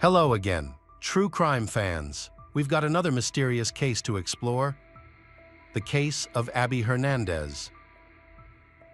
Hello again, true crime fans. We've got another mysterious case to explore. The case of Abby Hernandez.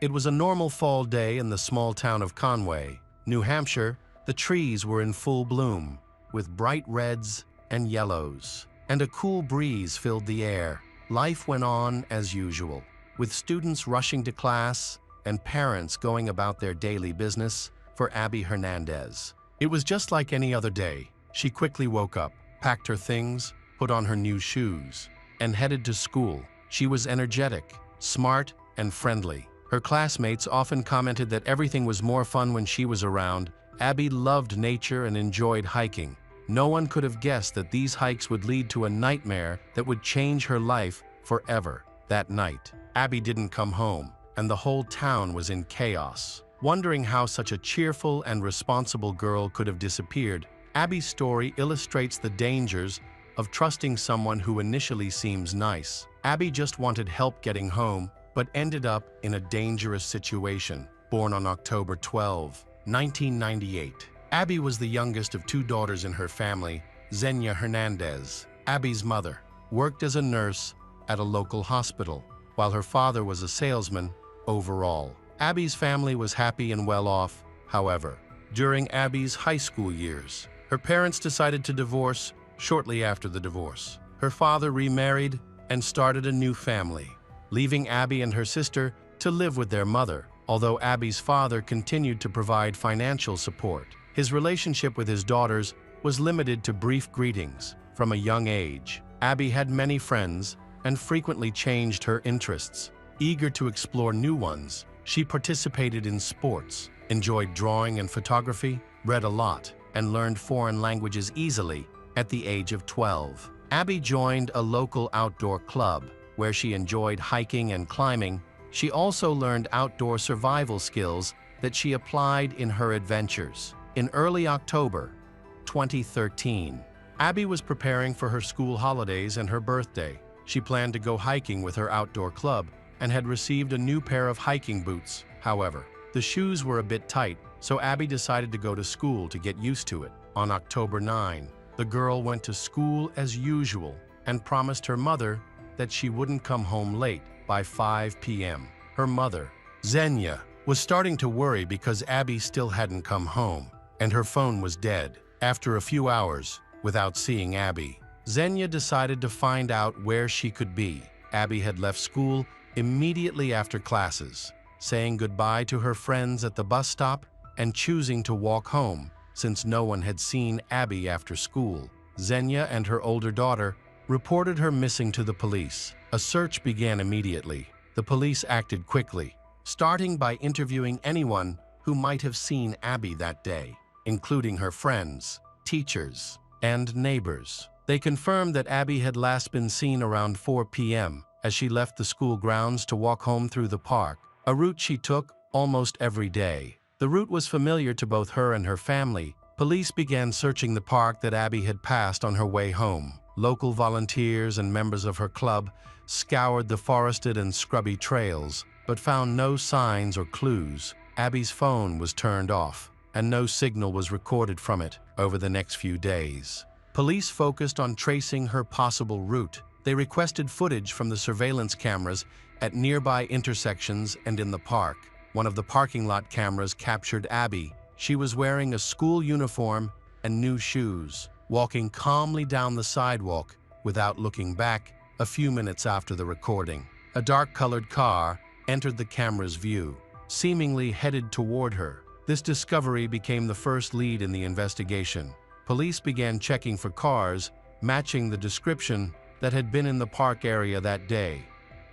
It was a normal fall day in the small town of Conway, New Hampshire. The trees were in full bloom, with bright reds and yellows, and a cool breeze filled the air. Life went on as usual, with students rushing to class and parents going about their daily business. For Abby Hernandez, it was just like any other day. She quickly woke up, packed her things, put on her new shoes, and headed to school. She was energetic, smart, and friendly. Her classmates often commented that everything was more fun when she was around. Abby loved nature and enjoyed hiking. No one could have guessed that these hikes would lead to a nightmare that would change her life forever. That night, Abby didn't come home, and the whole town was in chaos. Wondering how such a cheerful and responsible girl could have disappeared, Abby's story illustrates the dangers of trusting someone who initially seems nice. Abby just wanted help getting home, but ended up in a dangerous situation. Born on October 12, 1998, Abby was the youngest of two daughters in her family. Xenia Hernandez, Abby's mother, worked as a nurse at a local hospital, while her father was a salesman. Overall, Abby's family was happy and well off. However, during Abby's high school years, her parents decided to divorce. Shortly after the divorce, her father remarried and started a new family, leaving Abby and her sister to live with their mother. Although Abby's father continued to provide financial support, his relationship with his daughters was limited to brief greetings. From a young age, Abby had many friends and frequently changed her interests. Eager to explore new ones, she participated in sports, enjoyed drawing and photography, read a lot, and learned foreign languages easily. At the age of 12, Abby joined a local outdoor club where she enjoyed hiking and climbing. She also learned outdoor survival skills that she applied in her adventures. In early October 2013, Abby was preparing for her school holidays and her birthday. She planned to go hiking with her outdoor club and had received a new pair of hiking boots. However, the shoes were a bit tight, so Abby decided to go to school to get used to it. On October 9, the girl went to school as usual and promised her mother that she wouldn't come home late. By 5 p.m., her mother, Xenia, was starting to worry because Abby still hadn't come home, and her phone was dead. After a few hours, without seeing Abby, Xenia decided to find out where she could be. Abby had left school immediately after classes, saying goodbye to her friends at the bus stop and choosing to walk home since no one had seen Abby after school. Xenia and her older daughter reported her missing to the police. A search began immediately. The police acted quickly, starting by interviewing anyone who might have seen Abby that day, including her friends, teachers, and neighbors. They confirmed that Abby had last been seen around 4 p.m. as she left the school grounds to walk home through the park, a route she took almost every day. The route was familiar to both her and her family. Police began searching the park that Abby had passed on her way home. Local volunteers and members of her club scoured the forested and scrubby trails, but found no signs or clues. Abby's phone was turned off, and no signal was recorded from it. Over the next few days, police focused on tracing her possible route. They requested footage from the surveillance cameras at nearby intersections and in the park. One of the parking lot cameras captured Abby. She was wearing a school uniform and new shoes, walking calmly down the sidewalk without looking back. A few minutes after the recording, a dark-colored car entered the camera's view, seemingly headed toward her. This discovery became the first lead in the investigation. Police began checking for cars matching the description that had been in the park area that day.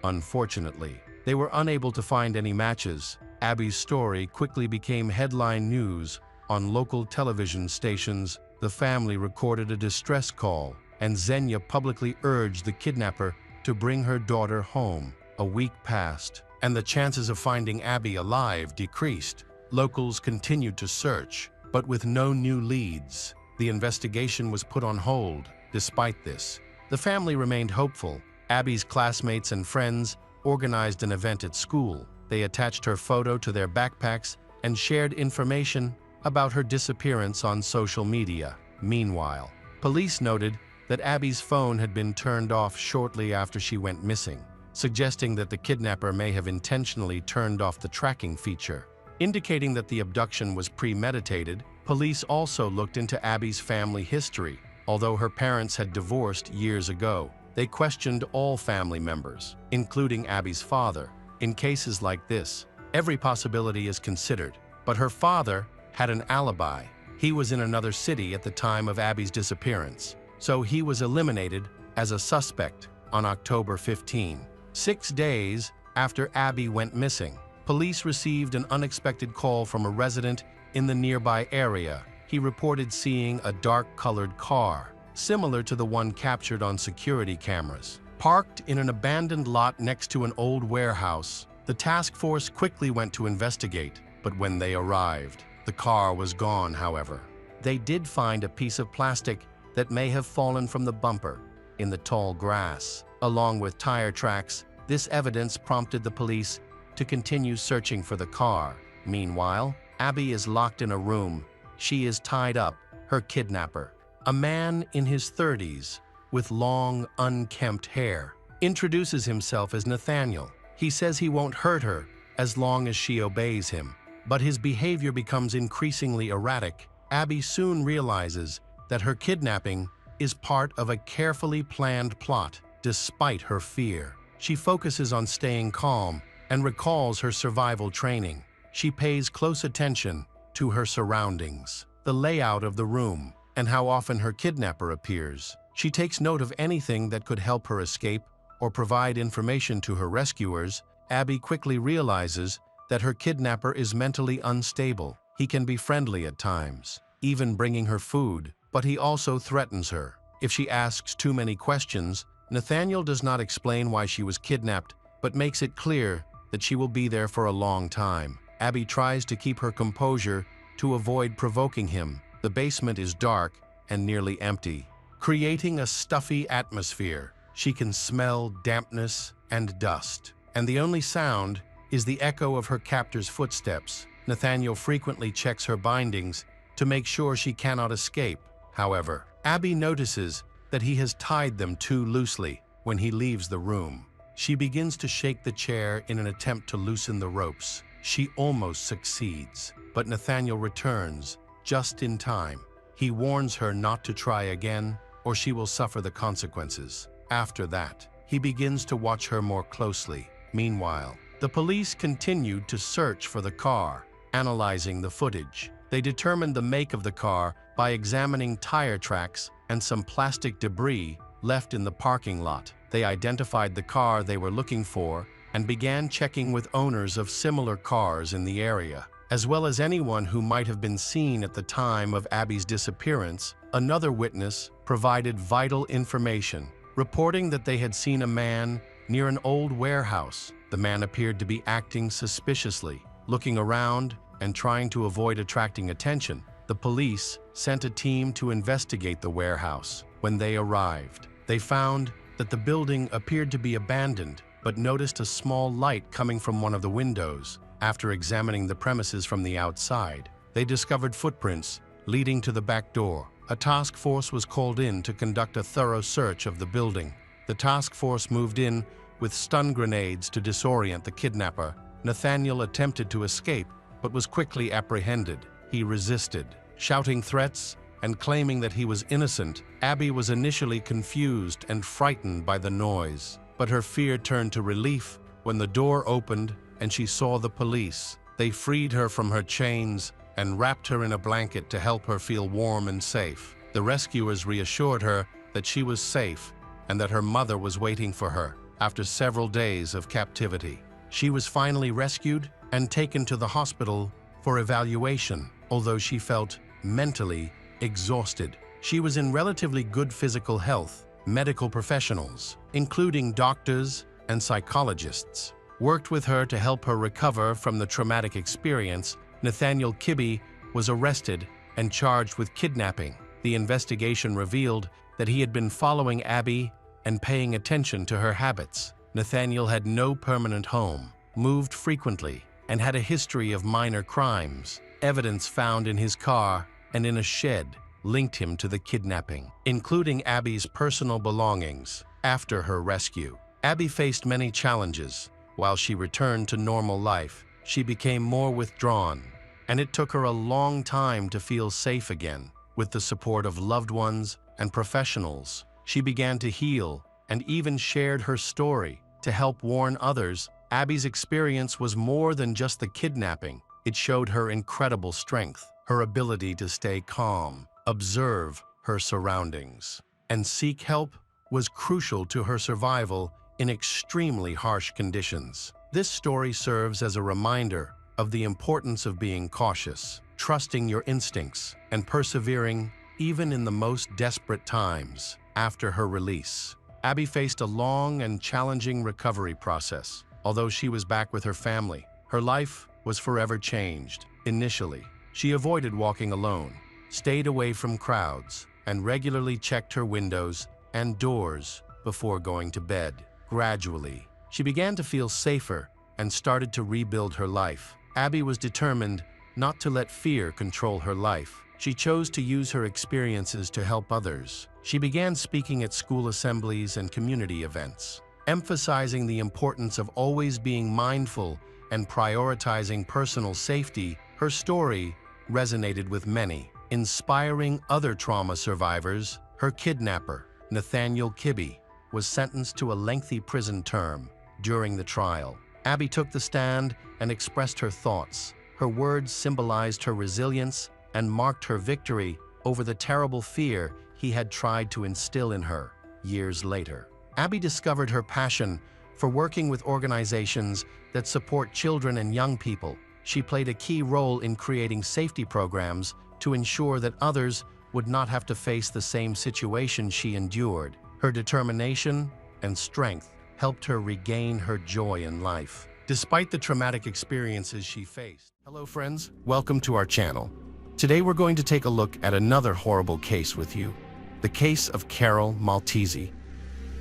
Unfortunately, they were unable to find any matches. Abby's story quickly became headline news on local television stations. The family recorded a distress call, and Xenia publicly urged the kidnapper to bring her daughter home. A week passed, and the chances of finding Abby alive decreased. Locals continued to search, but with no new leads. The investigation was put on hold. Despite this, the family remained hopeful. Abby's classmates and friends organized an event at school. They attached her photo to their backpacks and shared information about her disappearance on social media. Meanwhile, police noted that Abby's phone had been turned off shortly after she went missing, suggesting that the kidnapper may have intentionally turned off the tracking feature. Indicating that the abduction was premeditated, police also looked into Abby's family history. Although her parents had divorced years ago, they questioned all family members, including Abby's father. In cases like this, every possibility is considered, but her father had an alibi. He was in another city at the time of Abby's disappearance, so he was eliminated as a suspect on October 15. 6 days after Abby went missing, police received an unexpected call from a resident in the nearby area. He reported seeing a dark-colored car, similar to the one captured on security cameras, parked in an abandoned lot next to an old warehouse. The task force quickly went to investigate, but when they arrived, the car was gone, however. They did find a piece of plastic that may have fallen from the bumper in the tall grass. Along with tire tracks, this evidence prompted the police to continue searching for the car. Meanwhile, Abby is locked in a room. She is tied up. Her kidnapper, a man in his 30s with long, unkempt hair, introduces himself as Nathaniel. He says he won't hurt her as long as she obeys him, but his behavior becomes increasingly erratic. Abby soon realizes that her kidnapping is part of a carefully planned plot. Despite her fear, she focuses on staying calm and recalls her survival training. She pays close attention to her surroundings, the layout of the room, and how often her kidnapper appears. She takes note of anything that could help her escape or provide information to her rescuers. Abby quickly realizes that her kidnapper is mentally unstable. He can be friendly at times, even bringing her food, but he also threatens her. If she asks too many questions, Nathaniel does not explain why she was kidnapped, but makes it clear that she will be there for a long time. Abby tries to keep her composure to avoid provoking him. The basement is dark and nearly empty, creating a stuffy atmosphere. She can smell dampness and dust, and the only sound is the echo of her captor's footsteps. Nathaniel frequently checks her bindings to make sure she cannot escape. However, Abby notices that he has tied them too loosely when he leaves the room. She begins to shake the chair in an attempt to loosen the ropes. She almost succeeds, but Nathaniel returns just in time. He warns her not to try again, or she will suffer the consequences. After that, he begins to watch her more closely. Meanwhile, the police continued to search for the car, analyzing the footage. They determined the make of the car by examining tire tracks and some plastic debris left in the parking lot. They identified the car they were looking for and began checking with owners of similar cars in the area, as well as anyone who might have been seen at the time of Abby's disappearance. Another witness provided vital information, reporting that they had seen a man near an old warehouse. The man appeared to be acting suspiciously, looking around and trying to avoid attracting attention. The police sent a team to investigate the warehouse. When they arrived, they found that the building appeared to be abandoned, but noticed a small light coming from one of the windows. After examining the premises from the outside, they discovered footprints leading to the back door. A task force was called in to conduct a thorough search of the building. The task force moved in with stun grenades to disorient the kidnapper. Nathaniel attempted to escape, but was quickly apprehended. He resisted, shouting threats and claiming that he was innocent. Abby was initially confused and frightened by the noise, but her fear turned to relief when the door opened and she saw the police. They freed her from her chains and wrapped her in a blanket to help her feel warm and safe. The rescuers reassured her that she was safe and that her mother was waiting for her. After several days of captivity, she was finally rescued and taken to the hospital for evaluation. Although she felt mentally exhausted, she was in relatively good physical health. Medical professionals, including doctors and psychologists, worked with her to help her recover from the traumatic experience. Nathaniel Kibbe was arrested and charged with kidnapping. The investigation revealed that he had been following Abby and paying attention to her habits. Nathaniel had no permanent home, moved frequently, and had a history of minor crimes. Evidence found in his car and in a shed linked him to the kidnapping, including Abby's personal belongings. After her rescue, Abby faced many challenges. While she returned to normal life, she became more withdrawn, and it took her a long time to feel safe again. With the support of loved ones and professionals, she began to heal and even shared her story to help warn others. Abby's experience was more than just the kidnapping. It showed her incredible strength, her ability to stay calm, observe her surroundings, and seek help was crucial to her survival in extremely harsh conditions. This story serves as a reminder of the importance of being cautious, trusting your instincts, and persevering even in the most desperate times. After her release, Abby faced a long and challenging recovery process. Although she was back with her family, her life was forever changed. Initially, she avoided walking alone, stayed away from crowds, and regularly checked her windows and doors before going to bed. Gradually, she began to feel safer and started to rebuild her life. Abby was determined not to let fear control her life. She chose to use her experiences to help others. She began speaking at school assemblies and community events, emphasizing the importance of always being mindful and prioritizing personal safety. Her story resonated with many, inspiring other trauma survivors. Her kidnapper, Nathaniel Kibbe, was sentenced to a lengthy prison term. During the trial, Abby took the stand and expressed her thoughts. Her words symbolized her resilience and marked her victory over the terrible fear he had tried to instill in her. Years later, Abby discovered her passion for working with organizations that support children and young people. She played a key role in creating safety programs to ensure that others would not have to face the same situation she endured. Her determination and strength helped her regain her joy in life, despite the traumatic experiences she faced. Hello friends, welcome to our channel. Today we're going to take a look at another horrible case with you, the case of Carol Maltese.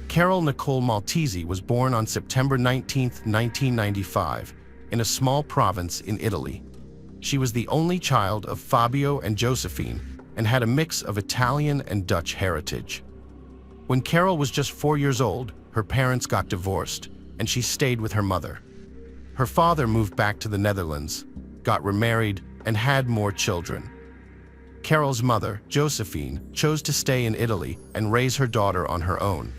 Carol Nicole Maltese was born on September 19, 1995, in a small province in Italy. She was the only child of Fabio and Josephine and had a mix of Italian and Dutch heritage. When Carol was just 4 years old, her parents got divorced, and she stayed with her mother. Her father moved back to the Netherlands, got remarried, and had more children. Carol's mother, Josephine, chose to stay in Italy and raise her daughter on her own.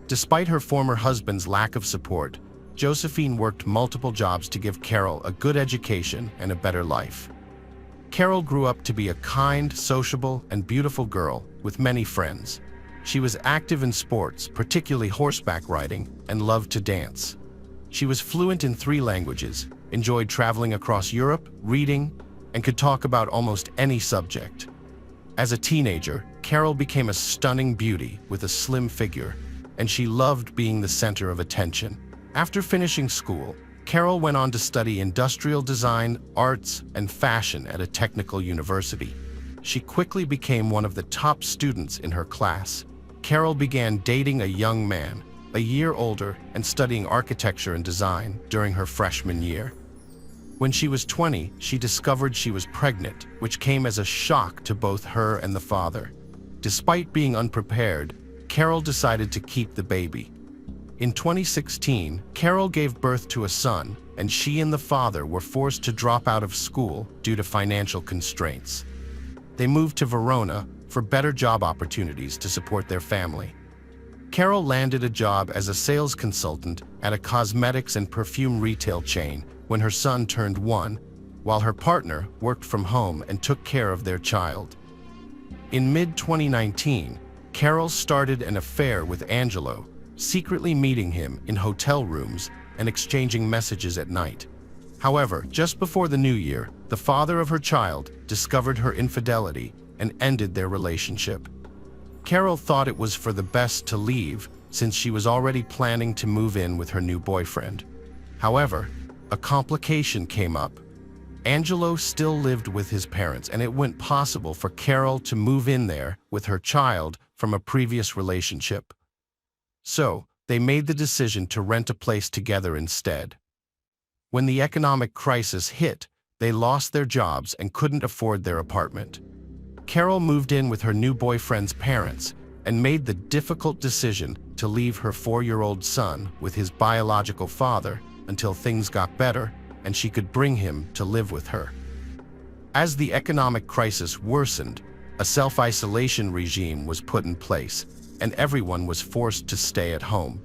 Despite her former husband's lack of support, Josephine worked multiple jobs to give Carol a good education and a better life. Carol grew up to be a kind, sociable, and beautiful girl with many friends. She was active in sports, particularly horseback riding, and loved to dance. She was fluent in 3 languages, enjoyed traveling across Europe, reading, and could talk about almost any subject. As a teenager, Carol became a stunning beauty with a slim figure, and she loved being the center of attention. After finishing school, Carol went on to study industrial design, arts, and fashion at a technical university. She quickly became one of the top students in her class. Carol began dating a young man, a year older, and studying architecture and design during her freshman year. When she was 20, she discovered she was pregnant, which came as a shock to both her and the father. Despite being unprepared, Carol decided to keep the baby. In 2016, Carol gave birth to a son, and she and the father were forced to drop out of school due to financial constraints. They moved to Verona for better job opportunities to support their family. Carol landed a job as a sales consultant at a cosmetics and perfume retail chain when her son turned 1, while her partner worked from home and took care of their child. In mid-2019, Carol started an affair with Angelo, secretly meeting him in hotel rooms and exchanging messages at night. However, just before the new year, the father of her child discovered her infidelity and ended their relationship. Carol thought it was for the best to leave since she was already planning to move in with her new boyfriend. However, a complication came up. Angelo still lived with his parents, and it wasn't possible for Carol to move in there with her child from a previous relationship. So, they made the decision to rent a place together instead. When the economic crisis hit, they lost their jobs and couldn't afford their apartment. Carol moved in with her new boyfriend's parents and made the difficult decision to leave her 4-year-old son with his biological father until things got better and she could bring him to live with her. As the economic crisis worsened, a self-isolation regime was put in place, and everyone was forced to stay at home.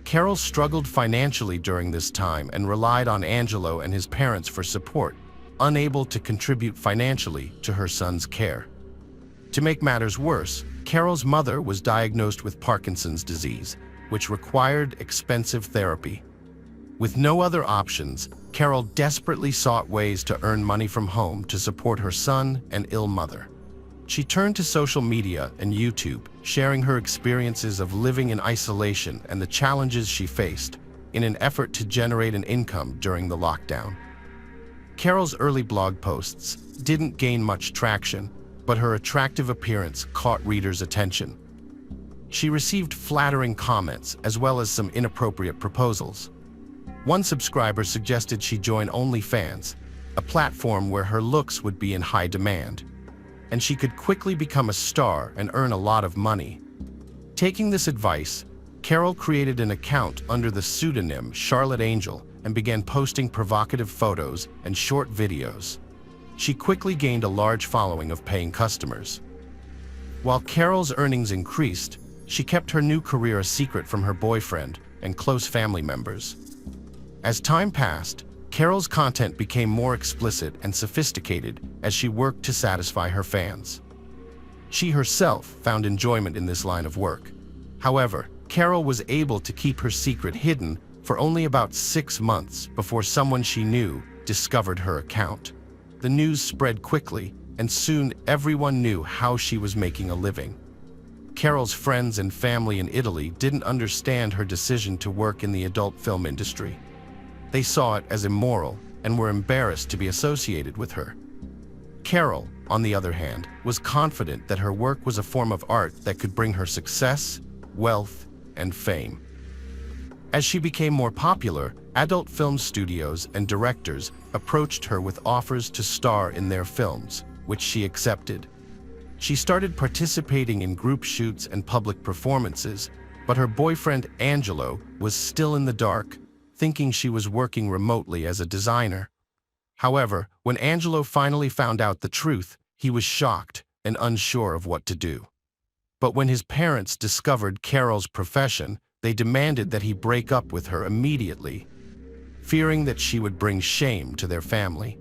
Carol struggled financially during this time and relied on Angelo and his parents for support, unable to contribute financially to her son's care. To make matters worse, Carol's mother was diagnosed with Parkinson's disease, which required expensive therapy. With no other options, Carol desperately sought ways to earn money from home to support her son and ill mother. She turned to social media and YouTube, sharing her experiences of living in isolation and the challenges she faced in an effort to generate an income during the lockdown. Carol's early blog posts didn't gain much traction, but her attractive appearance caught readers' attention. She received flattering comments as well as some inappropriate proposals. One subscriber suggested she join OnlyFans, a platform where her looks would be in high demand, and she could quickly become a star and earn a lot of money. Taking this advice, Carol created an account under the pseudonym Charlotte Angel and began posting provocative photos and short videos. She quickly gained a large following of paying customers. While Carol's earnings increased, she kept her new career a secret from her boyfriend and close family members. As time passed, Carol's content became more explicit and sophisticated as she worked to satisfy her fans. She herself found enjoyment in this line of work. However, Carol was able to keep her secret hidden for only about 6 months before someone she knew discovered her account. The news spread quickly, and soon everyone knew how she was making a living. Carol's friends and family in Italy didn't understand her decision to work in the adult film industry. They saw it as immoral and were embarrassed to be associated with her. Carol, on the other hand, was confident that her work was a form of art that could bring her success, wealth, and fame. As she became more popular, adult film studios and directors approached her with offers to star in their films, which she accepted. She started participating in group shoots and public performances, but her boyfriend Angelo was still in the dark, thinking she was working remotely as a designer. However, when Angelo finally found out the truth, he was shocked and unsure of what to do. But when his parents discovered Carol's profession, they demanded that he break up with her immediately, fearing that she would bring shame to their family.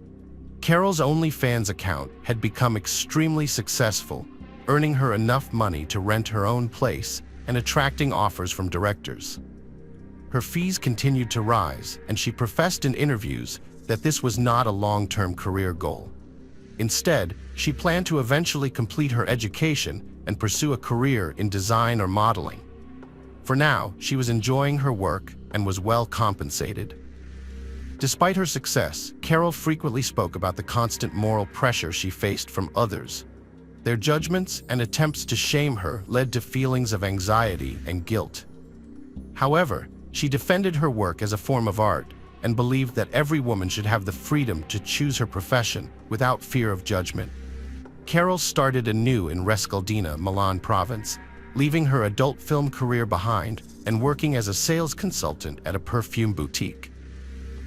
Carol's OnlyFans account had become extremely successful, earning her enough money to rent her own place and attracting offers from directors. Her fees continued to rise, and she professed in interviews that this was not a long-term career goal. Instead, she planned to eventually complete her education and pursue a career in design or modeling. For now, she was enjoying her work and was well compensated. Despite her success, Carol frequently spoke about the constant moral pressure she faced from others. Their judgments and attempts to shame her led to feelings of anxiety and guilt. However, she defended her work as a form of art and believed that every woman should have the freedom to choose her profession without fear of judgment. Carol started anew in Rescaldina, Milan province, leaving her adult film career behind and working as a sales consultant at a perfume boutique.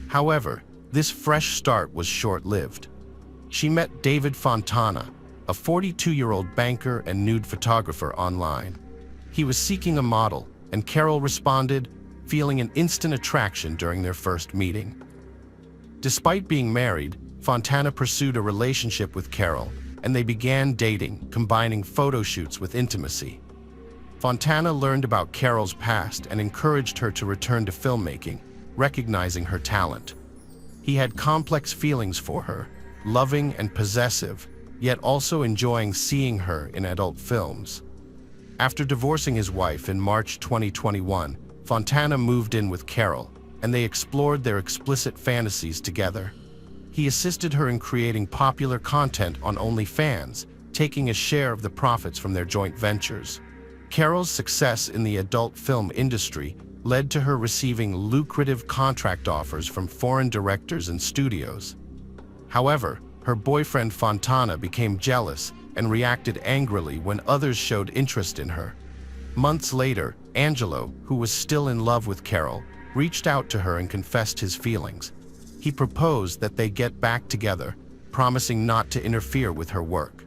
However, this fresh start was short-lived. She met David Fontana, a 42-year-old banker and nude photographer online. He was seeking a model, and Carol responded, feeling an instant attraction during their first meeting. Despite being married, Fontana pursued a relationship with Carol, and they began dating, combining photo shoots with intimacy. Fontana learned about Carol's past and encouraged her to return to filmmaking, recognizing her talent. He had complex feelings for her, loving and possessive, yet also enjoying seeing her in adult films. After divorcing his wife in March 2021, Fontana moved in with Carol, and they explored their explicit fantasies together. He assisted her in creating popular content on OnlyFans, taking a share of the profits from their joint ventures. Carol's success in the adult film industry led to her receiving lucrative contract offers from foreign directors and studios. However, her boyfriend Fontana became jealous and reacted angrily when others showed interest in her. Months later, Angelo, who was still in love with Carol, reached out to her and confessed his feelings. He proposed that they get back together, promising not to interfere with her work.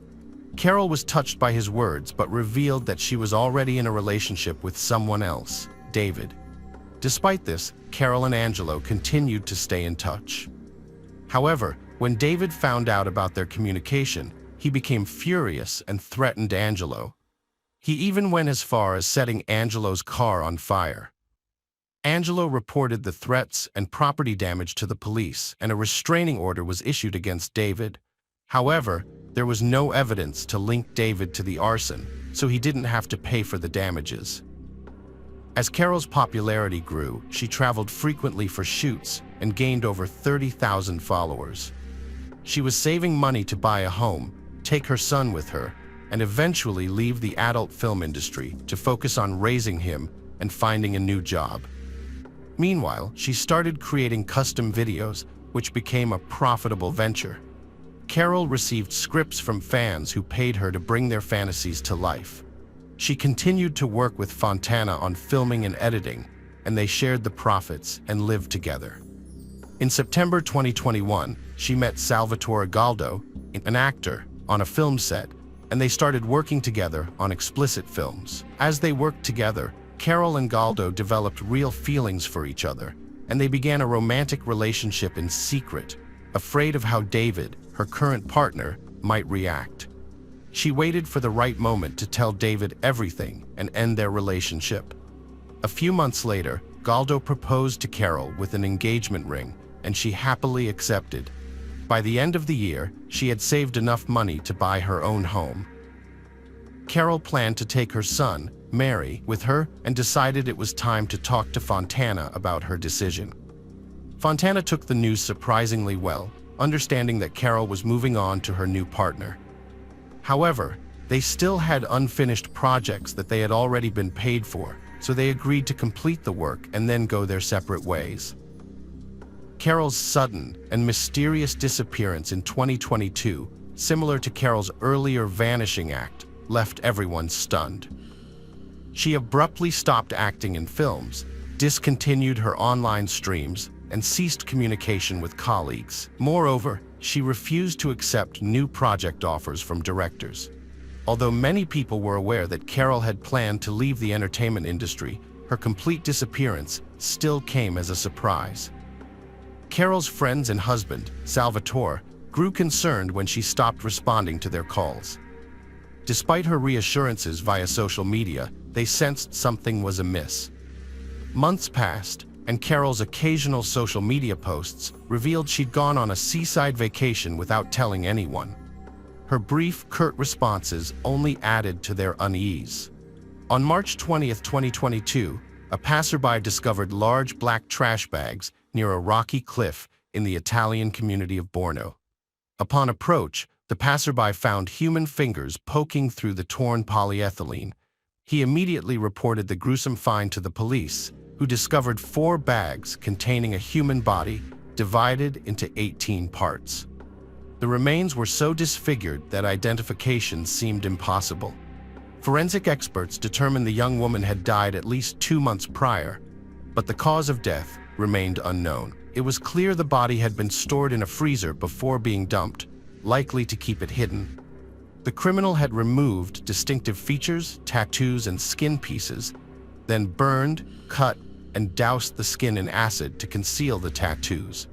Carol was touched by his words but revealed that she was already in a relationship with someone else, David. Despite this, Carol and Angelo continued to stay in touch. However, when David found out about their communication, he became furious and threatened Angelo. He even went as far as setting Angelo's car on fire. Angelo reported the threats and property damage to the police, and a restraining order was issued against David. However, there was no evidence to link David to the arson, so he didn't have to pay for the damages. As Carol's popularity grew, she traveled frequently for shoots and gained over 30,000 followers. She was saving money to buy a home, take her son with her, and eventually leave the adult film industry to focus on raising him and finding a new job. Meanwhile, she started creating custom videos, which became a profitable venture. Carol received scripts from fans who paid her to bring their fantasies to life. She continued to work with Fontana on filming and editing, and they shared the profits and lived together. In September 2021, she met Salvatore Galdo, an actor, on a film set, and they started working together on explicit films. As they worked together, Carol and Galdo developed real feelings for each other, and they began a romantic relationship in secret, afraid of how David, her current partner, might react. She waited for the right moment to tell David everything and end their relationship. A few months later, Galdo proposed to Carol with an engagement ring, and she happily accepted. By the end of the year, she had saved enough money to buy her own home. Carol planned to take her son, Mary, with her and decided it was time to talk to Fontana about her decision. Fontana took the news surprisingly well, understanding that Carol was moving on to her new partner. However, they still had unfinished projects that they had already been paid for, so they agreed to complete the work and then go their separate ways. Carol's sudden and mysterious disappearance in 2022, similar to Carol's earlier vanishing act, left everyone stunned. She abruptly stopped acting in films, discontinued her online streams, and ceased communication with colleagues. Moreover, she refused to accept new project offers from directors. Although many people were aware that Carol had planned to leave the entertainment industry, her complete disappearance still came as a surprise. Carol's friends and husband, Salvatore, grew concerned when she stopped responding to their calls. Despite her reassurances via social media, they sensed something was amiss. Months passed, and Carol's occasional social media posts revealed she'd gone on a seaside vacation without telling anyone. Her brief, curt responses only added to their unease. On March 20, 2022, a passerby discovered large black trash bags near a rocky cliff in the Italian community of Borno. Upon approach, the passerby found human fingers poking through the torn polyethylene. He immediately reported the gruesome find to the police, who discovered 4 bags containing a human body divided into 18 parts. The remains were so disfigured that identification seemed impossible. Forensic experts determined the young woman had died at least 2 months prior, but the cause of death remained unknown. It was clear the body had been stored in a freezer before being dumped, likely to keep it hidden. The criminal had removed distinctive features, tattoos, and skin pieces, then burned, cut, and doused the skin in acid to conceal the tattoos.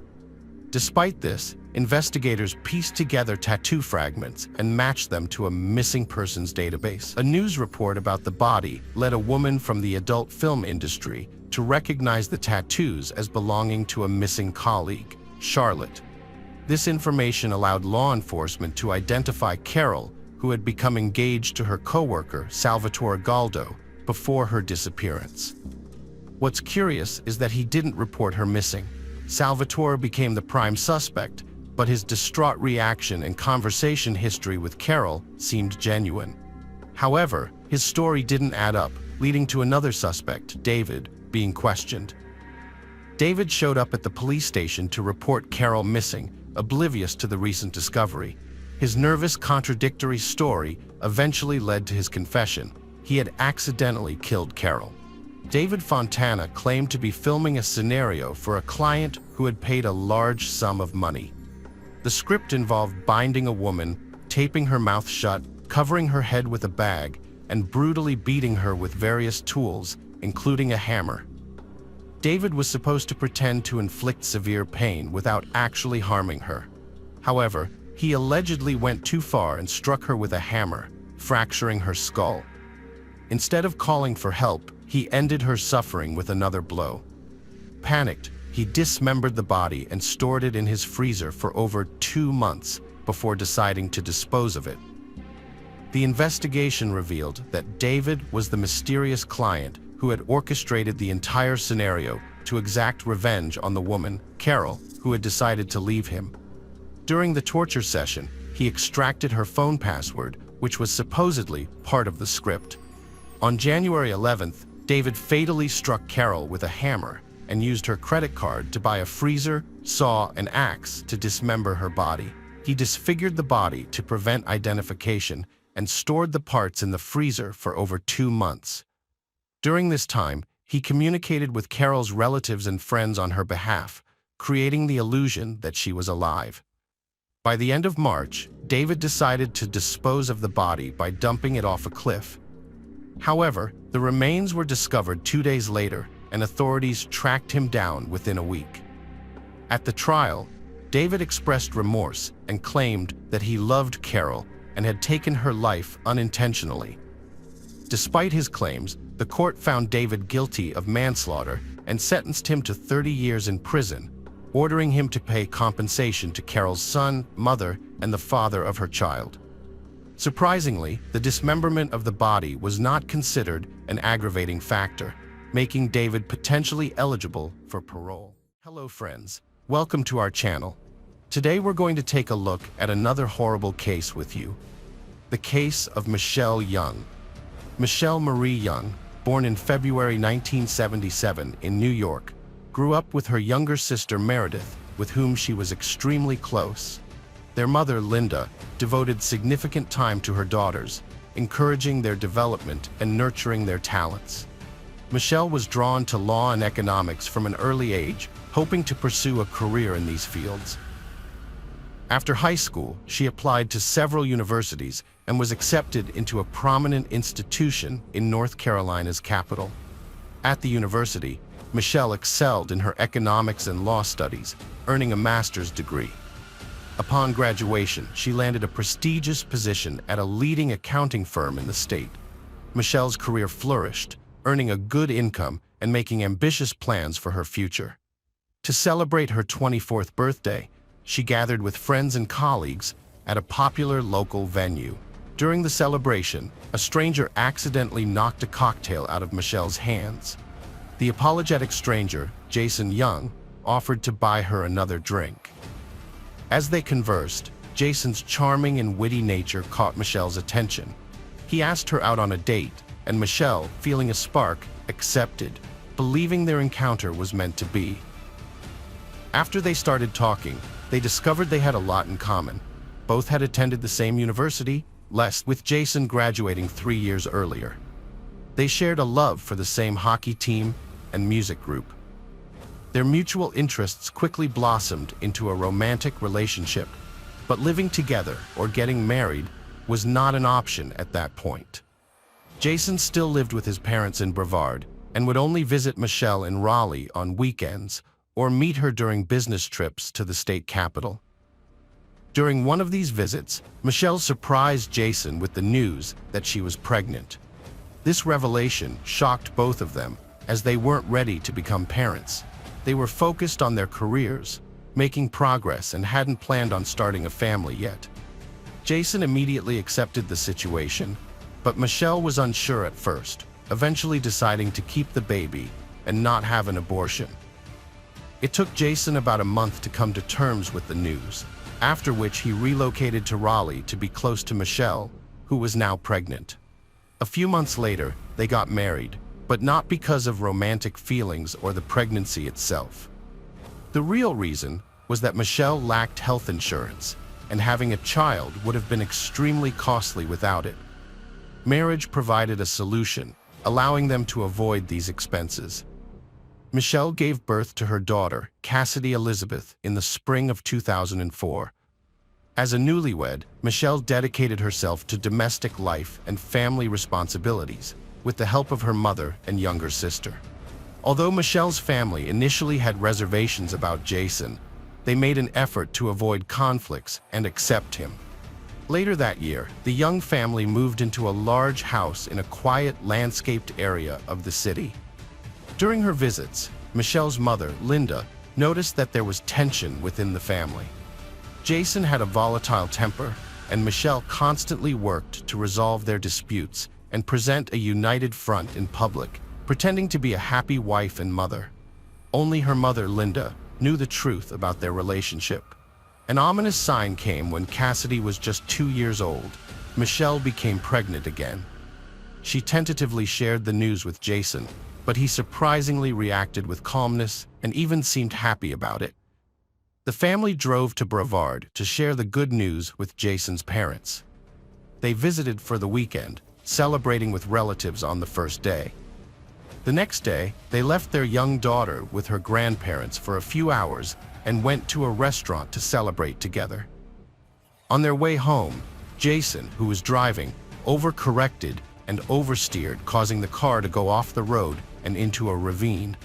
Despite this, investigators pieced together tattoo fragments and matched them to a missing persons database. A news report about the body led a woman from the adult film industry to recognize the tattoos as belonging to a missing colleague, Shouitt. This information allowed law enforcement to identify Carol, who had become engaged to her coworker, Salvatore Galdo, before her disappearance. What's curious is that he didn't report her missing. Salvatore became the prime suspect, but his distraught reaction and conversation history with Carol seemed genuine. However, his story didn't add up, leading to another suspect, David, being questioned. David showed up at the police station to report Carol missing, oblivious to the recent discovery. His nervous, contradictory story eventually led to his confession. He had accidentally killed Carol. David Fontana claimed to be filming a scenario for a client who had paid a large sum of money. The script involved binding a woman, taping her mouth shut, covering her head with a bag, and brutally beating her with various tools, including a hammer. David was supposed to pretend to inflict severe pain without actually harming her. However, he allegedly went too far and struck her with a hammer, fracturing her skull. Instead of calling for help, he ended her suffering with another blow. Panicked, he dismembered the body and stored it in his freezer for over 2 months before deciding to dispose of it. The investigation revealed that David was the mysterious client who had orchestrated the entire scenario to exact revenge on the woman, Carol, who had decided to leave him. During the torture session, he extracted her phone password, which was supposedly part of the script. On January 11th, David fatally struck Carol with a hammer and used her credit card to buy a freezer, saw, and axe to dismember her body. He disfigured the body to prevent identification and stored the parts in the freezer for over 2 months. During this time, he communicated with Carol's relatives and friends on her behalf, creating the illusion that she was alive. By the end of March, David decided to dispose of the body by dumping it off a cliff. However, the remains were discovered 2 days later, and authorities tracked him down within a week. At the trial, David expressed remorse and claimed that he loved Carol and had taken her life unintentionally. Despite his claims, the court found David guilty of manslaughter and sentenced him to 30 years in prison, ordering him to pay compensation to Carol's son, mother, and the father of her child. Surprisingly, the dismemberment of the body was not considered an aggravating factor, making David potentially eligible for parole. Hello friends, welcome to our channel. Today we're going to take a look at another horrible case with you. The case of Michelle Young. Michelle Marie Young, born in February 1977 in New York, grew up with her younger sister Meredith, with whom she was extremely close. Their mother, Linda, devoted significant time to her daughters, encouraging their development and nurturing their talents. Michelle was drawn to law and economics from an early age, hoping to pursue a career in these fields. After high school, she applied to several universities and was accepted into a prominent institution in North Carolina's capital. At the university, Michelle excelled in her economics and law studies, earning a master's degree. Upon graduation, she landed a prestigious position at a leading accounting firm in the state. Michelle's career flourished, earning a good income and making ambitious plans for her future. To celebrate her 24th birthday, she gathered with friends and colleagues at a popular local venue. During the celebration, a stranger accidentally knocked a cocktail out of Michelle's hands. The apologetic stranger, Jason Young, offered to buy her another drink. As they conversed, Jason's charming and witty nature caught Michelle's attention. He asked her out on a date, and Michelle, feeling a spark, accepted, believing their encounter was meant to be. After they started talking, they discovered they had a lot in common. Both had attended the same university, with Jason graduating 3 years earlier. They shared a love for the same hockey team and music group. Their mutual interests quickly blossomed into a romantic relationship, but living together or getting married was not an option at that point. Jason still lived with his parents in Brevard and would only visit Michelle in Raleigh on weekends or meet her during business trips to the state capital. During one of these visits, Michelle surprised Jason with the news that she was pregnant. This revelation shocked both of them, as they weren't ready to become parents. They were focused on their careers, making progress, and hadn't planned on starting a family yet. Jason immediately accepted the situation, but Michelle was unsure at first, eventually deciding to keep the baby and not have an abortion. It took Jason about a month to come to terms with the news, after which he relocated to Raleigh to be close to Michelle, who was now pregnant. A few months later, they got married, but not because of romantic feelings or the pregnancy itself. The real reason was that Michelle lacked health insurance, and having a child would have been extremely costly without it. Marriage provided a solution, allowing them to avoid these expenses. Michelle gave birth to her daughter, Cassidy Elizabeth, in the spring of 2004. As a newlywed, Michelle dedicated herself to domestic life and family responsibilities, with the help of her mother and younger sister. Although Michelle's family initially had reservations about Jason, they made an effort to avoid conflicts and accept him. Later that year, the young family moved into a large house in a quiet, landscaped area of the city. During her visits, Michelle's mother, Linda, noticed that there was tension within the family. Jason had a volatile temper, and Michelle constantly worked to resolve their disputes and present a united front in public, pretending to be a happy wife and mother. Only her mother, Linda, knew the truth about their relationship. An ominous sign came when Cassidy was just 2 years old. Michelle became pregnant again. She tentatively shared the news with Jason, but he surprisingly reacted with calmness and even seemed happy about it. The family drove to Brevard to share the good news with Jason's parents. They visited for the weekend, celebrating with relatives on the first day. The next day, they left their young daughter with her grandparents for a few hours and went to a restaurant to celebrate together. On their way home, Jason, who was driving, overcorrected and oversteered, causing the car to go off the road and into a ravine.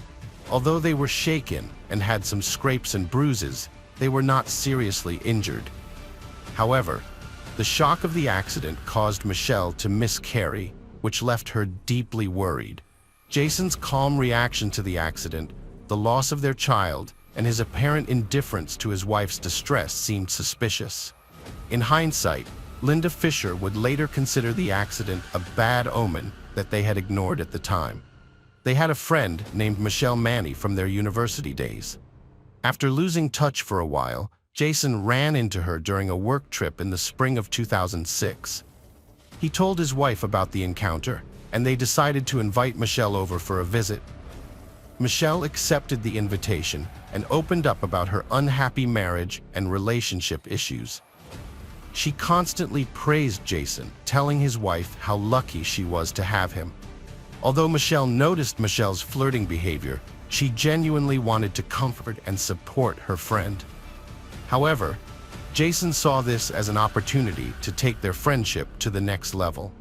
Although they were shaken and had some scrapes and bruises, they were not seriously injured. However, the shock of the accident caused Michelle to miscarry, which left her deeply worried. Jason's calm reaction to the accident, the loss of their child, and his apparent indifference to his wife's distress seemed suspicious. In hindsight, Linda Fisher would later consider the accident a bad omen that they had ignored at the time. They had a friend named Michelle Manny from their university days. After losing touch for a while, Jason ran into her during a work trip in the spring of 2006. He told his wife about the encounter, and they decided to invite Michelle over for a visit. Michelle accepted the invitation and opened up about her unhappy marriage and relationship issues. She constantly praised Jason, telling his wife how lucky she was to have him. Although Michelle noticed Michelle's flirting behavior, she genuinely wanted to comfort and support her friend. However, Jason saw this as an opportunity to take their friendship to the next level.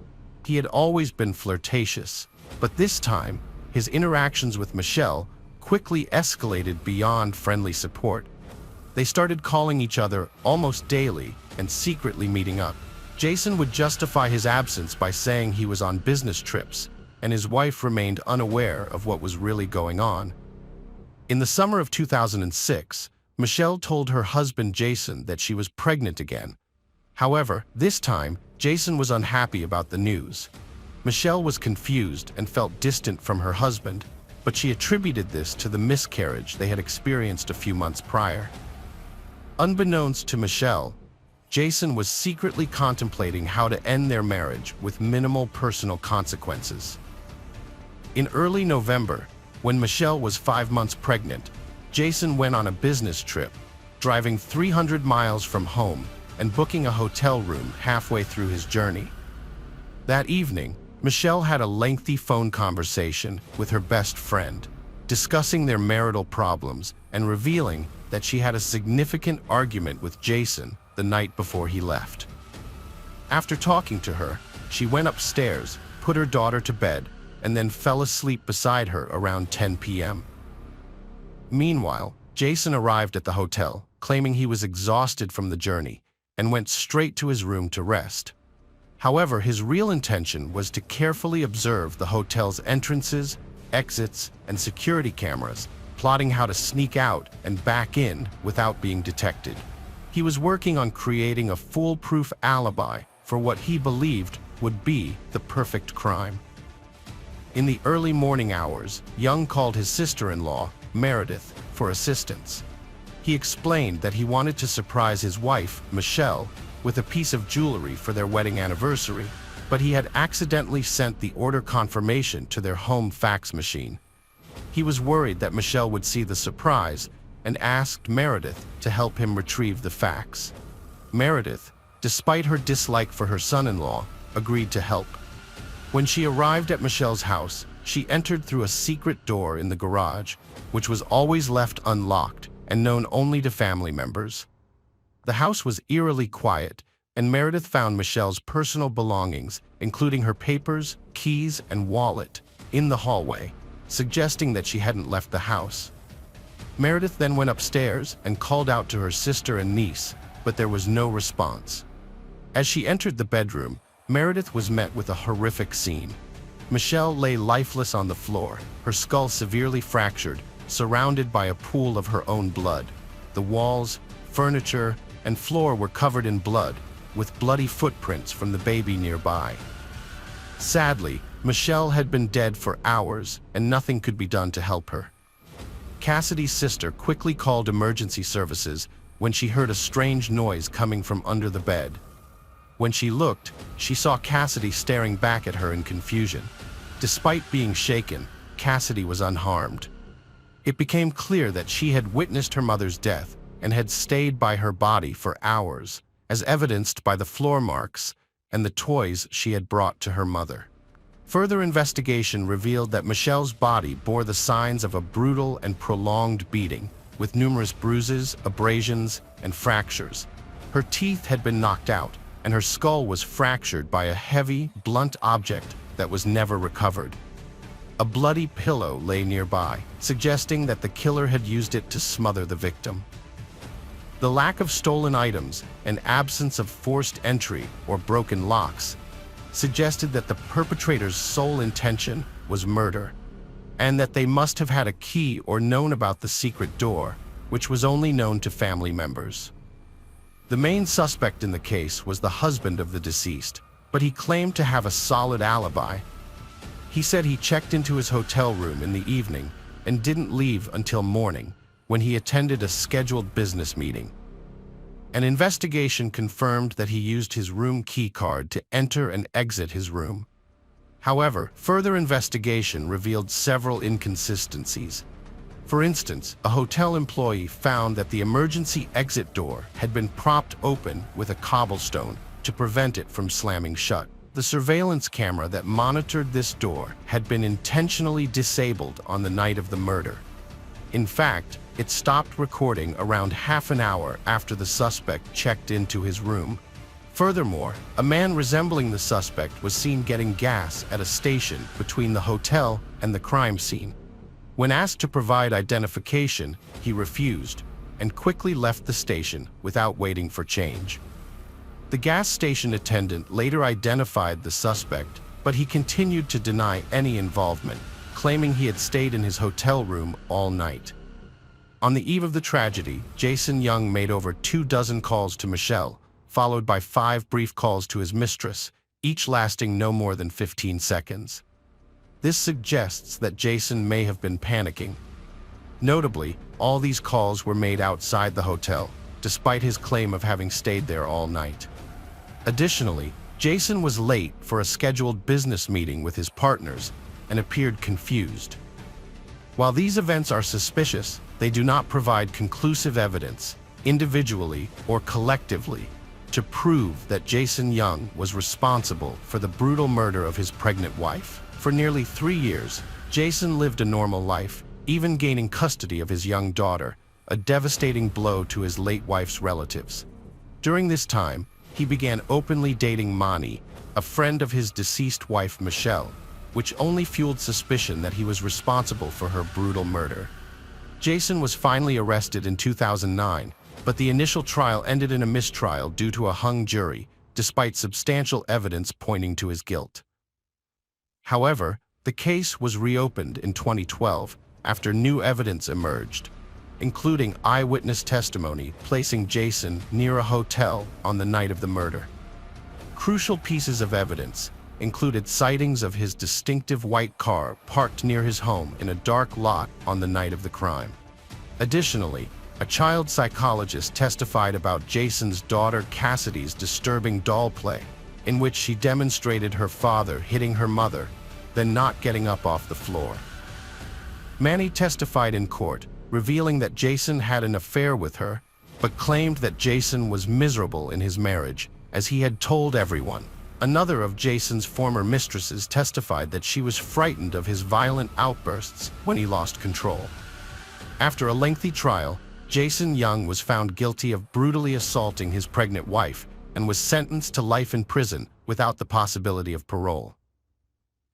He had always been flirtatious, but this time, his interactions with Michelle quickly escalated beyond friendly support. They started calling each other almost daily and secretly meeting up. Jason would justify his absence by saying he was on business trips, and his wife remained unaware of what was really going on. In the summer of 2006, Michelle told her husband Jason that she was pregnant again. However, this time, Jason was unhappy about the news. Michelle was confused and felt distant from her husband, but she attributed this to the miscarriage they had experienced a few months prior. Unbeknownst to Michelle, Jason was secretly contemplating how to end their marriage with minimal personal consequences. In early November, when Michelle was 5 months pregnant, Jason went on a business trip, driving 300 miles from home and booking a hotel room halfway through his journey. That evening, Michelle had a lengthy phone conversation with her best friend, discussing their marital problems and revealing that she had a significant argument with Jason the night before he left. After talking to her, she went upstairs, put her daughter to bed, and then fell asleep beside her around 10 p.m. Meanwhile, Jason arrived at the hotel, claiming he was exhausted from the journey, and went straight to his room to rest. However, his real intention was to carefully observe the hotel's entrances, exits, and security cameras, plotting how to sneak out and back in without being detected. He was working on creating a foolproof alibi for what he believed would be the perfect crime. In the early morning hours, Young called his sister-in-law, Meredith, for assistance. He explained that he wanted to surprise his wife, Michelle, with a piece of jewelry for their wedding anniversary, but he had accidentally sent the order confirmation to their home fax machine. He was worried that Michelle would see the surprise and asked Meredith to help him retrieve the fax. Meredith, despite her dislike for her son-in-law, agreed to help. When she arrived at Michelle's house, she entered through a secret door in the garage, which was always left unlocked and known only to family members. The house was eerily quiet, and Meredith found Michelle's personal belongings, including her papers, keys, and wallet, in the hallway, suggesting that she hadn't left the house. Meredith then went upstairs and called out to her sister and niece, but there was no response. As she entered the bedroom, Meredith was met with a horrific scene. Michelle lay lifeless on the floor, her skull severely fractured, surrounded by a pool of her own blood. The walls, furniture, and floor were covered in blood, with bloody footprints from the baby nearby. Sadly, Michelle had been dead for hours, and nothing could be done to help her. Cassidy's sister quickly called emergency services when she heard a strange noise coming from under the bed. When she looked, she saw Cassidy staring back at her in confusion. Despite being shaken, Cassidy was unharmed. It became clear that she had witnessed her mother's death and had stayed by her body for hours, as evidenced by the floor marks and the toys she had brought to her mother. Further investigation revealed that Michelle's body bore the signs of a brutal and prolonged beating, with numerous bruises, abrasions, and fractures. Her teeth had been knocked out, and her skull was fractured by a heavy, blunt object that was never recovered. A bloody pillow lay nearby, suggesting that the killer had used it to smother the victim. The lack of stolen items and absence of forced entry or broken locks suggested that the perpetrator's sole intention was murder, and that they must have had a key or known about the secret door, which was only known to family members. The main suspect in the case was the husband of the deceased, but he claimed to have a solid alibi. He said he checked into his hotel room in the evening and didn't leave until morning, when he attended a scheduled business meeting. An investigation confirmed that he used his room key card to enter and exit his room. However, further investigation revealed several inconsistencies. For instance, a hotel employee found that the emergency exit door had been propped open with a cobblestone to prevent it from slamming shut. The surveillance camera that monitored this door had been intentionally disabled on the night of the murder. In fact, it stopped recording around half an hour after the suspect checked into his room. Furthermore, a man resembling the suspect was seen getting gas at a station between the hotel and the crime scene. When asked to provide identification, he refused and quickly left the station without waiting for change. The gas station attendant later identified the suspect, but he continued to deny any involvement, claiming he had stayed in his hotel room all night. On the eve of the tragedy, Jason Young made over 24 calls to Michelle, followed by 5 brief calls to his mistress, each lasting no more than 15 seconds. This suggests that Jason may have been panicking. Notably, all these calls were made outside the hotel, despite his claim of having stayed there all night. Additionally, Jason was late for a scheduled business meeting with his partners and appeared confused. While these events are suspicious, they do not provide conclusive evidence, individually or collectively, to prove that Jason Young was responsible for the brutal murder of his pregnant wife. For nearly 3 years, Jason lived a normal life, even gaining custody of his young daughter, a devastating blow to his late wife's relatives. During this time, he began openly dating Mani, a friend of his deceased wife Michelle, which only fueled suspicion that he was responsible for her brutal murder. Jason was finally arrested in 2009, but the initial trial ended in a mistrial due to a hung jury, despite substantial evidence pointing to his guilt. However, the case was reopened in 2012 after new evidence emerged, including eyewitness testimony placing Jason near a hotel on the night of the murder. Crucial pieces of evidence included sightings of his distinctive white car parked near his home in a dark lot on the night of the crime. Additionally, a child psychologist testified about Jason's daughter Cassidy's disturbing doll play, in which she demonstrated her father hitting her mother, then not getting up off the floor. Mani testified in court, revealing that Jason had an affair with her but claimed that Jason was miserable in his marriage, as he had told everyone. Another of Jason's former mistresses testified that she was frightened of his violent outbursts when he lost control. After a lengthy trial, Jason Young was found guilty of brutally assaulting his pregnant wife and was sentenced to life in prison without the possibility of parole.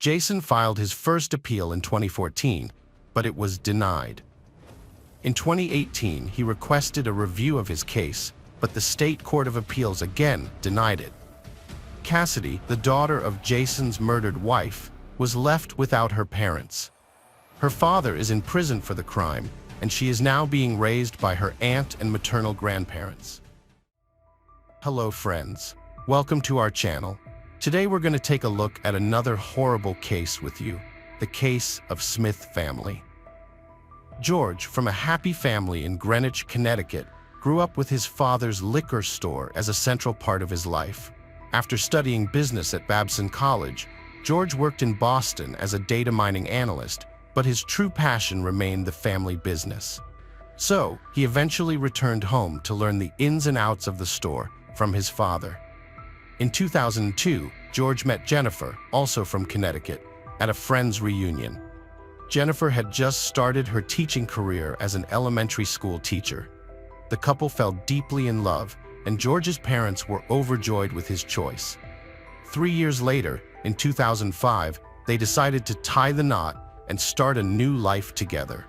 Jason filed his first appeal in 2014, but it was denied. In 2018, he requested a review of his case, but the State Court of Appeals again denied it. Cassidy, the daughter of Jason's murdered wife, was left without her parents. Her father is in prison for the crime, and she is now being raised by her aunt and maternal grandparents. Hello friends, welcome to our channel. Today we're going to take a look at another horrible case with you, the case of Smith family. George, from a happy family in Greenwich, Connecticut, grew up with his father's liquor store as a central part of his life. After studying business at Babson College, George worked in Boston as a data mining analyst, but his true passion remained the family business. So, he eventually returned home to learn the ins and outs of the store from his father. In 2002, George met Jennifer, also from Connecticut, at a friend's reunion. Jennifer had just started her teaching career as an elementary school teacher. The couple fell deeply in love, and George's parents were overjoyed with his choice. 3 years later, in 2005, they decided to tie the knot and start a new life together.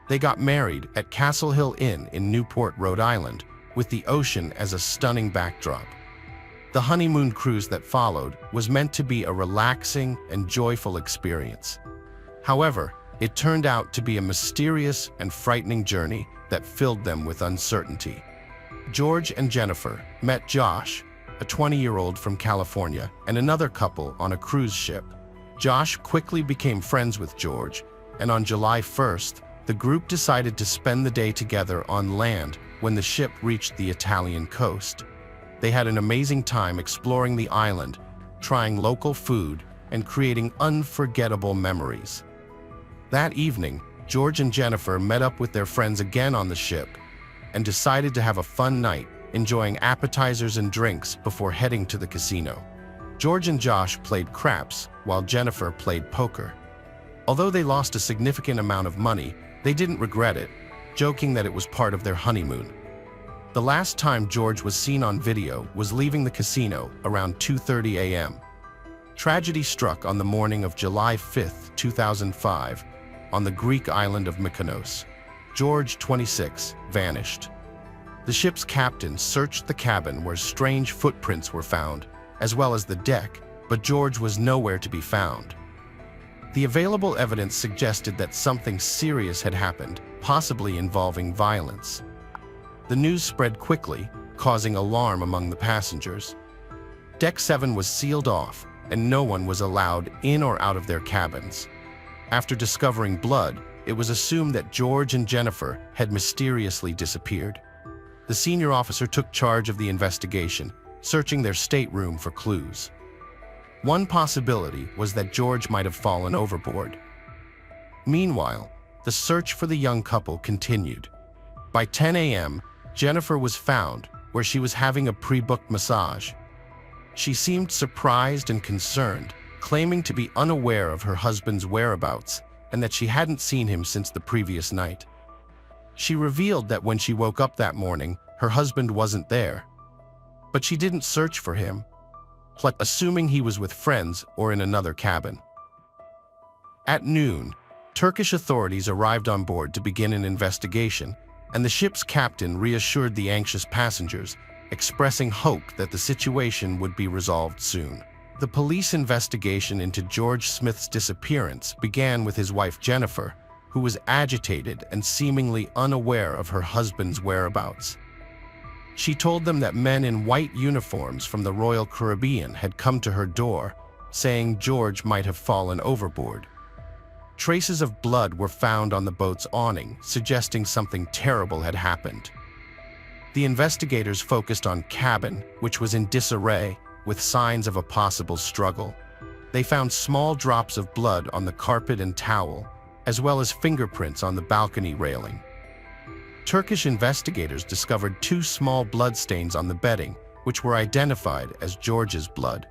They got married at Castle Hill Inn in Newport, Rhode Island, with the ocean as a stunning backdrop. The honeymoon cruise that followed was meant to be a relaxing and joyful experience. However, it turned out to be a mysterious and frightening journey that filled them with uncertainty. George and Jennifer met Josh, a 20-year-old from California, and another couple on a cruise ship. Josh quickly became friends with George, and on July 1st, the group decided to spend the day together on land when the ship reached the Italian coast. They had an amazing time exploring the island, trying local food, and creating unforgettable memories. That evening, George and Jennifer met up with their friends again on the ship and decided to have a fun night, enjoying appetizers and drinks before heading to the casino. George and Josh played craps while Jennifer played poker. Although they lost a significant amount of money, they didn't regret it, joking that it was part of their honeymoon. The last time George was seen on video was leaving the casino around 2:30 a.m. Tragedy struck on the morning of July 5, 2005, on the Greek island of Mykonos. George, 26, vanished. The ship's captain searched the cabin where strange footprints were found, as well as the deck, but George was nowhere to be found. The available evidence suggested that something serious had happened, possibly involving violence. The news spread quickly, causing alarm among the passengers. Deck 7 was sealed off, and no one was allowed in or out of their cabins. After discovering blood, it was assumed that George and Jennifer had mysteriously disappeared. The senior officer took charge of the investigation, searching their stateroom for clues. One possibility was that George might have fallen overboard. Meanwhile, the search for the young couple continued. By 10 a.m., Jennifer was found where she was having a pre-booked massage. She seemed surprised and concerned, claiming to be unaware of her husband's whereabouts and that she hadn't seen him since the previous night. She revealed that when she woke up that morning, her husband wasn't there. But she didn't search for him, assuming he was with friends or in another cabin. At noon, Turkish authorities arrived on board to begin an investigation, and the ship's captain reassured the anxious passengers, expressing hope that the situation would be resolved soon. The police investigation into George Smith's disappearance began with his wife Jennifer, who was agitated and seemingly unaware of her husband's whereabouts. She told them that men in white uniforms from the Royal Caribbean had come to her door, saying George might have fallen overboard. Traces of blood were found on the boat's awning, suggesting something terrible had happened. The investigators focused on cabin, which was in disarray, with signs of a possible struggle. They found small drops of blood on the carpet and towel, as well as fingerprints on the balcony railing. Turkish investigators discovered 2 small bloodstains on the bedding, which were identified as George's blood.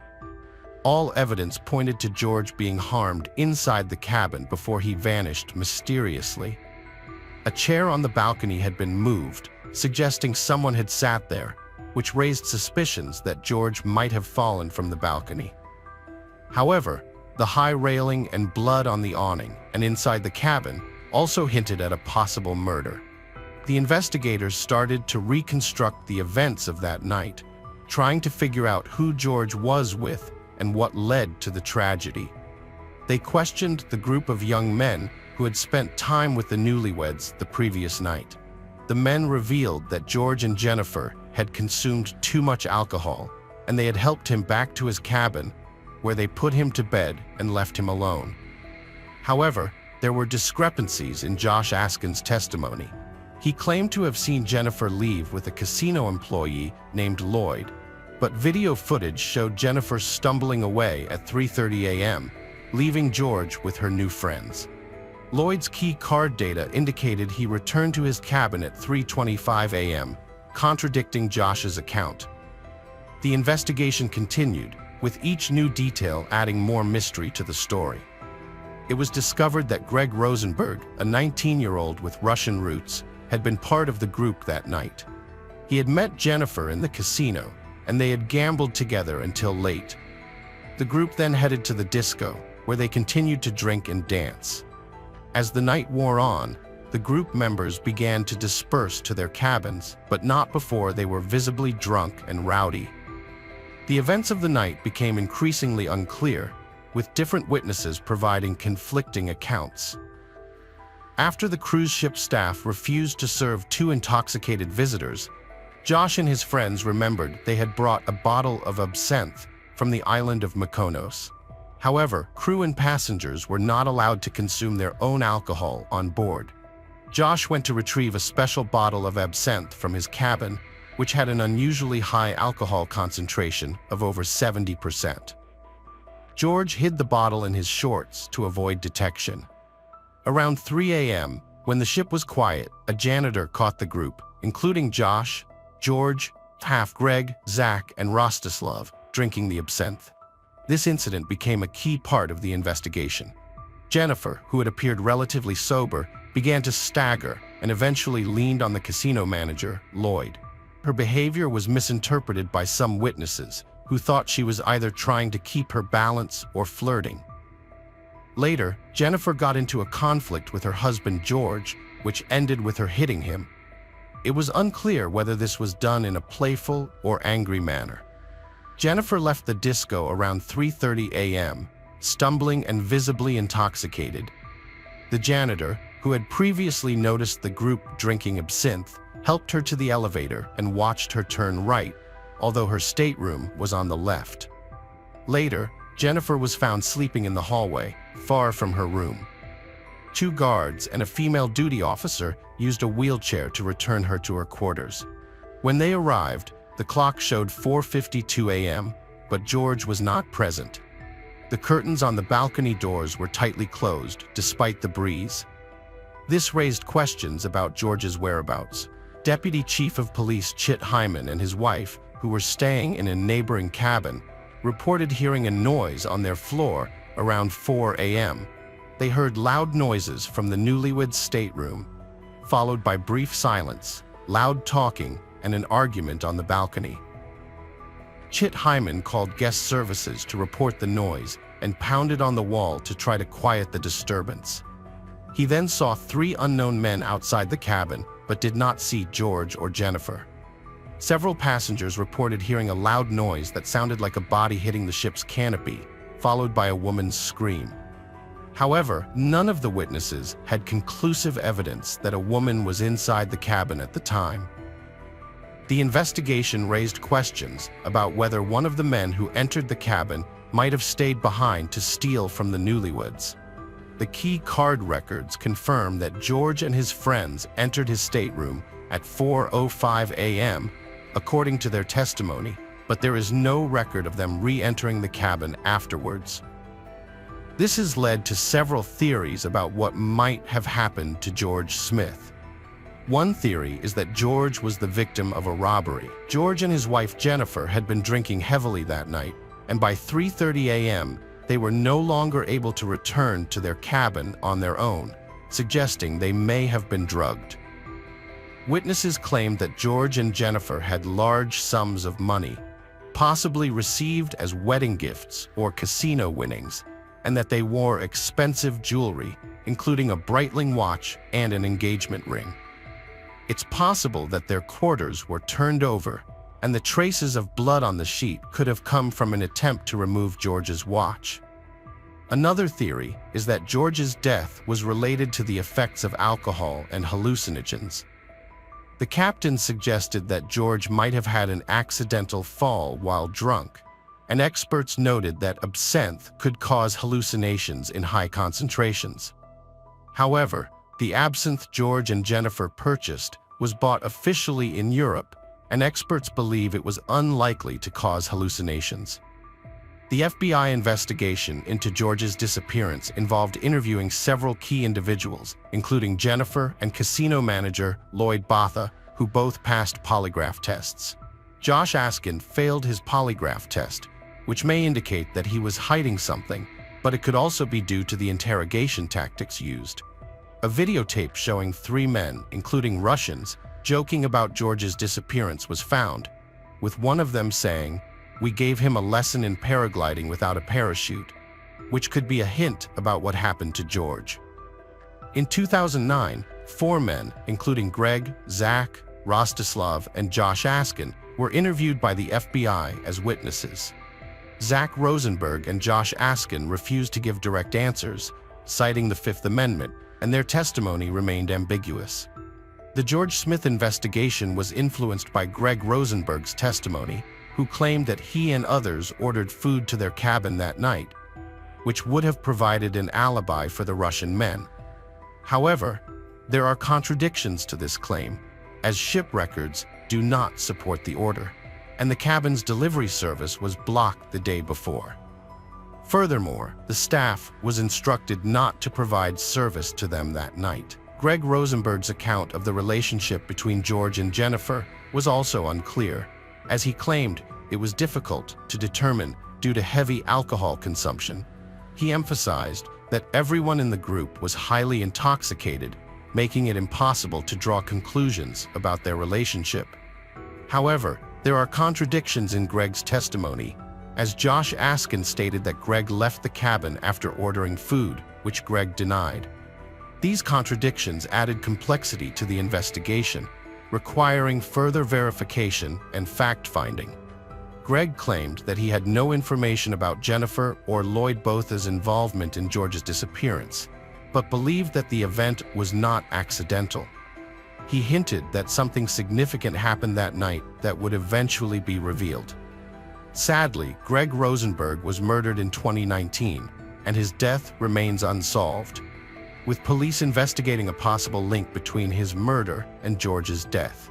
All evidence pointed to George being harmed inside the cabin before he vanished mysteriously. A chair on the balcony had been moved, suggesting someone had sat there, which raised suspicions that George might have fallen from the balcony. However, the high railing and blood on the awning and inside the cabin also hinted at a possible murder. The investigators started to reconstruct the events of that night, trying to figure out who George was with and what led to the tragedy. They questioned the group of young men who had spent time with the newlyweds the previous night. The men revealed that George and Jennifer had consumed too much alcohol, and they had helped him back to his cabin, where they put him to bed and left him alone. However, there were discrepancies in Josh Askin's testimony. He claimed to have seen Jennifer leave with a casino employee named Lloyd, but video footage showed Jennifer stumbling away at 3:30 a.m., leaving George with her new friends. Lloyd's key card data indicated he returned to his cabin at 3:25 a.m., contradicting Josh's account. The investigation continued, with each new detail adding more mystery to the story. It was discovered that Greg Rosenberg, a 19-year-old with Russian roots, had been part of the group that night. He had met Jennifer in the casino, and they had gambled together until late. The group then headed to the disco, where they continued to drink and dance. As the night wore on, the group members began to disperse to their cabins, but not before they were visibly drunk and rowdy. The events of the night became increasingly unclear, with different witnesses providing conflicting accounts. After the cruise ship staff refused to serve 2 intoxicated visitors, Josh and his friends remembered they had brought a bottle of absinthe from the island of Mykonos. However, crew and passengers were not allowed to consume their own alcohol on board. Josh went to retrieve a special bottle of absinthe from his cabin, which had an unusually high alcohol concentration of over 70%. George hid the bottle in his shorts to avoid detection. Around 3 a.m., when the ship was quiet, a janitor caught the group, including Josh, George, Greg, Zach, and Rostislav, drinking the absinthe. This incident became a key part of the investigation. Jennifer, who had appeared relatively sober, began to stagger and eventually leaned on the casino manager, Lloyd. Her behavior was misinterpreted by some witnesses, who thought she was either trying to keep her balance or flirting. Later, Jennifer got into a conflict with her husband George, which ended with her hitting him. It was unclear whether this was done in a playful or angry manner. Jennifer left the disco around 3:30 a.m., stumbling and visibly intoxicated. The janitor, who had previously noticed the group drinking absinthe, helped her to the elevator and watched her turn right, although her stateroom was on the left. Later, Jennifer was found sleeping in the hallway, far from her room. 2 guards and a female duty officer used a wheelchair to return her to her quarters. When they arrived, the clock showed 4:52 a.m., but George was not present. The curtains on the balcony doors were tightly closed, despite the breeze. This raised questions about George's whereabouts. Deputy Chief of Police Shouitt Hyman and his wife, who were staying in a neighboring cabin, reported hearing a noise on their floor around 4 a.m. They heard loud noises from the newlyweds' stateroom, followed by brief silence, loud talking, and an argument on the balcony. Shouitt Hyman called guest services to report the noise and pounded on the wall to try to quiet the disturbance. He then saw 3 unknown men outside the cabin, but did not see George or Jennifer. Several passengers reported hearing a loud noise that sounded like a body hitting the ship's canopy, followed by a woman's scream. However, none of the witnesses had conclusive evidence that a woman was inside the cabin at the time. The investigation raised questions about whether one of the men who entered the cabin might have stayed behind to steal from the newlyweds. The key card records confirm that George and his friends entered his stateroom at 4:05 a.m., according to their testimony, but there is no record of them re-entering the cabin afterwards. This has led to several theories about what might have happened to George Smith. One theory is that George was the victim of a robbery. George and his wife Jennifer had been drinking heavily that night, and by 3:30 a.m., they were no longer able to return to their cabin on their own, suggesting they may have been drugged. Witnesses claimed that George and Jennifer had large sums of money, possibly received as wedding gifts or casino winnings, and that they wore expensive jewelry, including a Breitling watch and an engagement ring. It's possible that their quarters were turned over, and the traces of blood on the sheet could have come from an attempt to remove George's watch. Another theory is that George's death was related to the effects of alcohol and hallucinogens. The captain suggested that George might have had an accidental fall while drunk, and experts noted that absinthe could cause hallucinations in high concentrations. However, the absinthe George and Jennifer purchased was bought officially in Europe, and experts believe it was unlikely to cause hallucinations. The FBI investigation into George's disappearance involved interviewing several key individuals, including Jennifer and casino manager Lloyd Botha, who both passed polygraph tests. Josh Askin failed his polygraph test, which may indicate that he was hiding something, but it could also be due to the interrogation tactics used. A videotape showing 3 men, including Russians, joking about George's disappearance was found, with one of them saying, "We gave him a lesson in paragliding without a parachute," which could be a hint about what happened to George. In 2009, 4 men, including Greg, Zach, Rostislav, and Josh Askin, were interviewed by the FBI as witnesses. Zach Rosenberg and Josh Askin refused to give direct answers, citing the Fifth Amendment, and their testimony remained ambiguous. The George Smith investigation was influenced by Greg Rosenberg's testimony, who claimed that he and others ordered food to their cabin that night, which would have provided an alibi for the Russian men. However, there are contradictions to this claim, as ship records do not support the order, and the cabin's delivery service was blocked the day before. Furthermore, the staff was instructed not to provide service to them that night. Greg Rosenberg's account of the relationship between George and Jennifer was also unclear, as he claimed it was difficult to determine due to heavy alcohol consumption. He emphasized that everyone in the group was highly intoxicated, making it impossible to draw conclusions about their relationship. However, there are contradictions in Greg's testimony, as Josh Askin stated that Greg left the cabin after ordering food, which Greg denied. These contradictions added complexity to the investigation, requiring further verification and fact-finding. Greg claimed that he had no information about Jennifer or Lloyd Botha's involvement in George's disappearance, but believed that the event was not accidental. He hinted that something significant happened that night that would eventually be revealed. Sadly, Greg Rosenberg was murdered in 2019, and his death remains unsolved, with police investigating a possible link between his murder and George's death.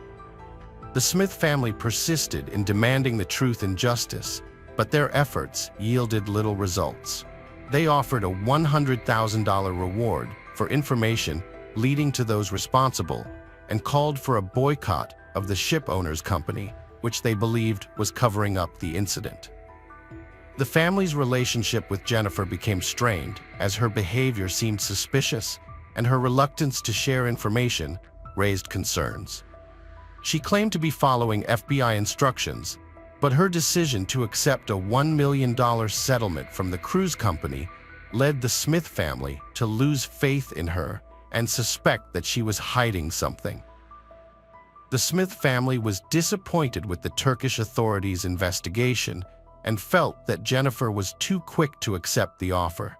The Smith family persisted in demanding the truth and justice, but their efforts yielded little results. They offered a $100,000 reward for information leading to those responsible and called for a boycott of the ship owners' company, which they believed was covering up the incident. The family's relationship with Jennifer became strained as her behavior seemed suspicious, and her reluctance to share information raised concerns. She claimed to be following FBI instructions, but her decision to accept a $1 million settlement from the cruise company led the Smith family to lose faith in her and suspect that she was hiding something. The Smith family was disappointed with the Turkish authorities' investigation and felt that Jennifer was too quick to accept the offer.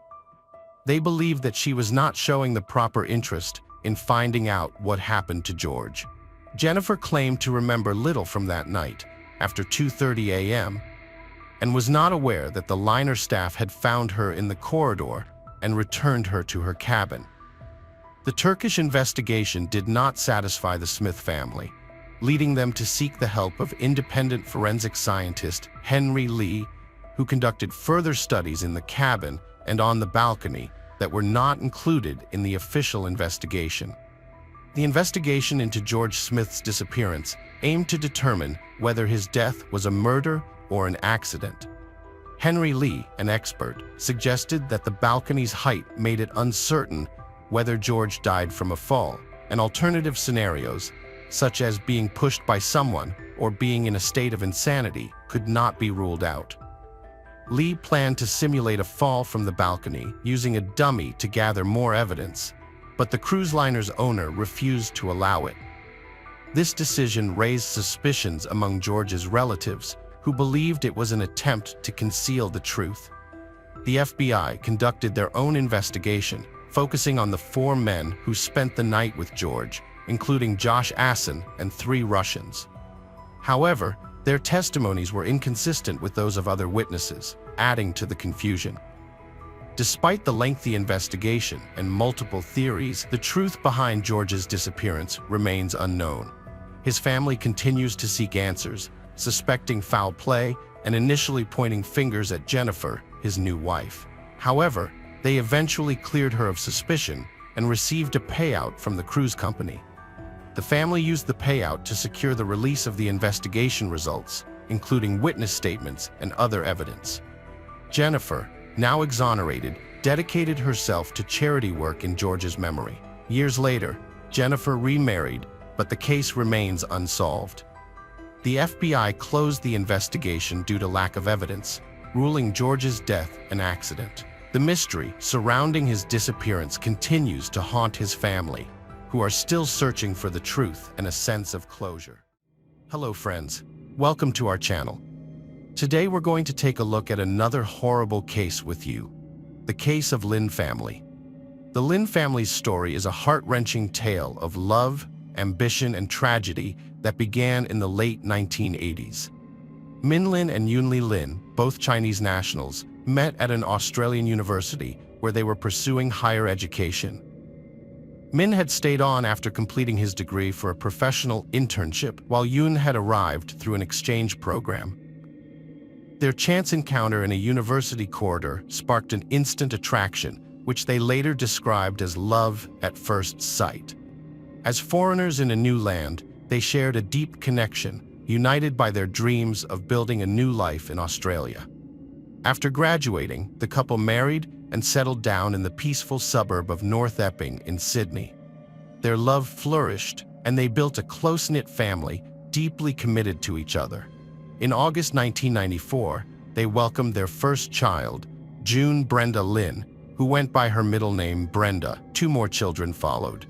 They believed that she was not showing the proper interest in finding out what happened to George. Jennifer claimed to remember little from that night, after 2:30 a.m., and was not aware that the liner staff had found her in the corridor and returned her to her cabin. The Turkish investigation did not satisfy the Smith family, leading them to seek the help of independent forensic scientist Henry Lee, who conducted further studies in the cabin and on the balcony that were not included in the official investigation. The investigation into George Smith's disappearance aimed to determine whether his death was a murder or an accident. Henry Lee, an expert, suggested that the balcony's height made it uncertain whether George died from a fall, and alternative scenarios, such as being pushed by someone or being in a state of insanity, could not be ruled out. Lee planned to simulate a fall from the balcony using a dummy to gather more evidence, but the cruise liner's owner refused to allow it. This decision raised suspicions among George's relatives, who believed it was an attempt to conceal the truth. The FBI conducted their own investigation, focusing on the 4 men who spent the night with George, including Josh Assen and 3 Russians. However, their testimonies were inconsistent with those of other witnesses, adding to the confusion. Despite the lengthy investigation and multiple theories, the truth behind George's disappearance remains unknown. His family continues to seek answers, suspecting foul play and initially pointing fingers at Jennifer, his new wife. However, they eventually cleared her of suspicion and received a payout from the cruise company. The family used the payout to secure the release of the investigation results, including witness statements and other evidence. Jennifer, now exonerated, dedicated herself to charity work in George's memory. Years later, Jennifer remarried, but the case remains unsolved. The FBI closed the investigation due to lack of evidence, ruling George's death an accident. The mystery surrounding his disappearance continues to haunt his family, who are still searching for the truth and a sense of closure. Hello friends, welcome to our channel. Today we're going to take a look at another horrible case with you, the case of Lynn family. The Lynn family's story is a heart-wrenching tale of love, ambition, and tragedy that began in the late 1980s. Min Lin and Yun Li Lin, both Chinese nationals, met at an Australian university where they were pursuing higher education. Min had stayed on after completing his degree for a professional internship, while Yun had arrived through an exchange program. Their chance encounter in a university corridor sparked an instant attraction, which they later described as love at first sight. As foreigners in a new land, they shared a deep connection, united by their dreams of building a new life in Australia. After graduating, the couple married and settled down in the peaceful suburb of North Epping in Sydney. Their love flourished, and they built a close-knit family, deeply committed to each other. In August 1994, they welcomed their first child, June Brenda Lynn, who went by her middle name Brenda. 2 more children followed,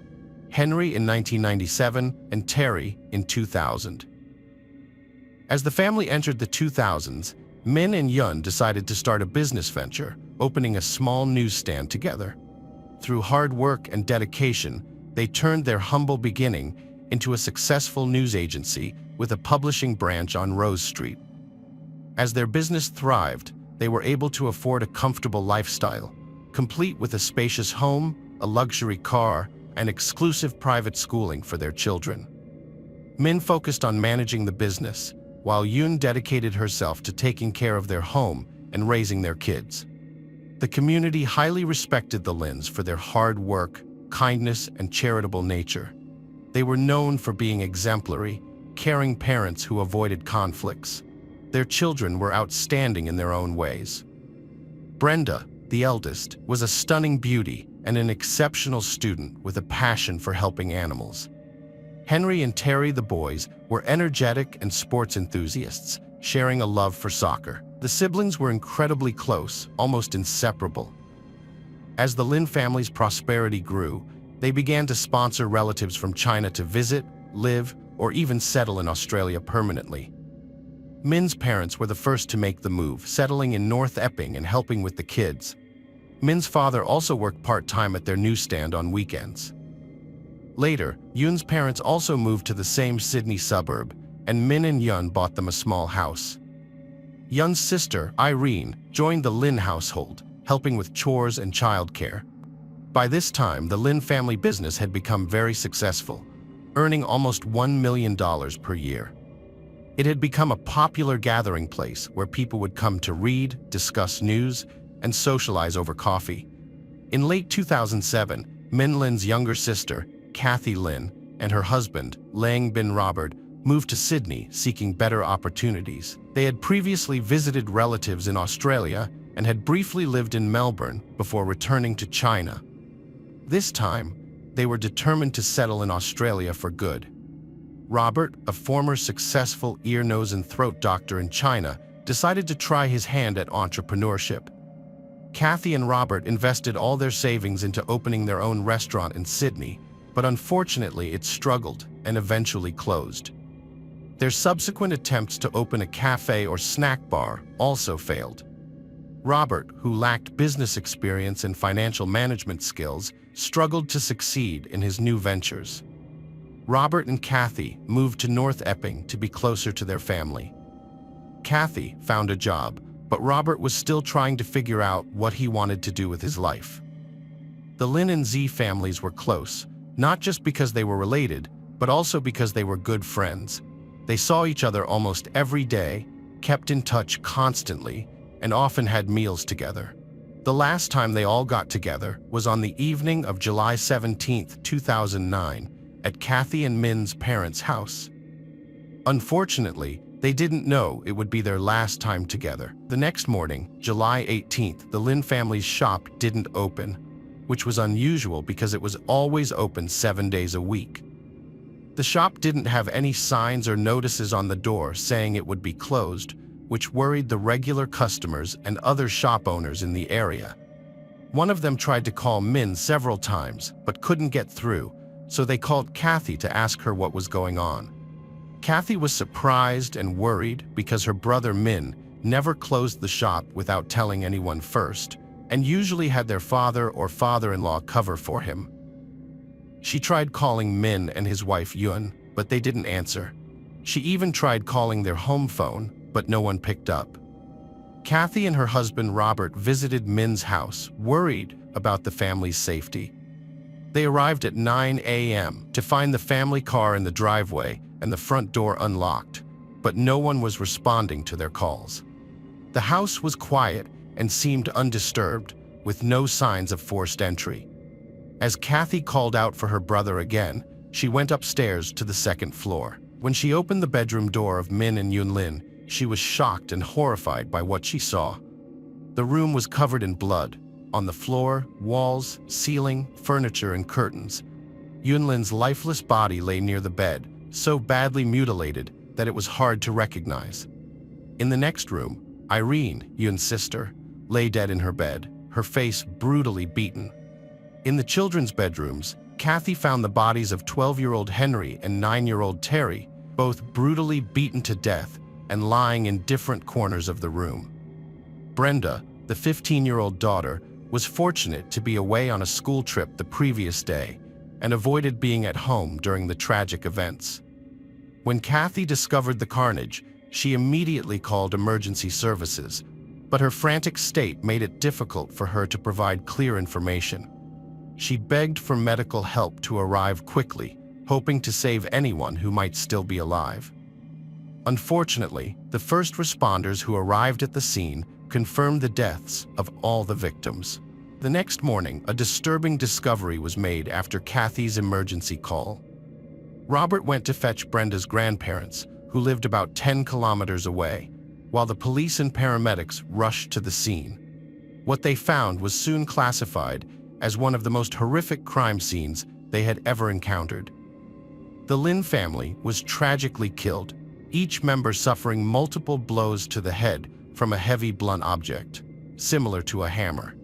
Henry in 1997 and Terry in 2000. As the family entered the 2000s, Min and Yun decided to start a business venture, opening a small newsstand together. Through hard work and dedication, they turned their humble beginning into a successful news agency with a publishing branch on Rose Street. As their business thrived, they were able to afford a comfortable lifestyle, complete with a spacious home, a luxury car, and exclusive private schooling for their children. Min focused on managing the business, while Yun dedicated herself to taking care of their home and raising their kids. The community highly respected the Lins for their hard work, kindness, and charitable nature. They were known for being exemplary, caring parents who avoided conflicts. Their children were outstanding in their own ways. Brenda, the eldest, was a stunning beauty and an exceptional student with a passion for helping animals. Henry and Terry, the boys, were energetic and sports enthusiasts, sharing a love for soccer. The siblings were incredibly close, almost inseparable. As the Lin family's prosperity grew, they began to sponsor relatives from China to visit, live, or even settle in Australia permanently. Min's parents were the first to make the move, settling in North Epping and helping with the kids. Min's father also worked part-time at their newsstand on weekends. Later, Yun's parents also moved to the same Sydney suburb, and Min and Yun bought them a small house. Yun's sister, Irene, joined the Lin household, helping with chores and childcare. By this time, the Lin family business had become very successful, earning almost $1 million per year. It had become a popular gathering place where people would come to read, discuss news, and socialize over coffee. In late 2007, Min Lin's younger sister, Kathy Lynn, and her husband, Lang bin Robert, moved to Sydney seeking better opportunities. They had previously visited relatives in Australia and had briefly lived in Melbourne before returning to China. This time, they were determined to settle in Australia for good. Robert, a former successful ear, nose, and throat doctor in China, decided to try his hand at entrepreneurship. Kathy and Robert invested all their savings into opening their own restaurant in Sydney, but unfortunately it struggled and eventually closed. Their subsequent attempts to open a cafe or snack bar also failed. Robert, who lacked business experience and financial management skills, struggled to succeed in his new ventures. Robert and Kathy moved to North Epping to be closer to their family. Kathy found a job, but Robert was still trying to figure out what he wanted to do with his life. The Lynn and Z families were close, not just because they were related, but also because they were good friends. They saw each other almost every day, kept in touch constantly, and often had meals together. The last time they all got together was on the evening of July 17, 2009, at Kathy and Min's parents' house. Unfortunately, they didn't know it would be their last time together. The next morning, July 18th, the Lynn family's shop didn't open, which was unusual because it was always open 7 days a week. The shop didn't have any signs or notices on the door saying it would be closed, which worried the regular customers and other shop owners in the area. One of them tried to call Min several times, but couldn't get through, so they called Kathy to ask her what was going on. Kathy was surprised and worried because her brother Min never closed the shop without telling anyone first, and usually had their father or father-in-law cover for him. She tried calling Min and his wife Yun, but they didn't answer. She even tried calling their home phone, but no one picked up. Kathy and her husband Robert visited Min's house, worried about the family's safety. They arrived at 9 a.m. to find the family car in the driveway and the front door unlocked, but no one was responding to their calls. The house was quiet and seemed undisturbed, with no signs of forced entry. As Kathy called out for her brother again, she went upstairs to the second floor. When she opened the bedroom door of Min and Yun Lin, she was shocked and horrified by what she saw. The room was covered in blood. On the floor, walls, ceiling, furniture, and curtains. Yun Lin's lifeless body lay near the bed, so badly mutilated that it was hard to recognize. In the next room, Irene, Yun's sister, lay dead in her bed, her face brutally beaten. In the children's bedrooms, Kathy found the bodies of 12-year-old Henry and 9-year-old Terry, both brutally beaten to death and lying in different corners of the room. Brenda, the 15-year-old daughter, was fortunate to be away on a school trip the previous day and avoided being at home during the tragic events. When Kathy discovered the carnage, she immediately called emergency services, but her frantic state made it difficult for her to provide clear information. She begged for medical help to arrive quickly, hoping to save anyone who might still be alive. Unfortunately, the first responders who arrived at the scene confirmed the deaths of all the victims. The next morning, a disturbing discovery was made after Kathy's emergency call. Robert went to fetch Brenda's grandparents, who lived about 10 kilometers away, while the police and paramedics rushed to the scene. What they found was soon classified as one of the most horrific crime scenes they had ever encountered. The Lynn family was tragically killed, each member suffering multiple blows to the head from a heavy blunt object, similar to a hammer.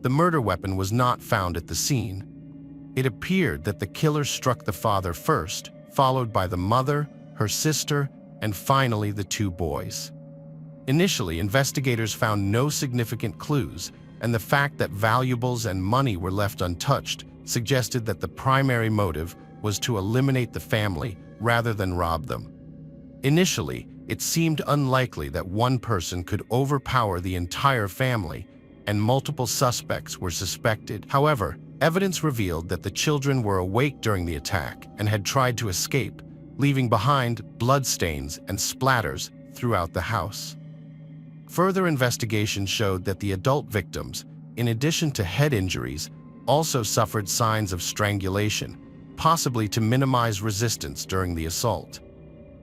The murder weapon was not found at the scene. It appeared that the killer struck the father first, followed by the mother, her sister, and finally the two boys. Initially, investigators found no significant clues, and the fact that valuables and money were left untouched suggested that the primary motive was to eliminate the family rather than rob them. Initially, it seemed unlikely that one person could overpower the entire family, and multiple suspects were suspected. However, evidence revealed that the children were awake during the attack and had tried to escape, leaving behind bloodstains and splatters throughout the house. Further investigation showed that the adult victims, in addition to head injuries, also suffered signs of strangulation, possibly to minimize resistance during the assault.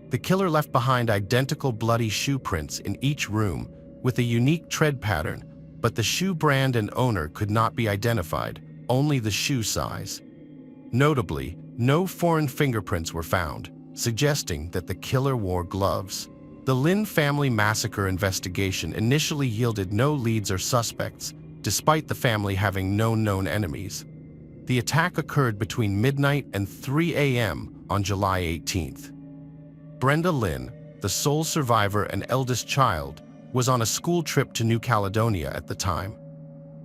The killer left behind identical bloody shoe prints in each room with a unique tread pattern, but the shoe brand and owner could not be identified, only the shoe size. Notably, no foreign fingerprints were found, suggesting that the killer wore gloves. The Lynn family massacre investigation initially yielded no leads or suspects, despite the family having no known enemies. The attack occurred between midnight and 3 a.m. on July 18th. Brenda Lynn, the sole survivor and eldest child, was on a school trip to New Caledonia at the time.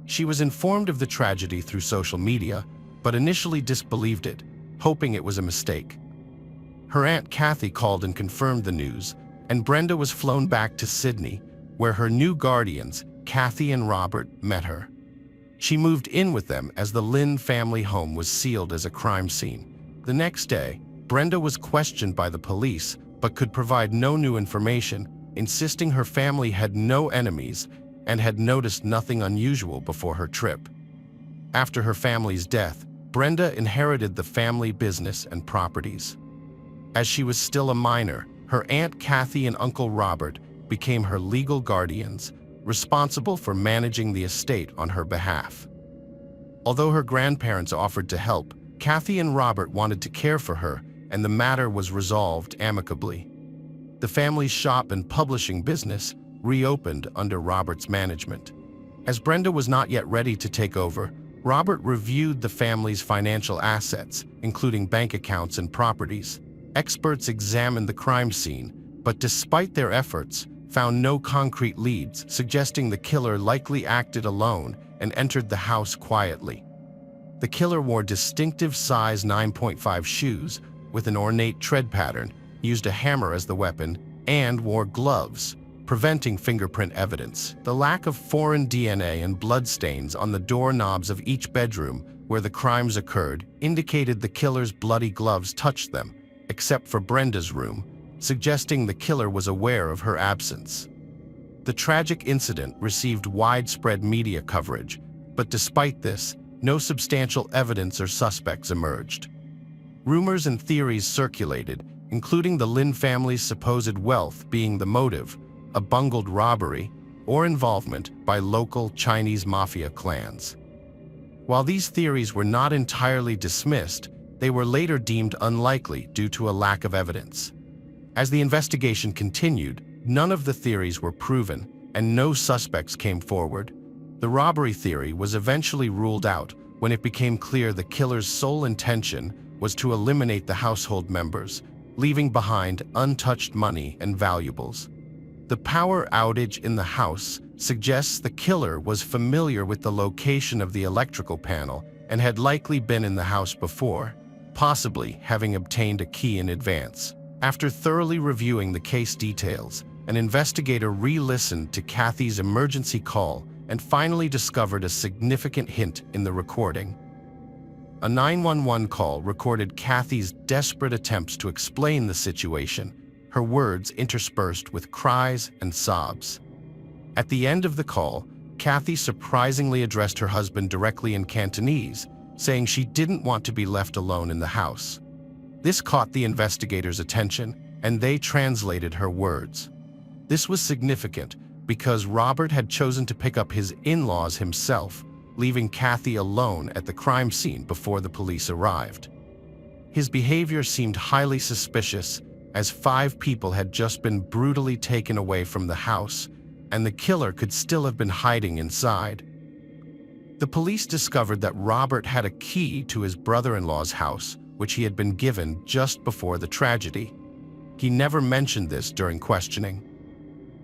She was informed of the tragedy through social media, but initially disbelieved it, hoping it was a mistake. Her Aunt Kathy called and confirmed the news, and Brenda was flown back to Sydney, where her new guardians, Kathy and Robert, met her. She moved in with them as the Lynn family home was sealed as a crime scene. The next day, Brenda was questioned by the police, but could provide no new information, insisting her family had no enemies and had noticed nothing unusual before her trip. After her family's death, Brenda inherited the family business and properties. As she was still a minor, her Aunt Kathy and Uncle Robert became her legal guardians, responsible for managing the estate on her behalf. Although her grandparents offered to help, Kathy and Robert wanted to care for her, and the matter was resolved amicably. The family's shop and publishing business reopened under Robert's management. As Brenda was not yet ready to take over, Robert reviewed the family's financial assets, including bank accounts and properties. Experts examined the crime scene, but despite their efforts, found no concrete leads, suggesting the killer likely acted alone and entered the house quietly. The killer wore distinctive size 9.5 shoes with an ornate tread pattern, used a hammer as the weapon, and wore gloves, preventing fingerprint evidence. The lack of foreign DNA and bloodstains on the doorknobs of each bedroom where the crimes occurred indicated the killer's bloody gloves touched them, except for Brenda's room, suggesting the killer was aware of her absence. The tragic incident received widespread media coverage, but despite this, no substantial evidence or suspects emerged. Rumors and theories circulated, including the Lynn family's supposed wealth being the motive, a bungled robbery, or involvement by local Chinese mafia clans. While these theories were not entirely dismissed, they were later deemed unlikely due to a lack of evidence. As the investigation continued, none of the theories were proven, and no suspects came forward. The robbery theory was eventually ruled out when it became clear the killer's sole intention was to eliminate the household members, leaving behind untouched money and valuables. The power outage in the house suggests the killer was familiar with the location of the electrical panel and had likely been in the house before, possibly having obtained a key in advance. After thoroughly reviewing the case details, an investigator re-listened to Kathy's emergency call and finally discovered a significant hint in the recording. A 911 call recorded Kathy's desperate attempts to explain the situation, her words interspersed with cries and sobs. At the end of the call, Kathy surprisingly addressed her husband directly in Cantonese, saying she didn't want to be left alone in the house. This caught the investigators' attention, and they translated her words. This was significant because Robert had chosen to pick up his in-laws himself, leaving Kathy alone at the crime scene before the police arrived. His behavior seemed highly suspicious, as 5 people had just been brutally taken away from the house, and the killer could still have been hiding inside. The police discovered that Robert had a key to his brother-in-law's house, which he had been given just before the tragedy. He never mentioned this during questioning.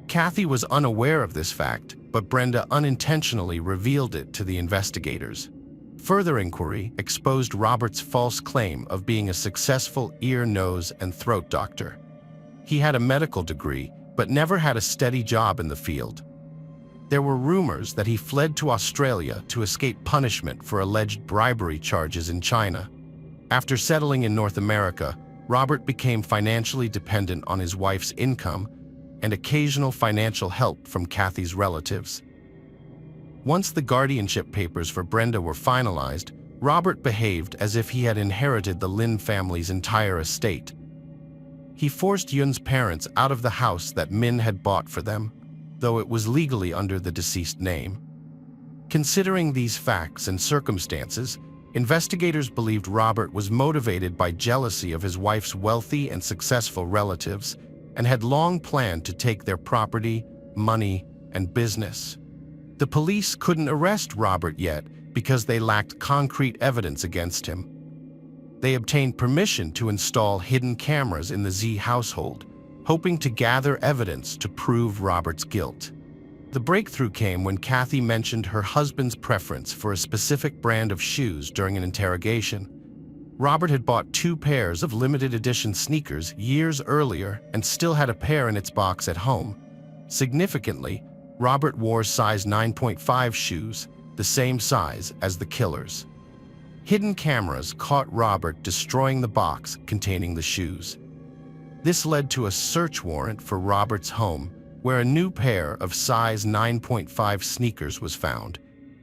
Kathy was unaware of this fact, but Brenda unintentionally revealed it to the investigators. Further inquiry exposed Robert's false claim of being a successful ear, nose, and throat doctor. He had a medical degree, but never had a steady job in the field. There were rumors that he fled to Australia to escape punishment for alleged bribery charges in China. After settling in North America, Robert became financially dependent on his wife's income and occasional financial help from Kathy's relatives. Once the guardianship papers for Brenda were finalized, Robert behaved as if he had inherited the Lynn family's entire estate. He forced Yun's parents out of the house that Min had bought for them, though it was legally under the deceased name. Considering these facts and circumstances, investigators believed Robert was motivated by jealousy of his wife's wealthy and successful relatives and had long planned to take their property, money, and business. The police couldn't arrest Robert yet because they lacked concrete evidence against him. They obtained permission to install hidden cameras in the Z household, hoping to gather evidence to prove Robert's guilt. The breakthrough came when Kathy mentioned her husband's preference for a specific brand of shoes during an interrogation. Robert had bought 2 pairs of limited edition sneakers years earlier and still had a pair in its box at home. Significantly, Robert wore size 9.5 shoes, the same size as the killer's. Hidden cameras caught Robert destroying the box containing the shoes. This led to a search warrant for Robert's home, where a new pair of size 9.5 sneakers was found.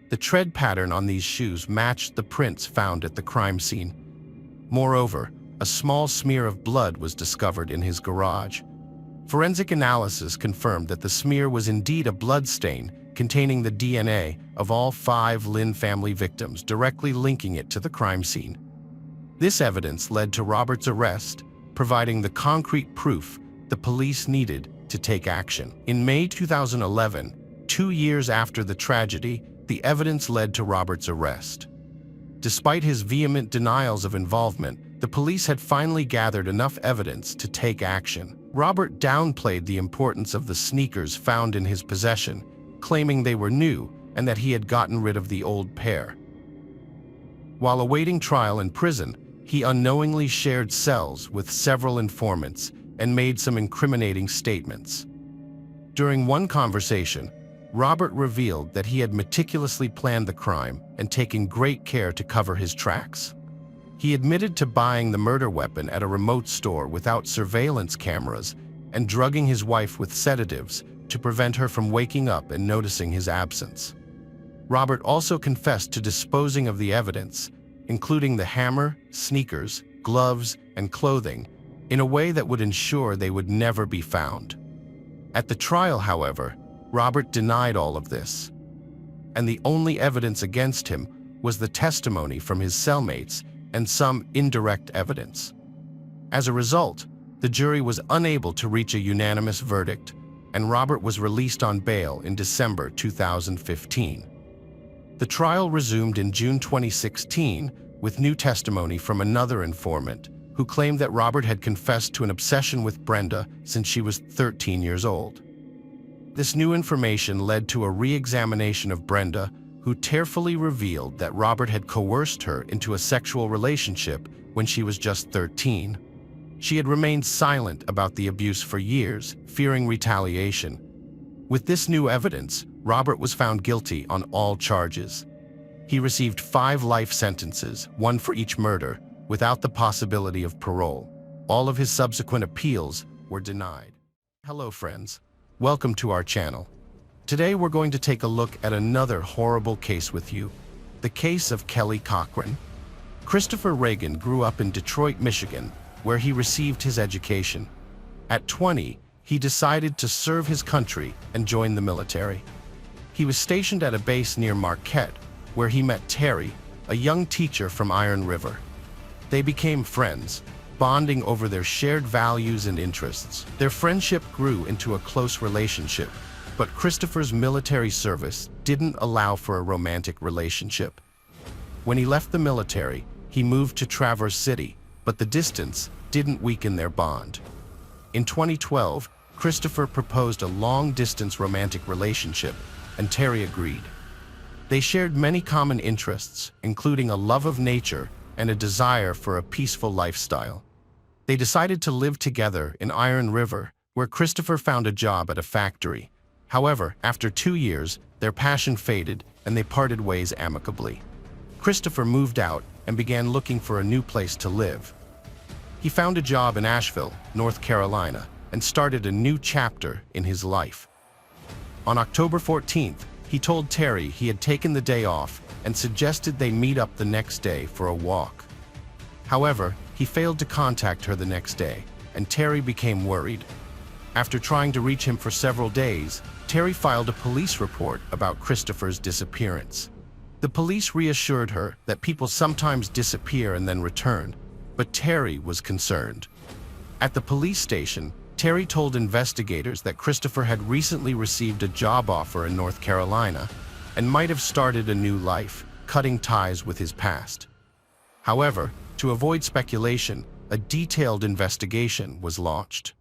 The tread pattern on these shoes matched the prints found at the crime scene. Moreover, a small smear of blood was discovered in his garage. Forensic analysis confirmed that the smear was indeed a blood stain containing the DNA of all 5 Lynn family victims, directly linking it to the crime scene. This evidence led to Robert's arrest, providing the concrete proof the police needed to take action. In May 2011, 2 years after the tragedy, the evidence led to Robert's arrest. Despite his vehement denials of involvement, the police had finally gathered enough evidence to take action. Robert downplayed the importance of the sneakers found in his possession, claiming they were new and that he had gotten rid of the old pair. While awaiting trial in prison, he unknowingly shared cells with several informants and made some incriminating statements. During one conversation, Robert revealed that he had meticulously planned the crime and taken great care to cover his tracks. He admitted to buying the murder weapon at a remote store without surveillance cameras and drugging his wife with sedatives to prevent her from waking up and noticing his absence. Robert also confessed to disposing of the evidence, including the hammer, sneakers, gloves, and clothing, in a way that would ensure they would never be found. At the trial, however, Robert denied all of this, and the only evidence against him was the testimony from his cellmates and some indirect evidence. As a result, the jury was unable to reach a unanimous verdict, and Robert was released on bail in December 2015. The trial resumed in June 2016 with new testimony from another informant who claimed that Robert had confessed to an obsession with Brenda since she was 13 years old. This new information led to a re-examination of Brenda, who tearfully revealed that Robert had coerced her into a sexual relationship when she was just 13. She had remained silent about the abuse for years, fearing retaliation. With this new evidence, Robert was found guilty on all charges. He received 5 life sentences, 1 for each murder, without the possibility of parole. All of his subsequent appeals were denied. Hello friends, welcome to our channel. Today we're going to take a look at another horrible case with you, the case of Kelly Cochran. Christopher Reagan grew up in Detroit, Michigan, where he received his education. At 20, he decided to serve his country and join the military. He was stationed at a base near Marquette, where he met Terry, a young teacher from Iron River. They became friends, bonding over their shared values and interests. Their friendship grew into a close relationship, but Christopher's military service didn't allow for a romantic relationship. When he left the military, he moved to Traverse City, but the distance didn't weaken their bond. In 2012, Christopher proposed a long-distance romantic relationship, and Terry agreed. They shared many common interests, including a love of nature and a desire for a peaceful lifestyle. They decided to live together in Iron River, where Christopher found a job at a factory. However, after 2 years, their passion faded and they parted ways amicably. Christopher moved out and began looking for a new place to live. He found a job in Asheville, North Carolina, and started a new chapter in his life. On October 14th, he told Terry he had taken the day off and suggested they meet up the next day for a walk. However, he failed to contact her the next day, and Terry became worried. After trying to reach him for several days, Terry filed a police report about Christopher's disappearance. The police reassured her that people sometimes disappear and then return, but Terry was concerned. At the police station, Terry told investigators that Christopher had recently received a job offer in North Carolina and might have started a new life, cutting ties with his past. However, to avoid speculation, a detailed investigation was launched.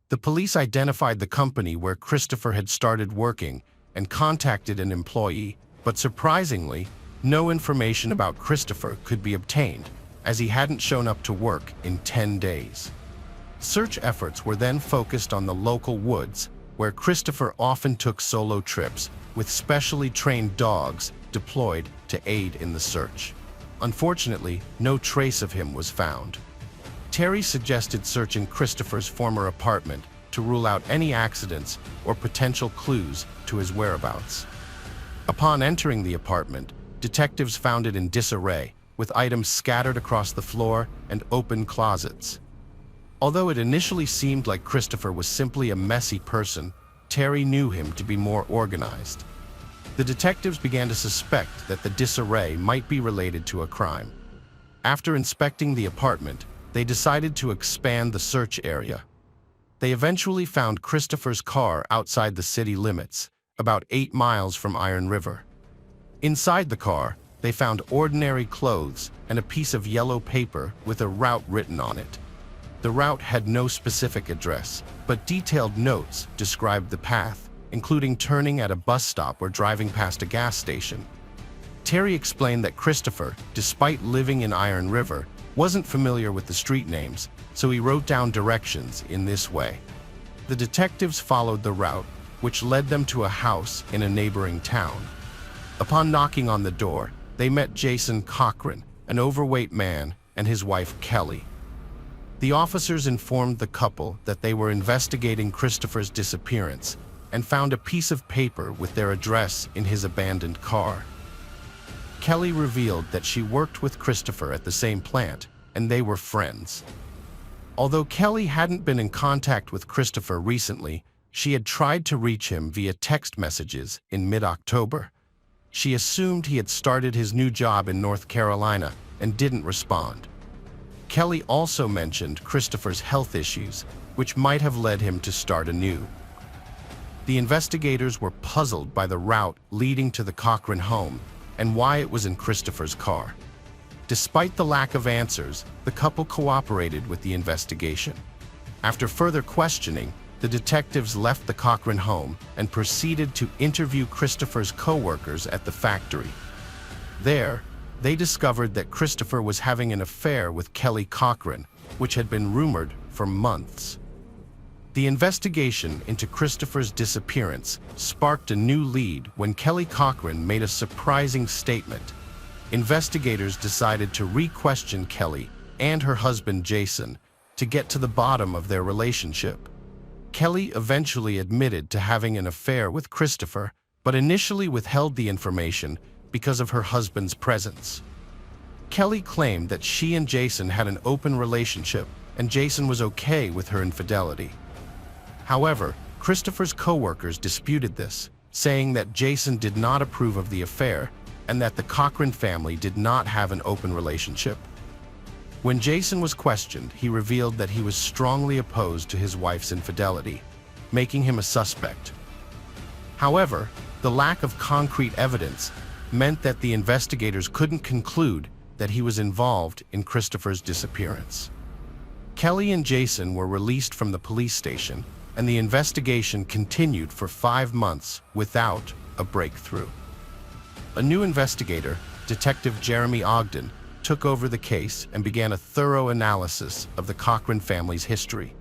The police identified the company where Christopher had started working and contacted an employee, but surprisingly, no information about Christopher could be obtained, as he hadn't shown up to work in 10 days. Search efforts were then focused on the local woods, where Christopher often took solo trips with specially trained dogs deployed to aid in the search. Unfortunately, no trace of him was found. Terry suggested searching Christopher's former apartment to rule out any accidents or potential clues to his whereabouts. Upon entering the apartment, detectives found it in disarray, with items scattered across the floor and open closets. Although it initially seemed like Christopher was simply a messy person, Terry knew him to be more organized. The detectives began to suspect that the disarray might be related to a crime. After inspecting the apartment, they decided to expand the search area. They eventually found Christopher's car outside the city limits, about 8 miles from Iron River. Inside the car, they found ordinary clothes and a piece of yellow paper with a route written on it. The route had no specific address, but detailed notes described the path, including turning at a bus stop or driving past a gas station. Terry explained that Christopher, despite living in Iron River, wasn't familiar with the street names, so he wrote down directions in this way. The detectives followed the route, which led them to a house in a neighboring town. Upon knocking on the door, they met Jason Cochran, an overweight man, and his wife Kelly. The officers informed the couple that they were investigating Christopher's disappearance and found a piece of paper with their address in his abandoned car. Kelly revealed that she worked with Christopher at the same plant, and they were friends. Although Kelly hadn't been in contact with Christopher recently, she had tried to reach him via text messages in mid-October. She assumed he had started his new job in North Carolina and didn't respond. Kelly also mentioned Christopher's health issues, which might have led him to start anew. The investigators were puzzled by the route leading to the Cochran home and why it was in Christopher's car. Despite the lack of answers, the couple cooperated with the investigation. After further questioning, the detectives left the Cochran home and proceeded to interview Christopher's co-workers at the factory. There, they discovered that Christopher was having an affair with Kelly Cochran, which had been rumored for months. The investigation into Christopher's disappearance sparked a new lead when Kelly Cochran made a surprising statement. Investigators decided to re-question Kelly and her husband Jason to get to the bottom of their relationship. Kelly eventually admitted to having an affair with Christopher, but initially withheld the information because of her husband's presence. Kelly claimed that she and Jason had an open relationship and Jason was okay with her infidelity. However, Christopher's co-workers disputed this, saying that Jason did not approve of the affair and that the Cochran family did not have an open relationship. When Jason was questioned, he revealed that he was strongly opposed to his wife's infidelity, making him a suspect. However, the lack of concrete evidence meant that the investigators couldn't conclude that he was involved in Christopher's disappearance. Kelly and Jason were released from the police station, and the investigation continued for 5 months without a breakthrough. A new investigator, Detective Jeremy Ogden, took over the case and began a thorough analysis of the Cochran family's history.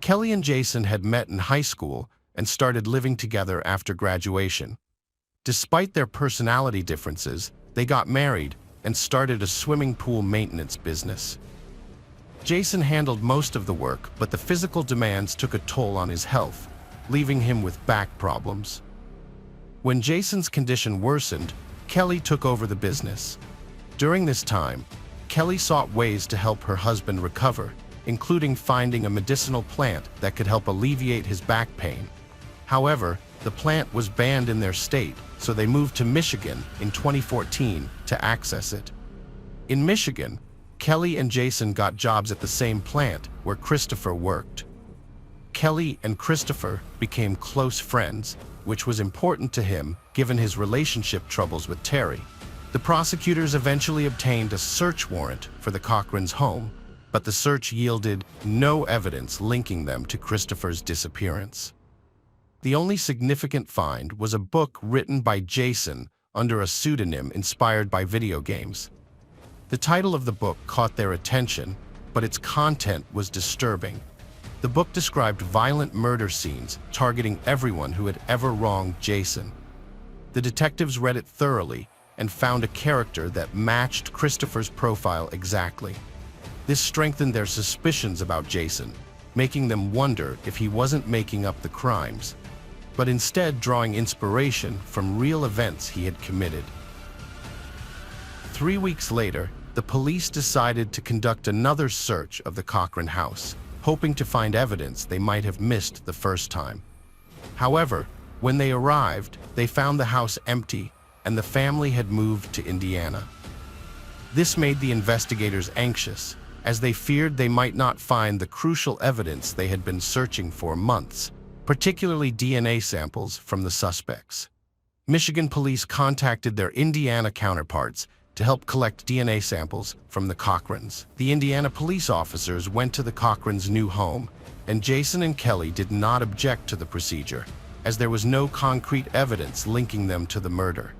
Kelly and Jason had met in high school and started living together after graduation. Despite their personality differences, they got married and started a swimming pool maintenance business. Jason handled most of the work, but the physical demands took a toll on his health, leaving him with back problems. When Jason's condition worsened, Kelly took over the business. During this time, Kelly sought ways to help her husband recover, including finding a medicinal plant that could help alleviate his back pain. However, the plant was banned in their state, so they moved to Michigan in 2014 to access it. In Michigan, Kelly and Jason got jobs at the same plant where Christopher worked. Kelly and Christopher became close friends, which was important to him given his relationship troubles with Terry. The prosecutors eventually obtained a search warrant for the Cochrans' home, but the search yielded no evidence linking them to Christopher's disappearance. The only significant find was a book written by Jason under a pseudonym inspired by video games. The title of the book caught their attention, but its content was disturbing. The book described violent murder scenes targeting everyone who had ever wronged Jason. The detectives read it thoroughly and found a character that matched Christopher's profile exactly. This strengthened their suspicions about Jason, making them wonder if he wasn't making up the crimes, but instead drawing inspiration from real events he had committed. 3 weeks later, the police decided to conduct another search of the Cochran house, hoping to find evidence they might have missed the first time. However, when they arrived, they found the house empty and the family had moved to Indiana. This made the investigators anxious, as they feared they might not find the crucial evidence they had been searching for months, particularly DNA samples from the suspects. Michigan police contacted their Indiana counterparts to help collect DNA samples from the Cochrans. The Indiana police officers went to the Cochrans' new home, and Jason and Kelly did not object to the procedure, as there was no concrete evidence linking them to the murder.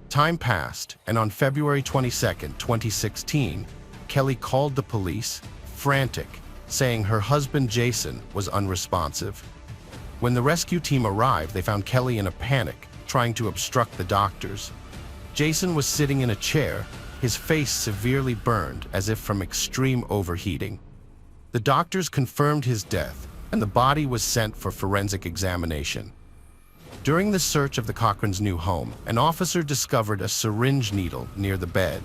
Time passed, and on February 22, 2016, Kelly called the police, frantic, saying her husband Jason was unresponsive. When the rescue team arrived, they found Kelly in a panic, trying to obstruct the doctors. Jason was sitting in a chair, his face severely burned as if from extreme overheating. The doctors confirmed his death, and the body was sent for forensic examination. During the search of the Cochrans' new home, an officer discovered a syringe needle near the bed.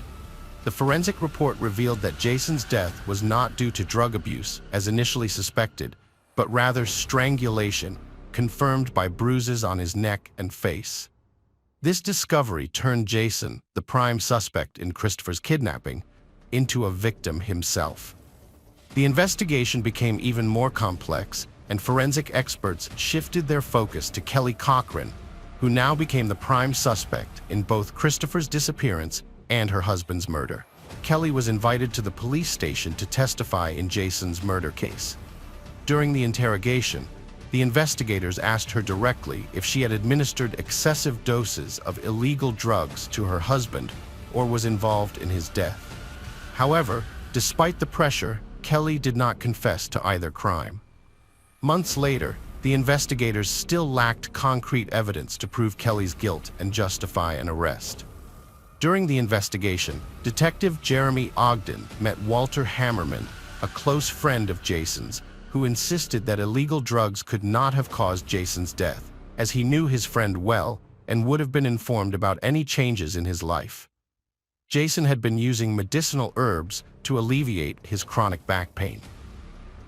The forensic report revealed that Jason's death was not due to drug abuse, as initially suspected, but rather strangulation, confirmed by bruises on his neck and face. This discovery turned Jason, the prime suspect in Christopher's kidnapping, into a victim himself. The investigation became even more complex, and forensic experts shifted their focus to Kelly Cochran, who now became the prime suspect in both Christopher's disappearance and her husband's murder. Kelly was invited to the police station to testify in Jason's murder case. During the interrogation, the investigators asked her directly if she had administered excessive doses of illegal drugs to her husband or was involved in his death. However, despite the pressure, Kelly did not confess to either crime. Months later, the investigators still lacked concrete evidence to prove Kelly's guilt and justify an arrest. During the investigation, Detective Jeremy Ogden met Walter Hammerman, a close friend of Jason's, who insisted that illegal drugs could not have caused Jason's death, as he knew his friend well and would have been informed about any changes in his life. Jason had been using medicinal herbs to alleviate his chronic back pain.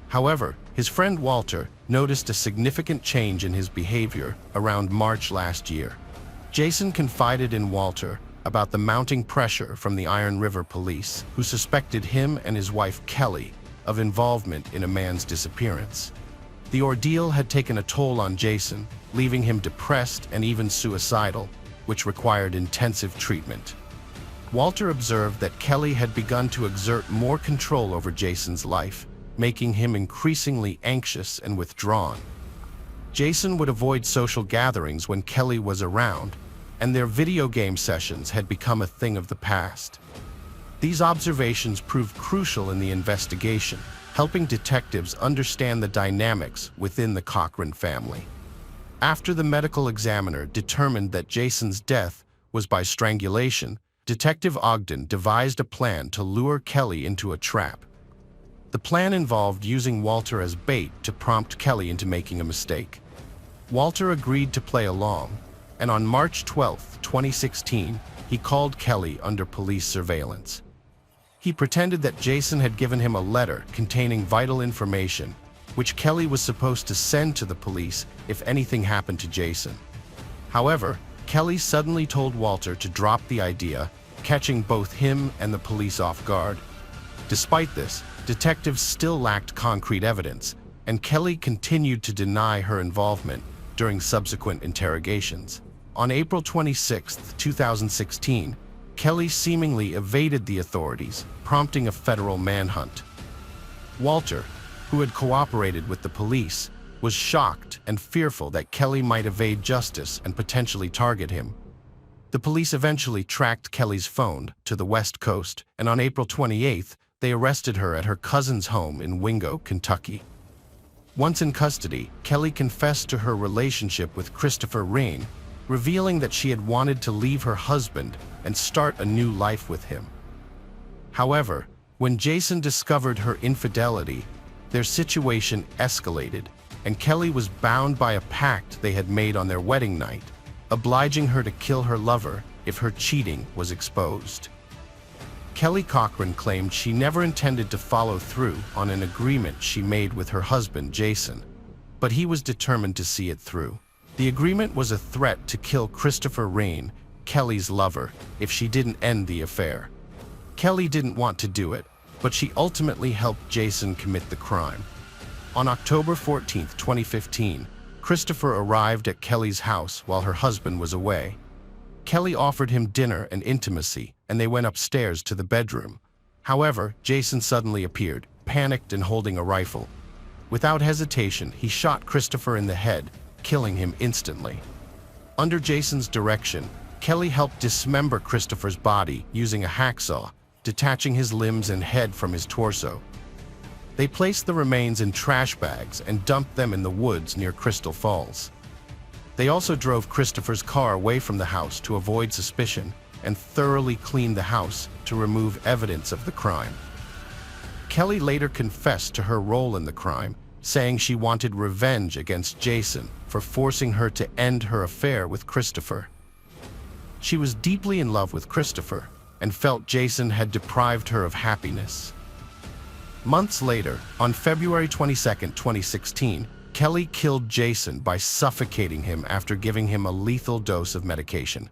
However, his friend Walter noticed a significant change in his behavior around March last year. Jason confided in Walter about the mounting pressure from the Iron River police, who suspected him and his wife Kelly of involvement in a man's disappearance. The ordeal had taken a toll on Jason, leaving him depressed and even suicidal, which required intensive treatment. Walter observed that Kelly had begun to exert more control over Jason's life, making him increasingly anxious and withdrawn. Jason would avoid social gatherings when Kelly was around, and their video game sessions had become a thing of the past. These observations proved crucial in the investigation, helping detectives understand the dynamics within the Cochran family. After the medical examiner determined that Jason's death was by strangulation, Detective Ogden devised a plan to lure Kelly into a trap. The plan involved using Walter as bait to prompt Kelly into making a mistake. Walter agreed to play along, and on March 12, 2016, he called Kelly under police surveillance. He pretended that Jason had given him a letter containing vital information, which Kelly was supposed to send to the police if anything happened to Jason. However, Kelly suddenly told Walter to drop the idea, catching both him and the police off guard. Despite this, detectives still lacked concrete evidence, and Kelly continued to deny her involvement during subsequent interrogations. On April 26, 2016, Kelly seemingly evaded the authorities, prompting a federal manhunt. Walter, who had cooperated with the police, was shocked and fearful that Kelly might evade justice and potentially target him. The police eventually tracked Kelly's phone to the West Coast, and on April 28th, they arrested her at her cousin's home in Wingo, Kentucky. Once in custody, Kelly confessed to her relationship with Christopher Rain, revealing that she had wanted to leave her husband and start a new life with him. However, when Jason discovered her infidelity, their situation escalated, and Kelly was bound by a pact they had made on their wedding night, obliging her to kill her lover if her cheating was exposed. Kelly Cochran claimed she never intended to follow through on an agreement she made with her husband, Jason, but he was determined to see it through. The agreement was a threat to kill Christopher Rain, Kelly's lover, if she didn't end the affair. Kelly didn't want to do it, but she ultimately helped Jason commit the crime. On October 14, 2015, Christopher arrived at Kelly's house while her husband was away. Kelly offered him dinner and intimacy, and they went upstairs to the bedroom. However, Jason suddenly appeared, panicked and holding a rifle. Without hesitation, he shot Christopher in the head, killing him instantly. Under Jason's direction, Kelly helped dismember Christopher's body using a hacksaw, detaching his limbs and head from his torso. They placed the remains in trash bags and dumped them in the woods near Crystal Falls. They also drove Christopher's car away from the house to avoid suspicion and thoroughly cleaned the house to remove evidence of the crime. Kelly later confessed to her role in the crime, saying she wanted revenge against Jason for forcing her to end her affair with Christopher. She was deeply in love with Christopher and felt Jason had deprived her of happiness. Months later, on February 22, 2016, Kelly killed Jason by suffocating him after giving him a lethal dose of medication.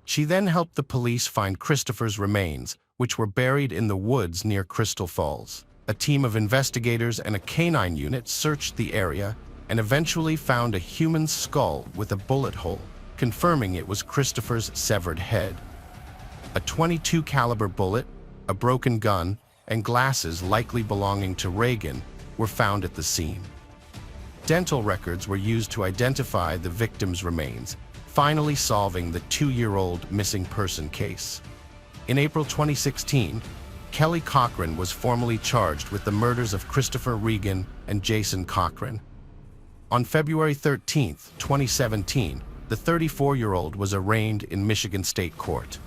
She then helped the police find Christopher's remains, which were buried in the woods near Crystal Falls. A team of investigators and a canine unit searched the area and eventually found a human skull with a bullet hole, confirming it was Christopher's severed head. A .22 caliber bullet, a broken gun, and glasses likely belonging to Reagan were found at the scene. Dental records were used to identify the victim's remains, finally solving the 2-year-old missing person case. In April 2016, Kelly Cochran was formally charged with the murders of Christopher Regan and Jason Cochran. On February 13, 2017, the 34-year-old was arraigned in Michigan State Court.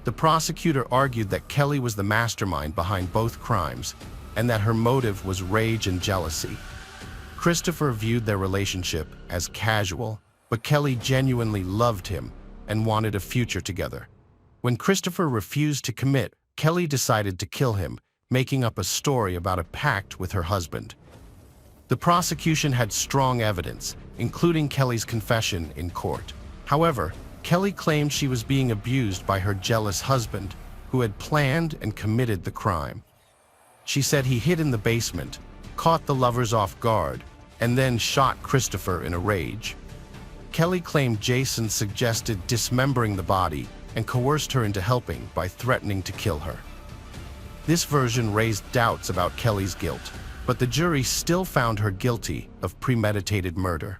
The prosecutor argued that Kelly was the mastermind behind both crimes and that her motive was rage and jealousy. Christopher viewed their relationship as casual, but Kelly genuinely loved him and wanted a future together. When Christopher refused to commit, Kelly decided to kill him, making up a story about a pact with her husband. The prosecution had strong evidence, including Kelly's confession in court. However, Kelly claimed she was being abused by her jealous husband, who had planned and committed the crime. She said he hid in the basement, caught the lovers off guard, and then shot Christopher in a rage. Kelly claimed Jason suggested dismembering the body and coerced her into helping by threatening to kill her. This version raised doubts about Kelly's guilt, but the jury still found her guilty of premeditated murder.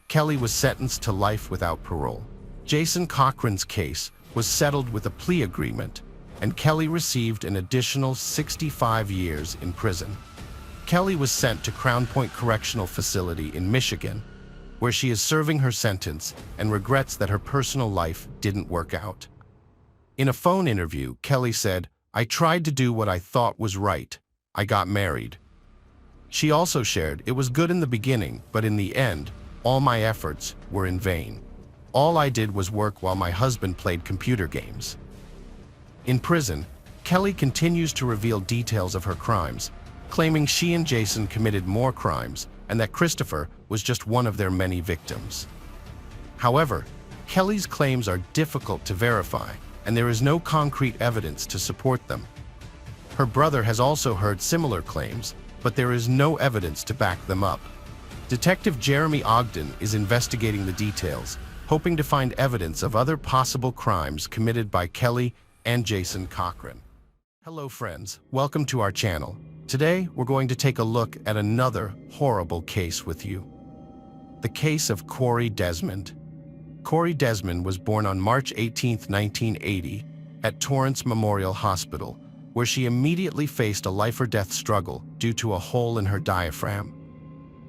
Kelly was sentenced to life without parole. Jason Cochran's case was settled with a plea agreement, and Kelly received an additional 65 years in prison. Kelly was sent to Crown Point Correctional Facility in Michigan, where she is serving her sentence and regrets that her personal life didn't work out. In a phone interview, Kelly said, "I tried to do what I thought was right. I got married." She also shared, "It was good in the beginning, but in the end, all my efforts were in vain." All I did was work while my husband played computer games." In prison, Kelly continues to reveal details of her crimes, claiming she and Jason committed more crimes and that Christopher was just one of their many victims. However, Kelly's claims are difficult to verify, and there is no concrete evidence to support them. Her brother has also heard similar claims, but there is no evidence to back them up. Detective Jeremy Ogden is investigating the details, hoping to find evidence of other possible crimes committed by Kelly and Jason Cochran. Hello friends, welcome to our channel. Today, we're going to take a look at another horrible case with you. The case of Cory Desmond. Cory Desmond was born on March 18, 1980, at Torrance Memorial Hospital, where she immediately faced a life-or-death struggle due to a hole in her diaphragm.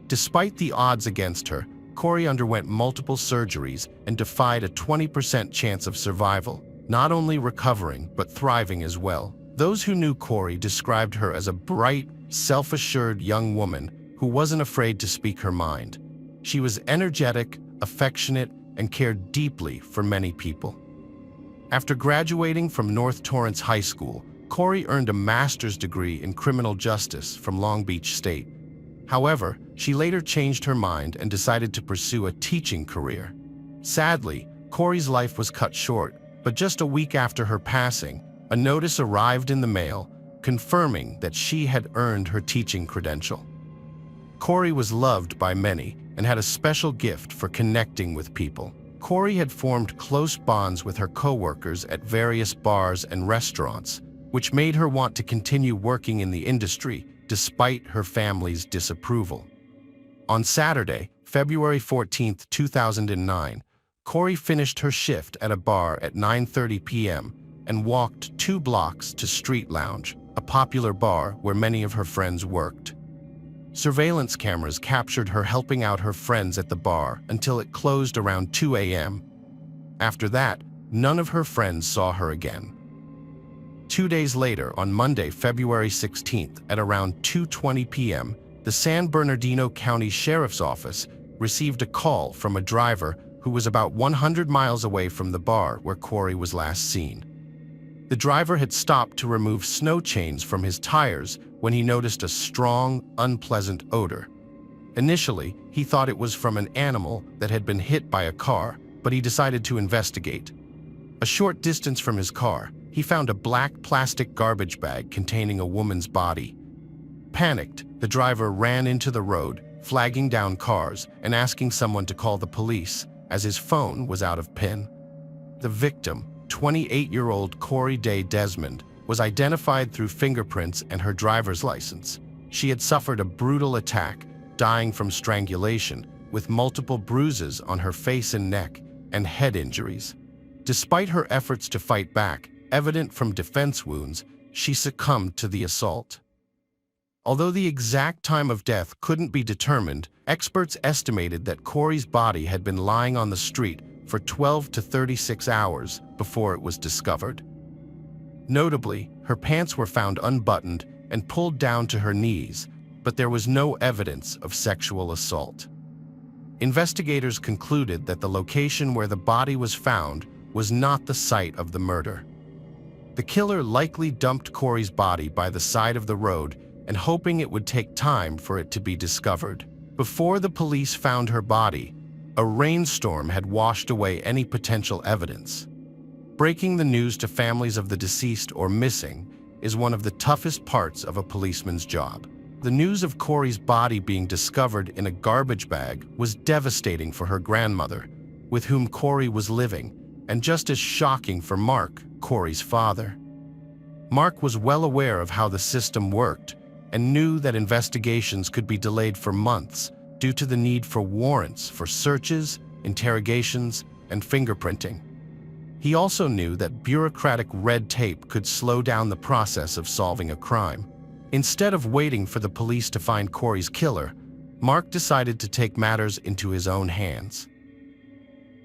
Despite the odds against her, Cory underwent multiple surgeries and defied a 20% chance of survival, not only recovering but thriving as well. Those who knew Cory described her as a bright, self-assured young woman who wasn't afraid to speak her mind. She was energetic, affectionate, and cared deeply for many people. After graduating from North Torrance High School, Cory earned a master's degree in criminal justice from Long Beach State. However, she later changed her mind and decided to pursue a teaching career. Sadly, Cory's life was cut short, but just a week after her passing, a notice arrived in the mail confirming that she had earned her teaching credential. Cory was loved by many and had a special gift for connecting with people. Cory had formed close bonds with her co-workers at various bars and restaurants, which made her want to continue working in the industry despite her family's disapproval. On Saturday, February 14, 2009, Cory finished her shift at a bar at 9:30 p.m. and walked 2 blocks to Street Lounge, a popular bar where many of her friends worked. Surveillance cameras captured her helping out her friends at the bar until it closed around 2 a.m. After that, none of her friends saw her again. 2 days later, on Monday, February 16th, at around 2:20 p.m., the San Bernardino County Sheriff's Office received a call from a driver who was about 100 miles away from the bar where Cory was last seen. The driver had stopped to remove snow chains from his tires when he noticed a strong, unpleasant odor. Initially, he thought it was from an animal that had been hit by a car, but he decided to investigate. A short distance from his car, he found a black plastic garbage bag containing a woman's body. Panicked, the driver ran into the road, flagging down cars and asking someone to call the police, as his phone was out of PIN. The victim, 28-year-old Cory Desmond, was identified through fingerprints and her driver's license. She had suffered a brutal attack, dying from strangulation, with multiple bruises on her face and neck, and head injuries. Despite her efforts to fight back, evident from defense wounds, she succumbed to the assault. Although the exact time of death couldn't be determined, experts estimated that Cory's body had been lying on the street for 12 to 36 hours before it was discovered. Notably, her pants were found unbuttoned and pulled down to her knees, but there was no evidence of sexual assault. Investigators concluded that the location where the body was found was not the site of the murder. The killer likely dumped Cory's body by the side of the road and hoping it would take time for it to be discovered. Before the police found her body, a rainstorm had washed away any potential evidence. Breaking the news to families of the deceased or missing is one of the toughest parts of a policeman's job. The news of Cory's body being discovered in a garbage bag was devastating for her grandmother, with whom Cory was living, and just as shocking for Mark, Cory's father. Mark was well aware of how the system worked and knew that investigations could be delayed for months due to the need for warrants for searches, interrogations, and fingerprinting. He also knew that bureaucratic red tape could slow down the process of solving a crime. Instead of waiting for the police to find Cory's killer, Mark decided to take matters into his own hands.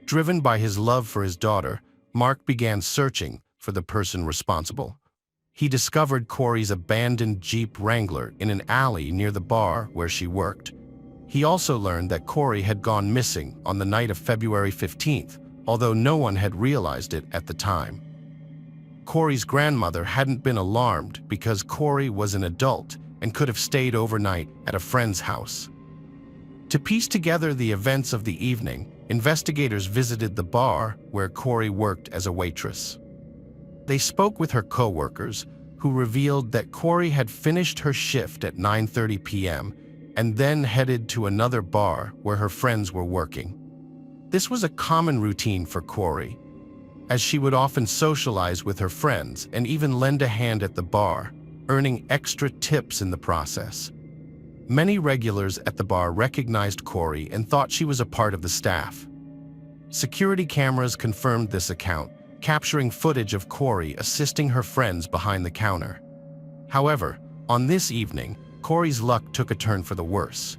Driven by his love for his daughter, Mark began searching for the person responsible. He discovered Cory's abandoned Jeep Wrangler in an alley near the bar where she worked. He also learned that Cory had gone missing on the night of February 15th, although no one had realized it at the time. Cory's grandmother hadn't been alarmed because Cory was an adult and could have stayed overnight at a friend's house. To piece together the events of the evening, investigators visited the bar where Cory worked as a waitress. They spoke with her co-workers, who revealed that Cory had finished her shift at 9:30 p.m. and then headed to another bar where her friends were working. This was a common routine for Cory, as she would often socialize with her friends and even lend a hand at the bar, earning extra tips in the process. Many regulars at the bar recognized Cory and thought she was a part of the staff. Security cameras confirmed this account, capturing footage of Cory assisting her friends behind the counter. However, on this evening, Cory's luck took a turn for the worse.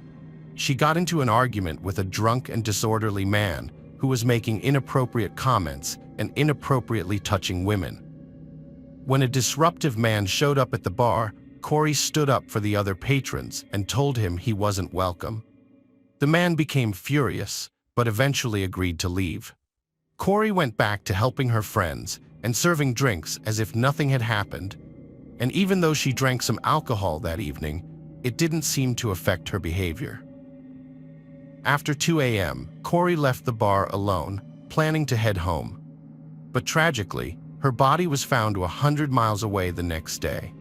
She got into an argument with a drunk and disorderly man who was making inappropriate comments and inappropriately touching women. When a disruptive man showed up at the bar, Cory stood up for the other patrons and told him he wasn't welcome. The man became furious, but eventually agreed to leave. Cory went back to helping her friends and serving drinks as if nothing had happened, and even though she drank some alcohol that evening, it didn't seem to affect her behavior. After 2 a.m., Cory left the bar alone, planning to head home. But tragically, her body was found 100 miles away the next day.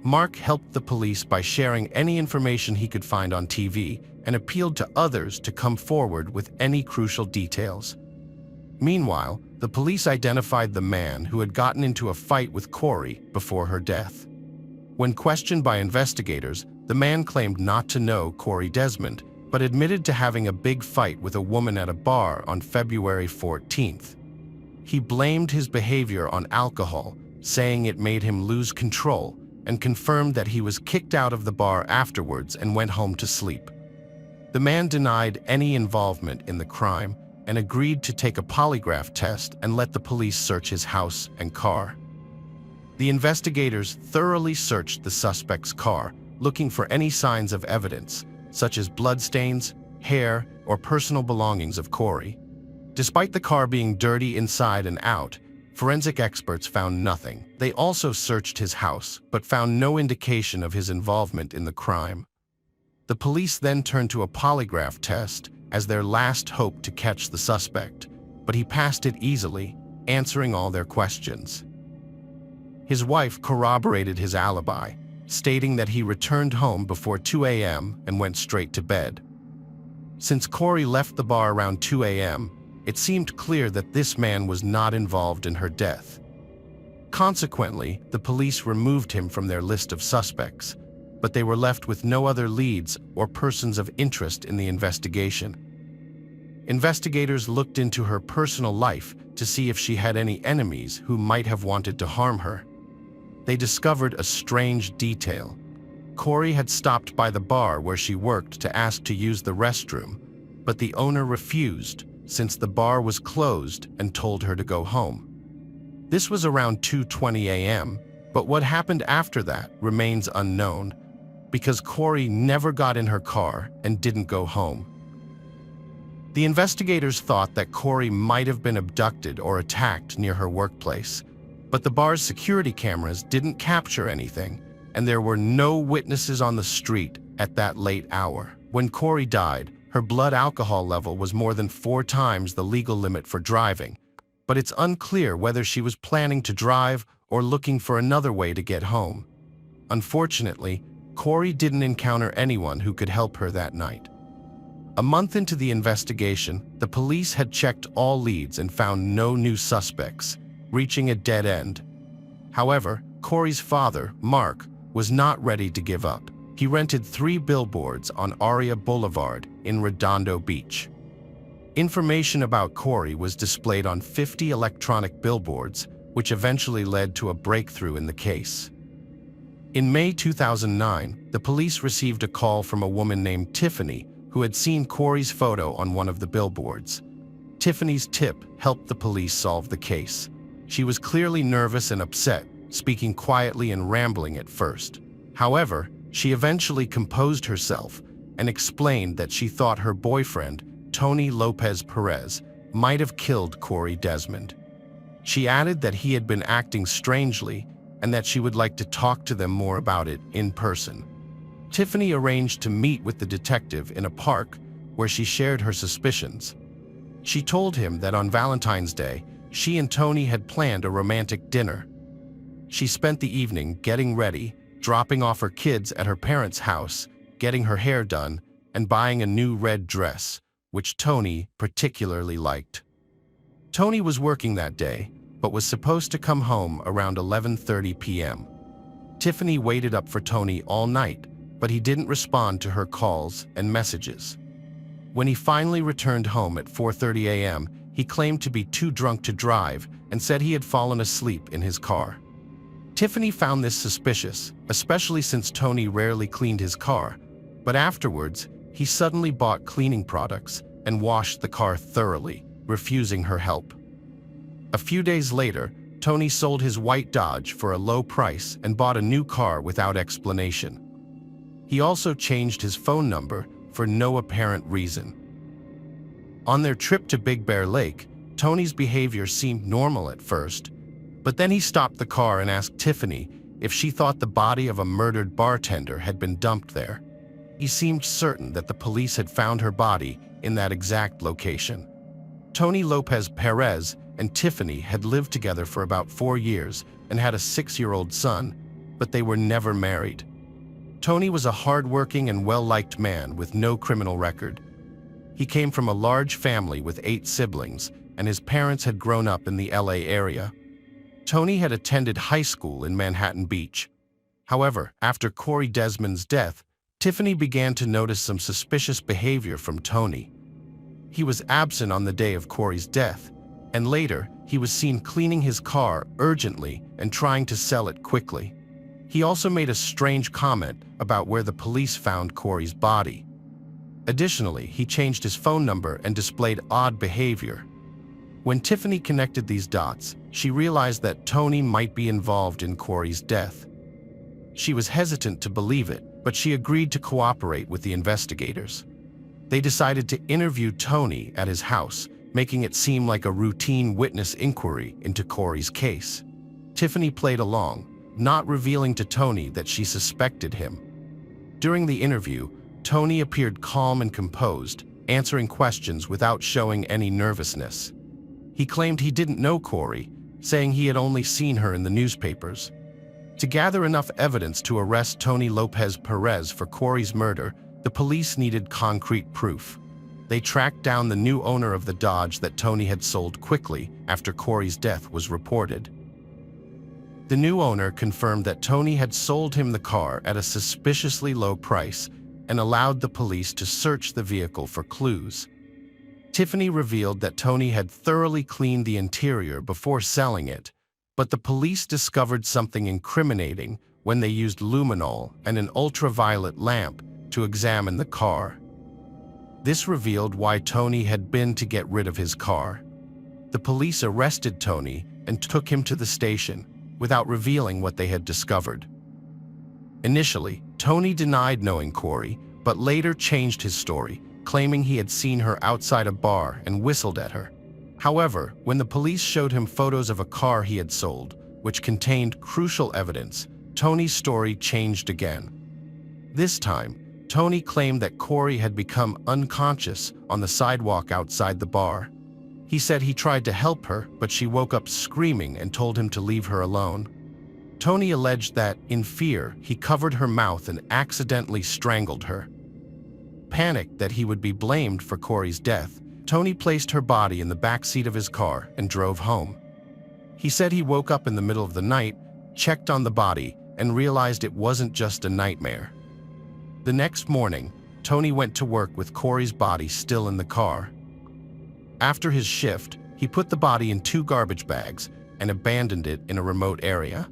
Mark helped the police by sharing any information he could find on TV and appealed to others to come forward with any crucial details. Meanwhile, the police identified the man who had gotten into a fight with Cory before her death. When questioned by investigators, the man claimed not to know Cory Desmond, but admitted to having a big fight with a woman at a bar on February 14th. He blamed his behavior on alcohol, saying it made him lose control, and confirmed that he was kicked out of the bar afterwards and went home to sleep. The man denied any involvement in the crime and agreed to take a polygraph test and let the police search his house and car. The investigators thoroughly searched the suspect's car, looking for any signs of evidence, such as bloodstains, hair, or personal belongings of Cory. Despite the car being dirty inside and out, forensic experts found nothing. They also searched his house, but found no indication of his involvement in the crime. The police then turned to a polygraph test as their last hope to catch the suspect, but he passed it easily, answering all their questions. His wife corroborated his alibi, stating that he returned home before 2 a.m. and went straight to bed. Since Cory left the bar around 2 a.m., it seemed clear that this man was not involved in her death. Consequently, the police removed him from their list of suspects, but they were left with no other leads or persons of interest in the investigation. Investigators looked into her personal life to see if she had any enemies who might have wanted to harm her. They discovered a strange detail. Cory had stopped by the bar where she worked to ask to use the restroom, but the owner refused since the bar was closed and told her to go home. This was around 2:20 a.m., but what happened after that remains unknown because Cory never got in her car and didn't go home. The investigators thought that Cory might have been abducted or attacked near her workplace, but the bar's security cameras didn't capture anything, and there were no witnesses on the street at that late hour. When Cory died, her blood alcohol level was more than 4 times the legal limit for driving, but it's unclear whether she was planning to drive or looking for another way to get home. Unfortunately, Cory didn't encounter anyone who could help her that night. A month into the investigation, the police had checked all leads and found no new suspects, reaching a dead end. However, Cory's father, Mark, was not ready to give up. He rented 3 billboards on Aria Boulevard in Redondo Beach. Information about Cory was displayed on 50 electronic billboards, which eventually led to a breakthrough in the case. In May 2009, the police received a call from a woman named Tiffany who had seen Cory's photo on one of the billboards. Tiffany's tip helped the police solve the case. She was clearly nervous and upset, speaking quietly and rambling at first. However, she eventually composed herself and explained that she thought her boyfriend, Tony Lopez Perez, might have killed Cory Desmond. She added that he had been acting strangely and that she would like to talk to them more about it in person. Tiffany arranged to meet with the detective in a park where she shared her suspicions. She told him that on Valentine's Day, she and Tony had planned a romantic dinner. She spent the evening getting ready, dropping off her kids at her parents' house, getting her hair done, and buying a new red dress, which Tony particularly liked. Tony was working that day, but was supposed to come home around 11:30 p.m. Tiffany waited up for Tony all night, but he didn't respond to her calls and messages. When he finally returned home at 4:30 a.m., he claimed to be too drunk to drive and said he had fallen asleep in his car. Tiffany found this suspicious, especially since Tony rarely cleaned his car, but afterwards, he suddenly bought cleaning products and washed the car thoroughly, refusing her help. A few days later, Tony sold his white Dodge for a low price and bought a new car without explanation. He also changed his phone number for no apparent reason. On their trip to Big Bear Lake, Tony's behavior seemed normal at first, but then he stopped the car and asked Tiffany if she thought the body of a murdered bartender had been dumped there. He seemed certain that the police had found her body in that exact location. Tony Lopez Perez and Tiffany had lived together for about 4 years and had a 6-year-old son, but they were never married. Tony was a hard-working and well-liked man with no criminal record. He came from a large family with 8 siblings, and his parents had grown up in the LA area. Tony had attended high school in Manhattan Beach. However, after Cory Desmond's death, Tiffany began to notice some suspicious behavior from Tony. He was absent on the day of Cory's death, and later he was seen cleaning his car urgently and trying to sell it quickly. He also made a strange comment about where the police found Cory's body. Additionally, he changed his phone number and displayed odd behavior. When Tiffany connected these dots, she realized that Tony might be involved in Cory's death. She was hesitant to believe it, but she agreed to cooperate with the investigators. They decided to interview Tony at his house, making it seem like a routine witness inquiry into Cory's case. Tiffany played along, not revealing to Tony that she suspected him. During the interview, Tony appeared calm and composed, answering questions without showing any nervousness. He claimed he didn't know Cory, saying he had only seen her in the newspapers. To gather enough evidence to arrest Tony Lopez Perez for Cory's murder, the police needed concrete proof. They tracked down the new owner of the Dodge that Tony had sold quickly after Cory's death was reported. The new owner confirmed that Tony had sold him the car at a suspiciously low price and allowed the police to search the vehicle for clues. Tiffany revealed that Tony had thoroughly cleaned the interior before selling it, but the police discovered something incriminating when they used luminol and an ultraviolet lamp to examine the car. This revealed why Tony had been to get rid of his car. The police arrested Tony and took him to the station without revealing what they had discovered. Initially, Tony denied knowing Cory, but later changed his story, claiming he had seen her outside a bar and whistled at her. However, when the police showed him photos of a car he had sold, which contained crucial evidence, Tony's story changed again. This time, Tony claimed that Cory had become unconscious on the sidewalk outside the bar. He said he tried to help her, but she woke up screaming and told him to leave her alone. Tony alleged that, in fear, he covered her mouth and accidentally strangled her. Panicked that he would be blamed for Cory's death, Tony placed her body in the back seat of his car and drove home. He said he woke up in the middle of the night, checked on the body, and realized it wasn't just a nightmare. The next morning, Tony went to work with Cory's body still in the car. After his shift, he put the body in 2 garbage bags and abandoned it in a remote area.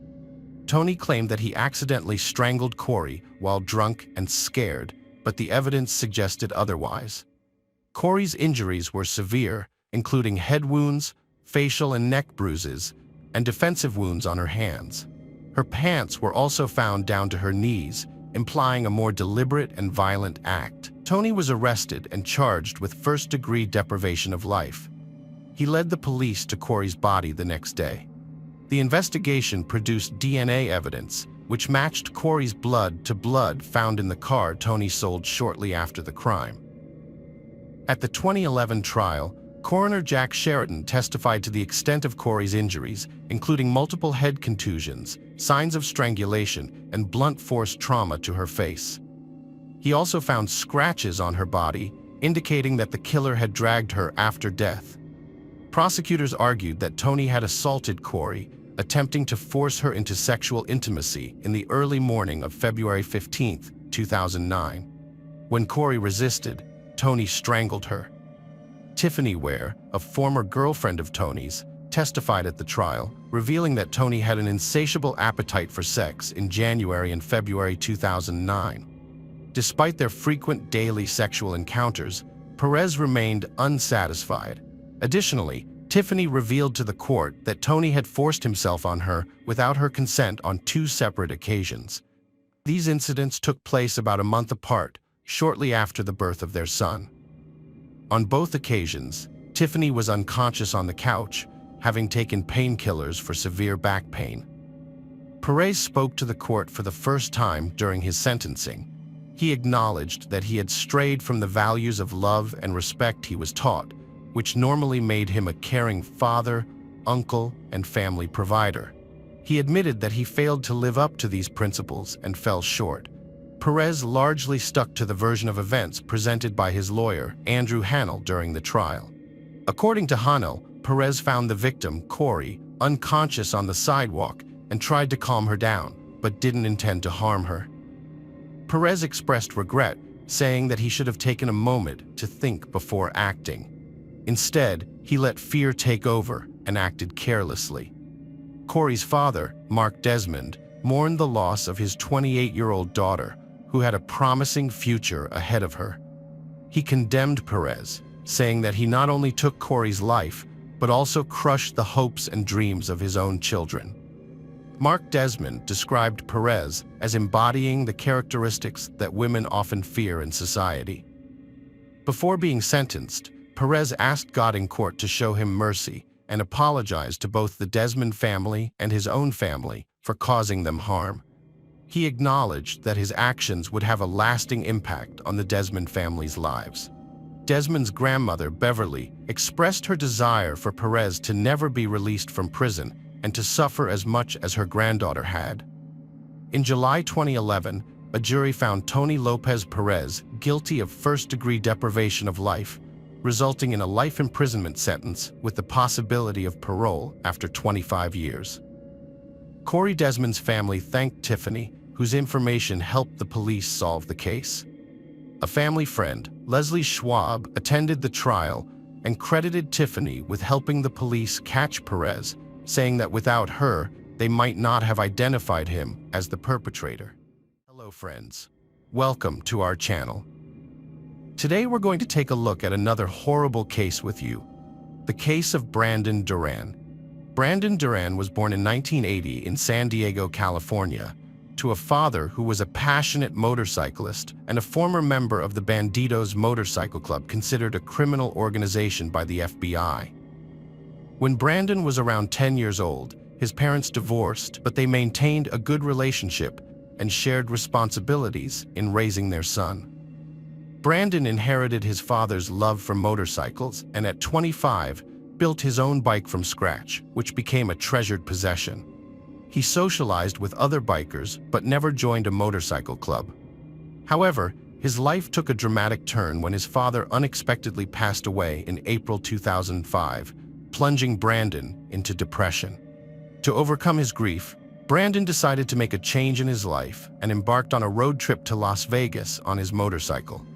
Tony claimed that he accidentally strangled Cory while drunk and scared, but the evidence suggested otherwise. Cory's injuries were severe, including head wounds, facial and neck bruises, and defensive wounds on her hands. Her pants were also found down to her knees, implying a more deliberate and violent act. Tony was arrested and charged with first-degree deprivation of life. He led the police to Cory's body the next day. The investigation produced DNA evidence, which matched Cory's blood to blood found in the car Tony sold shortly after the crime. At the 2011 trial, Coroner Jack Sheridan testified to the extent of Cory's injuries, including multiple head contusions, signs of strangulation, and blunt force trauma to her face. He also found scratches on her body, indicating that the killer had dragged her after death. Prosecutors argued that Tony had assaulted Cory, attempting to force her into sexual intimacy in the early morning of February 15, 2009. When Cory resisted, Tony strangled her. Tiffany Ware, a former girlfriend of Tony's, testified at the trial, revealing that Tony had an insatiable appetite for sex in January and February 2009. Despite their frequent daily sexual encounters, Perez remained unsatisfied. Additionally, Tiffany revealed to the court that Tony had forced himself on her without her consent on 2 separate occasions. These incidents took place about a month apart, shortly after the birth of their son. On both occasions, Tiffany was unconscious on the couch, having taken painkillers for severe back pain. Perez spoke to the court for the first time during his sentencing. He acknowledged that he had strayed from the values of love and respect he was taught, which normally made him a caring father, uncle, and family provider. He admitted that he failed to live up to these principles and fell short. Perez largely stuck to the version of events presented by his lawyer, Andrew Hanel, during the trial. According to Hanel, Perez found the victim, Cory, unconscious on the sidewalk and tried to calm her down, but didn't intend to harm her. Perez expressed regret, saying that he should have taken a moment to think before acting. Instead, he let fear take over and acted carelessly. Cory's father, Mark Desmond, mourned the loss of his 28-year-old daughter, who had a promising future ahead of her. He condemned Perez, saying that he not only took Cory's life, but also crushed the hopes and dreams of his own children. Mark Desmond described Perez as embodying the characteristics that women often fear in society. Before being sentenced, Perez asked God in court to show him mercy and apologized to both the Desmond family and his own family for causing them harm. He acknowledged that his actions would have a lasting impact on the Desmond family's lives. Desmond's grandmother, Beverly, expressed her desire for Perez to never be released from prison and to suffer as much as her granddaughter had. In July 2011, a jury found Tony Lopez Perez guilty of first-degree deprivation of life, resulting in a life imprisonment sentence with the possibility of parole after 25 years. Cory Desmond's family thanked Tiffany, whose information helped the police solve the case. A family friend, Leslie Schwab, attended the trial and credited Tiffany with helping the police catch Perez, saying that without her, they might not have identified him as the perpetrator. Hello friends, welcome to our channel. Today we're going to take a look at another horrible case with you, the case of Brandon Duran. Brandon Duran was born in 1980 in San Diego, California, to a father who was a passionate motorcyclist and a former member of the Bandidos Motorcycle Club, considered a criminal organization by the FBI. When Brandon was around 10 years old, his parents divorced, but they maintained a good relationship and shared responsibilities in raising their son. Brandon inherited his father's love for motorcycles and at 25, built his own bike from scratch, which became a treasured possession. He socialized with other bikers but never joined a motorcycle club. However, his life took a dramatic turn when his father unexpectedly passed away in April 2005, plunging Brandon into depression. To overcome his grief, Brandon decided to make a change in his life and embarked on a road trip to Las Vegas on his motorcycle.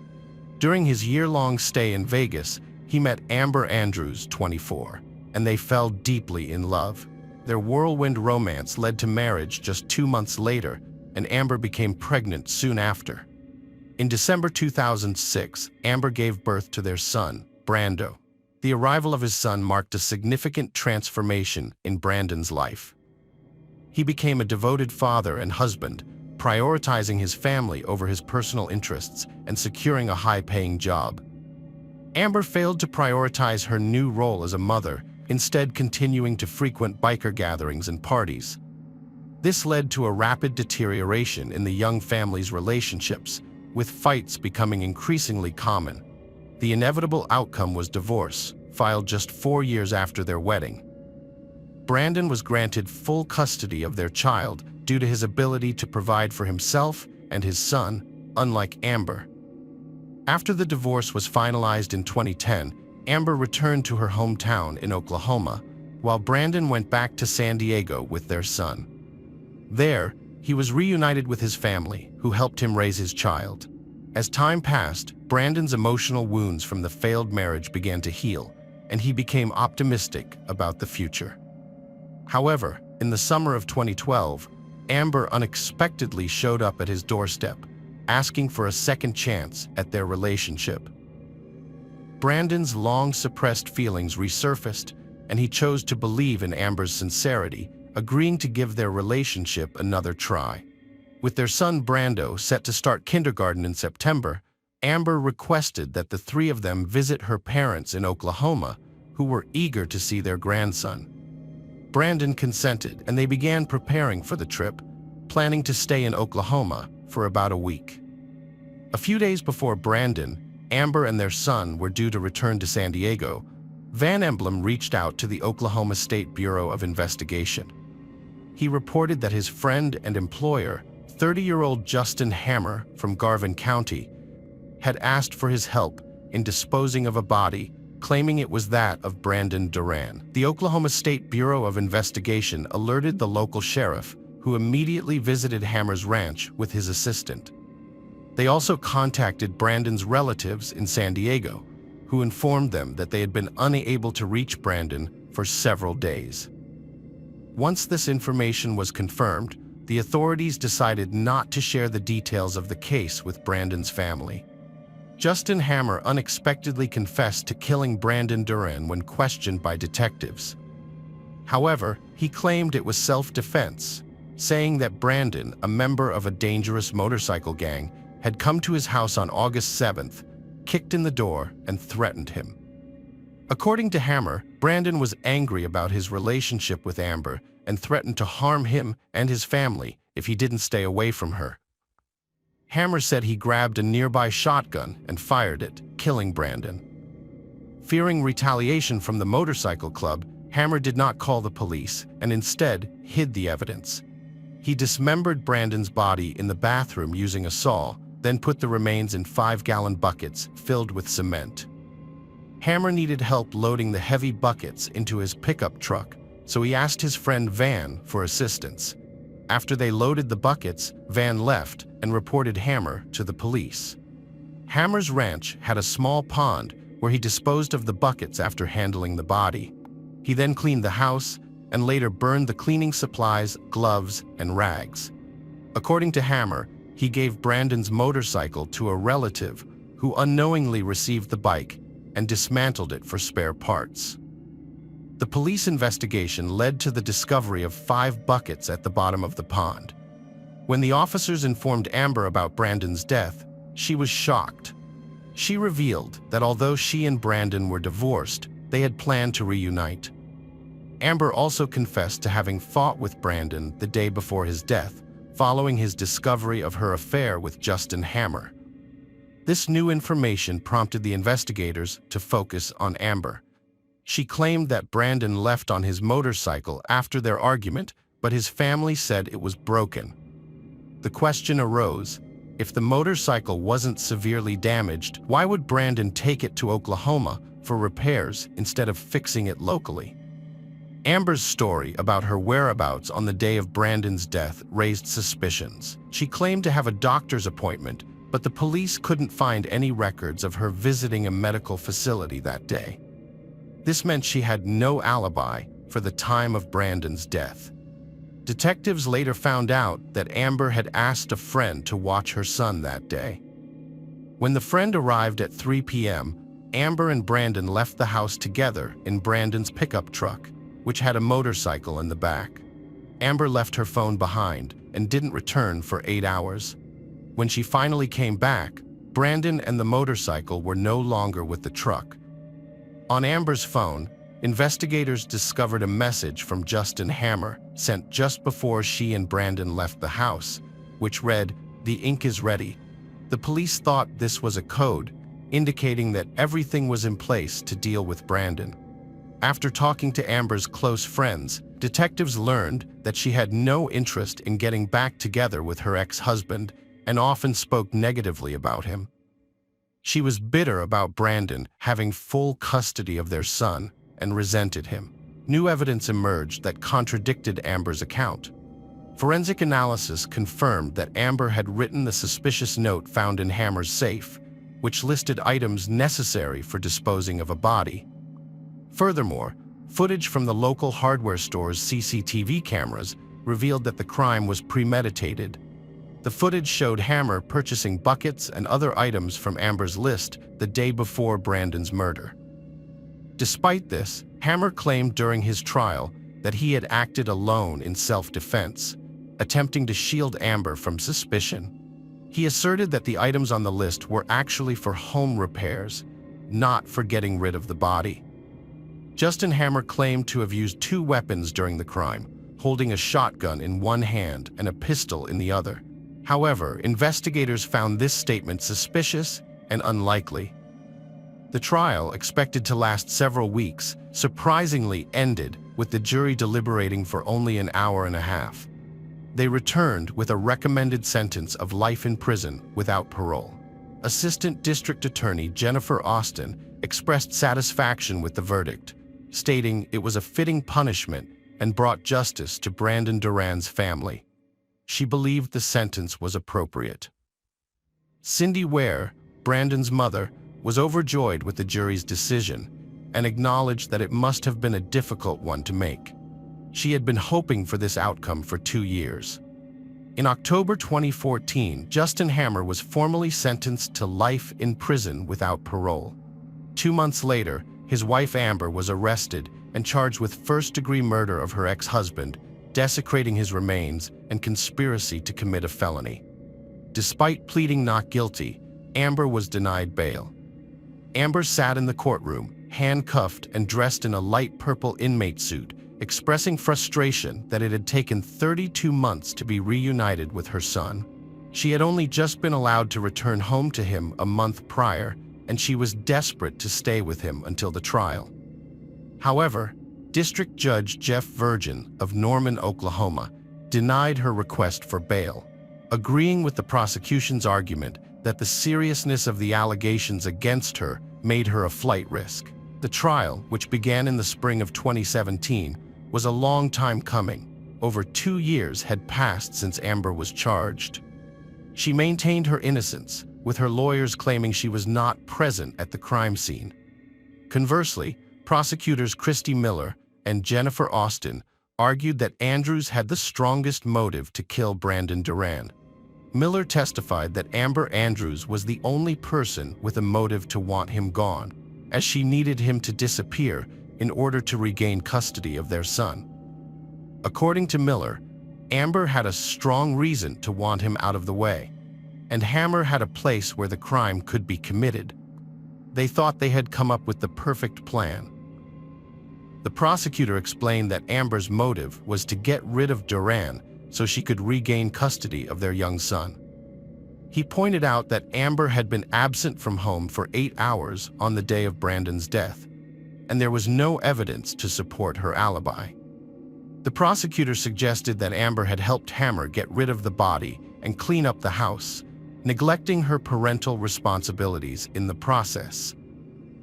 During his year-long stay in Vegas, he met Amber Andrews, 24, and they fell deeply in love. Their whirlwind romance led to marriage just 2 months later, and Amber became pregnant soon after. In December 2006, Amber gave birth to their son, Brando. The arrival of his son marked a significant transformation in Brandon's life. He became a devoted father and husband, prioritizing his family over his personal interests and securing a high-paying job. Amber failed to prioritize her new role as a mother, instead continuing to frequent biker gatherings and parties. This led to a rapid deterioration in the young family's relationships, with fights becoming increasingly common. The inevitable outcome was divorce, filed just 4 years after their wedding. Brandon was granted full custody of their child due to his ability to provide for himself and his son, unlike Amber. After the divorce was finalized in 2010, Amber returned to her hometown in Oklahoma, while Brandon went back to San Diego with their son. There, he was reunited with his family, who helped him raise his child. As time passed, Brandon's emotional wounds from the failed marriage began to heal, and he became optimistic about the future. However, in the summer of 2012, Amber unexpectedly showed up at his doorstep, asking for a second chance at their relationship. Brandon's long-suppressed feelings resurfaced, and he chose to believe in Amber's sincerity, agreeing to give their relationship another try. With their son Brando set to start kindergarten in September, Amber requested that the three of them visit her parents in Oklahoma, who were eager to see their grandson. Brandon consented, and they began preparing for the trip, planning to stay in Oklahoma for about a week. A few days before Brandon, Amber and their son were due to return to San Diego, Van Emblem reached out to the Oklahoma State Bureau of Investigation. He reported that his friend and employer, 30-year-old Justin Hammer from Garvin County, had asked for his help in disposing of a body, claiming it was that of Brandon Duran. The Oklahoma State Bureau of Investigation alerted the local sheriff, who immediately visited Hammer's ranch with his assistant. They also contacted Brandon's relatives in San Diego, who informed them that they had been unable to reach Brandon for several days. Once this information was confirmed, the authorities decided not to share the details of the case with Brandon's family. Justin Hammer unexpectedly confessed to killing Brandon Duran when questioned by detectives. However, he claimed it was self-defense, saying that Brandon, a member of a dangerous motorcycle gang, had come to his house on August 7th, kicked in the door, and threatened him. According to Hammer, Brandon was angry about his relationship with Amber and threatened to harm him and his family if he didn't stay away from her. Hammer said he grabbed a nearby shotgun and fired it, killing Brandon. Fearing retaliation from the motorcycle club, Hammer did not call the police and instead hid the evidence. He dismembered Brandon's body in the bathroom using a saw, then put the remains in 5-gallon buckets filled with cement. Hammer needed help loading the heavy buckets into his pickup truck, so he asked his friend Van for assistance. After they loaded the buckets, Van left and reported Hammer to the police. Hammer's ranch had a small pond where he disposed of the buckets after handling the body. He then cleaned the house and later burned the cleaning supplies, gloves, and rags. According to Hammer, he gave Brandon's motorcycle to a relative who unknowingly received the bike and dismantled it for spare parts. The police investigation led to the discovery of 5 buckets at the bottom of the pond. When the officers informed Amber about Brandon's death, she was shocked. She revealed that although she and Brandon were divorced, they had planned to reunite. Amber also confessed to having fought with Brandon the day before his death, following his discovery of her affair with Justin Hammer. This new information prompted the investigators to focus on Amber. She claimed that Brandon left on his motorcycle after their argument, but his family said it was broken. The question arose, if the motorcycle wasn't severely damaged, why would Brandon take it to Oklahoma for repairs instead of fixing it locally? Amber's story about her whereabouts on the day of Brandon's death raised suspicions. She claimed to have a doctor's appointment, but the police couldn't find any records of her visiting a medical facility that day. This meant she had no alibi for the time of Brandon's death. Detectives later found out that Amber had asked a friend to watch her son that day. When the friend arrived at 3 p.m., Amber and Brandon left the house together in Brandon's pickup truck, which had a motorcycle in the back. Amber left her phone behind and didn't return for 8 hours. When she finally came back, Brandon and the motorcycle were no longer with the truck. On Amber's phone, investigators discovered a message from Justin Hammer sent just before she and Brandon left the house, which read, "The ink is ready." The police thought this was a code, indicating that everything was in place to deal with Brandon. After talking to Amber's close friends, detectives learned that she had no interest in getting back together with her ex-husband and often spoke negatively about him. She was bitter about Brandon having full custody of their son and resented him. New evidence emerged that contradicted Amber's account. Forensic analysis confirmed that Amber had written the suspicious note found in Hammer's safe, which listed items necessary for disposing of a body. Furthermore, footage from the local hardware store's CCTV cameras revealed that the crime was premeditated. The footage showed Hammer purchasing buckets and other items from Amber's list the day before Brandon's murder. Despite this, Hammer claimed during his trial that he had acted alone in self-defense, attempting to shield Amber from suspicion. He asserted that the items on the list were actually for home repairs, not for getting rid of the body. Justin Hammer claimed to have used two weapons during the crime, holding a shotgun in one hand and a pistol in the other. However, investigators found this statement suspicious and unlikely. The trial, expected to last several weeks, surprisingly ended with the jury deliberating for only an hour and a half. They returned with a recommended sentence of life in prison without parole. Assistant District Attorney Jennifer Austin expressed satisfaction with the verdict, stating it was a fitting punishment and brought justice to Brandon Duran's family. She believed the sentence was appropriate. Cindy Ware, Brandon's mother, was overjoyed with the jury's decision and acknowledged that it must have been a difficult one to make. She had been hoping for this outcome for 2 years. In October 2014, Justin Hammer was formally sentenced to life in prison without parole. 2 months later, his wife Amber was arrested and charged with first-degree murder of her ex-husband, desecrating his remains, and conspiracy to commit a felony. Despite pleading not guilty, Amber was denied bail. Amber sat in the courtroom, handcuffed and dressed in a light purple inmate suit, expressing frustration that it had taken 32 months to be reunited with her son. She had only just been allowed to return home to him a month prior, and she was desperate to stay with him until the trial. However, District Judge Jeff Virgin of Norman, Oklahoma, denied her request for bail, agreeing with the prosecution's argument that the seriousness of the allegations against her made her a flight risk. The trial, which began in the spring of 2017, was a long time coming. Over 2 years had passed since Amber was charged. She maintained her innocence, with her lawyers claiming she was not present at the crime scene. Conversely, prosecutors Christy Miller and Jennifer Austin argued that Andrews had the strongest motive to kill Brandon Duran. Miller testified that Amber Andrews was the only person with a motive to want him gone, as she needed him to disappear in order to regain custody of their son. According to Miller, Amber had a strong reason to want him out of the way, and Hammer had a place where the crime could be committed. They thought they had come up with the perfect plan. The prosecutor explained that Amber's motive was to get rid of Duran so she could regain custody of their young son. He pointed out that Amber had been absent from home for 8 hours on the day of Brandon's death, and there was no evidence to support her alibi. The prosecutor suggested that Amber had helped Hammer get rid of the body and clean up the house, neglecting her parental responsibilities in the process.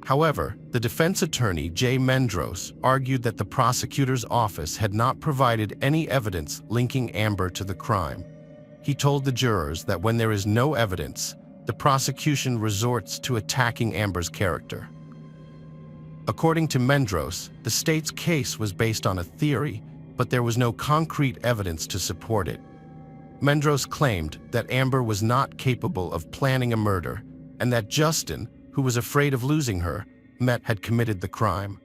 However, the defense attorney, Jay Mendros, argued that the prosecutor's office had not provided any evidence linking Amber to the crime. He told the jurors that when there is no evidence, the prosecution resorts to attacking Amber's character. According to Mendros, the state's case was based on a theory, but there was no concrete evidence to support it. Mendros claimed that Amber was not capable of planning a murder, and that Justin, who was afraid of losing her, had committed the crime.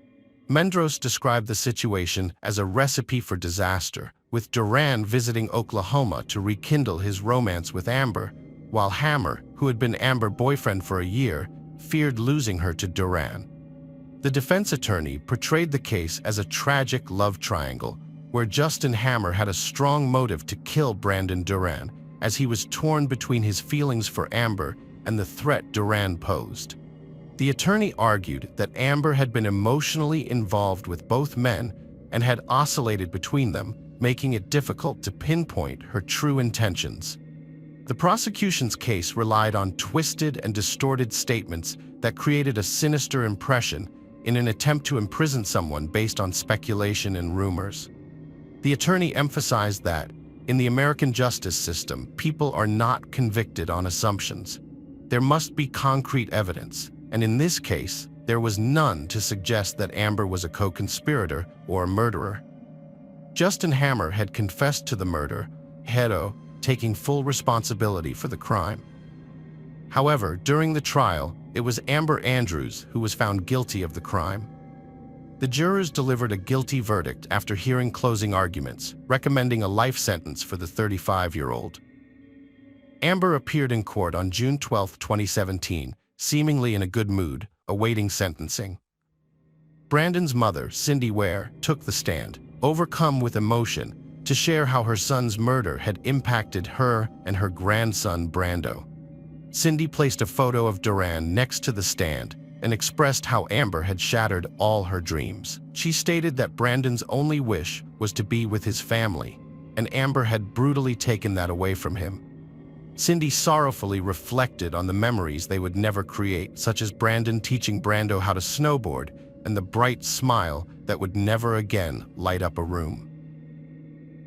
Mendros described the situation as a recipe for disaster, with Duran visiting Oklahoma to rekindle his romance with Amber, while Hammer, who had been Amber's boyfriend for a year, feared losing her to Duran. The defense attorney portrayed the case as a tragic love triangle, where Justin Hammer had a strong motive to kill Brandon Duran, as he was torn between his feelings for Amber and the threat Duran posed. The attorney argued that Amber had been emotionally involved with both men and had oscillated between them, making it difficult to pinpoint her true intentions. The prosecution's case relied on twisted and distorted statements that created a sinister impression in an attempt to imprison someone based on speculation and rumors. The attorney emphasized that, in the American justice system, people are not convicted on assumptions. There must be concrete evidence, and in this case, there was none to suggest that Amber was a co-conspirator or a murderer. Justin Hammer had confessed to the murder, taking full responsibility for the crime. However, during the trial, it was Amber Andrews who was found guilty of the crime. The jurors delivered a guilty verdict after hearing closing arguments, recommending a life sentence for the 35-year-old. Amber appeared in court on June 12, 2017, seemingly in a good mood, awaiting sentencing. Brandon's mother, Cindy Ware, took the stand, overcome with emotion, to share how her son's murder had impacted her and her grandson, Brando. Cindy placed a photo of Duran next to the stand and expressed how Amber had shattered all her dreams. She stated that Brandon's only wish was to be with his family, and Amber had brutally taken that away from him. Cindy sorrowfully reflected on the memories they would never create, such as Brandon teaching Brando how to snowboard and the bright smile that would never again light up a room.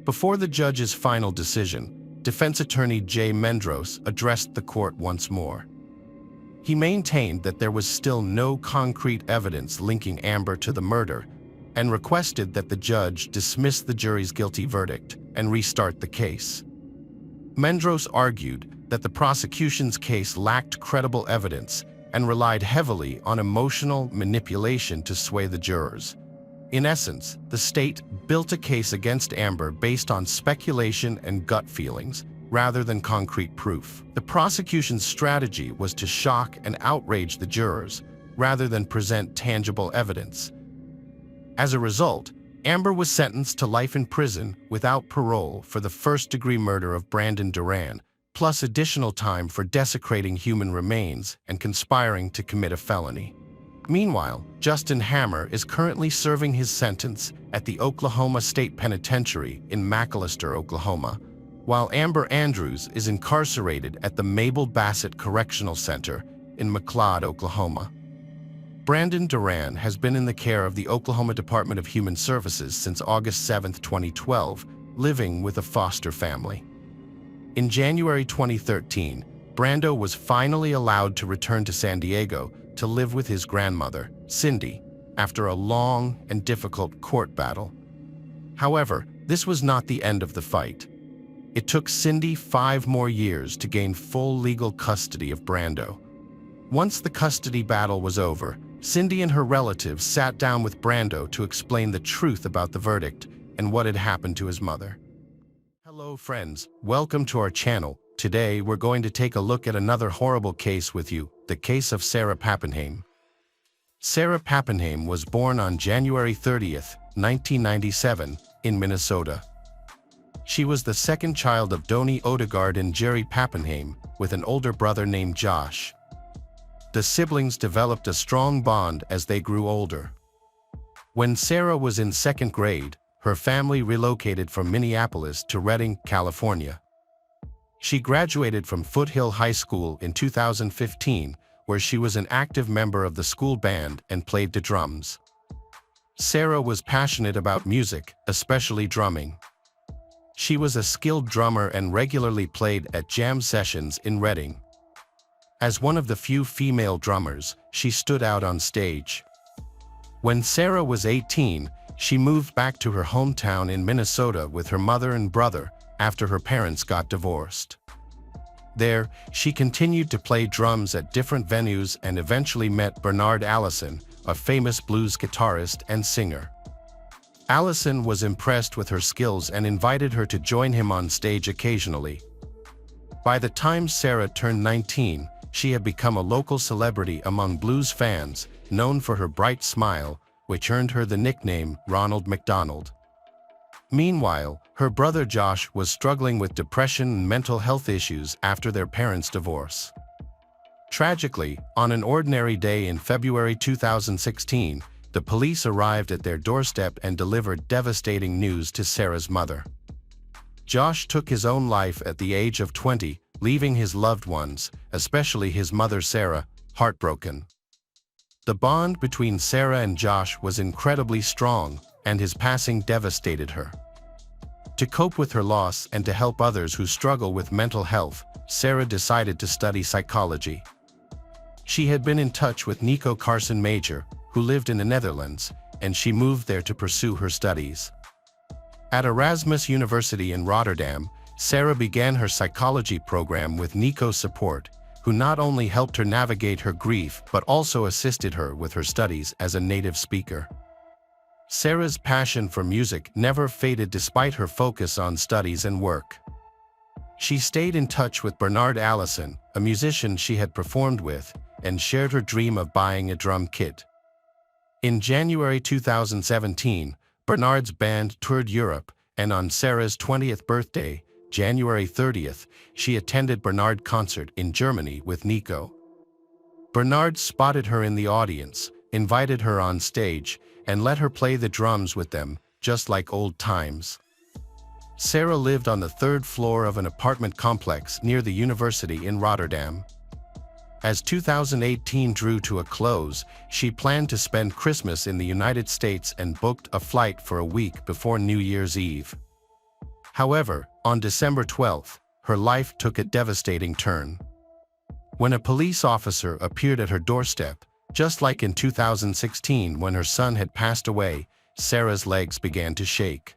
Before the judge's final decision, defense attorney Jay Mendros addressed the court once more. He maintained that there was still no concrete evidence linking Amber to the murder and requested that the judge dismiss the jury's guilty verdict and restart the case. Mendros argued that the prosecution's case lacked credible evidence and relied heavily on emotional manipulation to sway the jurors. In essence, the state built a case against Amber based on speculation and gut feelings, rather than concrete proof. The prosecution's strategy was to shock and outrage the jurors, rather than present tangible evidence. As a result, Amber was sentenced to life in prison without parole for the first-degree murder of Brandon Duran, plus additional time for desecrating human remains and conspiring to commit a felony. Meanwhile, Justin Hammer is currently serving his sentence at the Oklahoma State Penitentiary in McAlester, Oklahoma, while Amber Andrews is incarcerated at the Mabel Bassett Correctional Center in McLeod, Oklahoma. Brandon Duran has been in the care of the Oklahoma Department of Human Services since August 7, 2012, living with a foster family. In January 2013, Brando was finally allowed to return to San Diego to live with his grandmother, Cindy, after a long and difficult court battle. However, this was not the end of the fight. It took Cindy 5 more years to gain full legal custody of Brando. Once the custody battle was over, Cindy and her relatives sat down with Brando to explain the truth about the verdict and what had happened to his mother. Hello friends, welcome to our channel. Today we're going to take a look at another horrible case with you, the case of Sarah Papenheim. Sarah Papenheim was born on January 30th, 1997, in Minnesota. She was the second child of Donnie Odegaard and Jerry Papenheim, with an older brother named Josh. The siblings developed a strong bond as they grew older. When Sarah was in 2nd grade, her family relocated from Minneapolis to Redding, California. She graduated from Foothill High School in 2015, where she was an active member of the school band and played the drums. Sarah was passionate about music, especially drumming. She was a skilled drummer and regularly played at jam sessions in Redding. As one of the few female drummers, she stood out on stage. When Sarah was 18, she moved back to her hometown in Minnesota with her mother and brother after her parents got divorced. There, she continued to play drums at different venues and eventually met Bernard Allison, a famous blues guitarist and singer. Allison was impressed with her skills and invited her to join him on stage occasionally. By the time Sarah turned 19, she had become a local celebrity among blues fans, known for her bright smile, which earned her the nickname Ronald McDonald. Meanwhile, her brother Josh was struggling with depression and mental health issues after their parents' divorce. Tragically, on an ordinary day in February 2016, the police arrived at their doorstep and delivered devastating news to Sarah's mother. Josh took his own life at the age of 20, leaving his loved ones, especially his mother Sarah, heartbroken. The bond between Sarah and Josh was incredibly strong, and his passing devastated her. To cope with her loss and to help others who struggle with mental health, Sarah decided to study psychology. She had been in touch with Nico Carson Major, who lived in the Netherlands, and she moved there to pursue her studies. At Erasmus University in Rotterdam, Sarah began her psychology program with Nico's support, who not only helped her navigate her grief but also assisted her with her studies as a native speaker. Sarah's passion for music never faded despite her focus on studies and work. She stayed in touch with Bernard Allison, a musician she had performed with, and shared her dream of buying a drum kit. In January 2017, Bernard's band toured Europe, and on Sarah's 20th birthday, January 30th, she attended Bernard's concert in Germany with Nico. Bernard spotted her in the audience, invited her on stage, and let her play the drums with them, just like old times. Sarah lived on the third floor of an apartment complex near the university in Rotterdam. As 2018 drew to a close, she planned to spend Christmas in the United States and booked a flight for a week before New Year's Eve. However, on December 12th, her life took a devastating turn. When a police officer appeared at her doorstep, just like in 2016 when her son had passed away, Sarah's legs began to shake.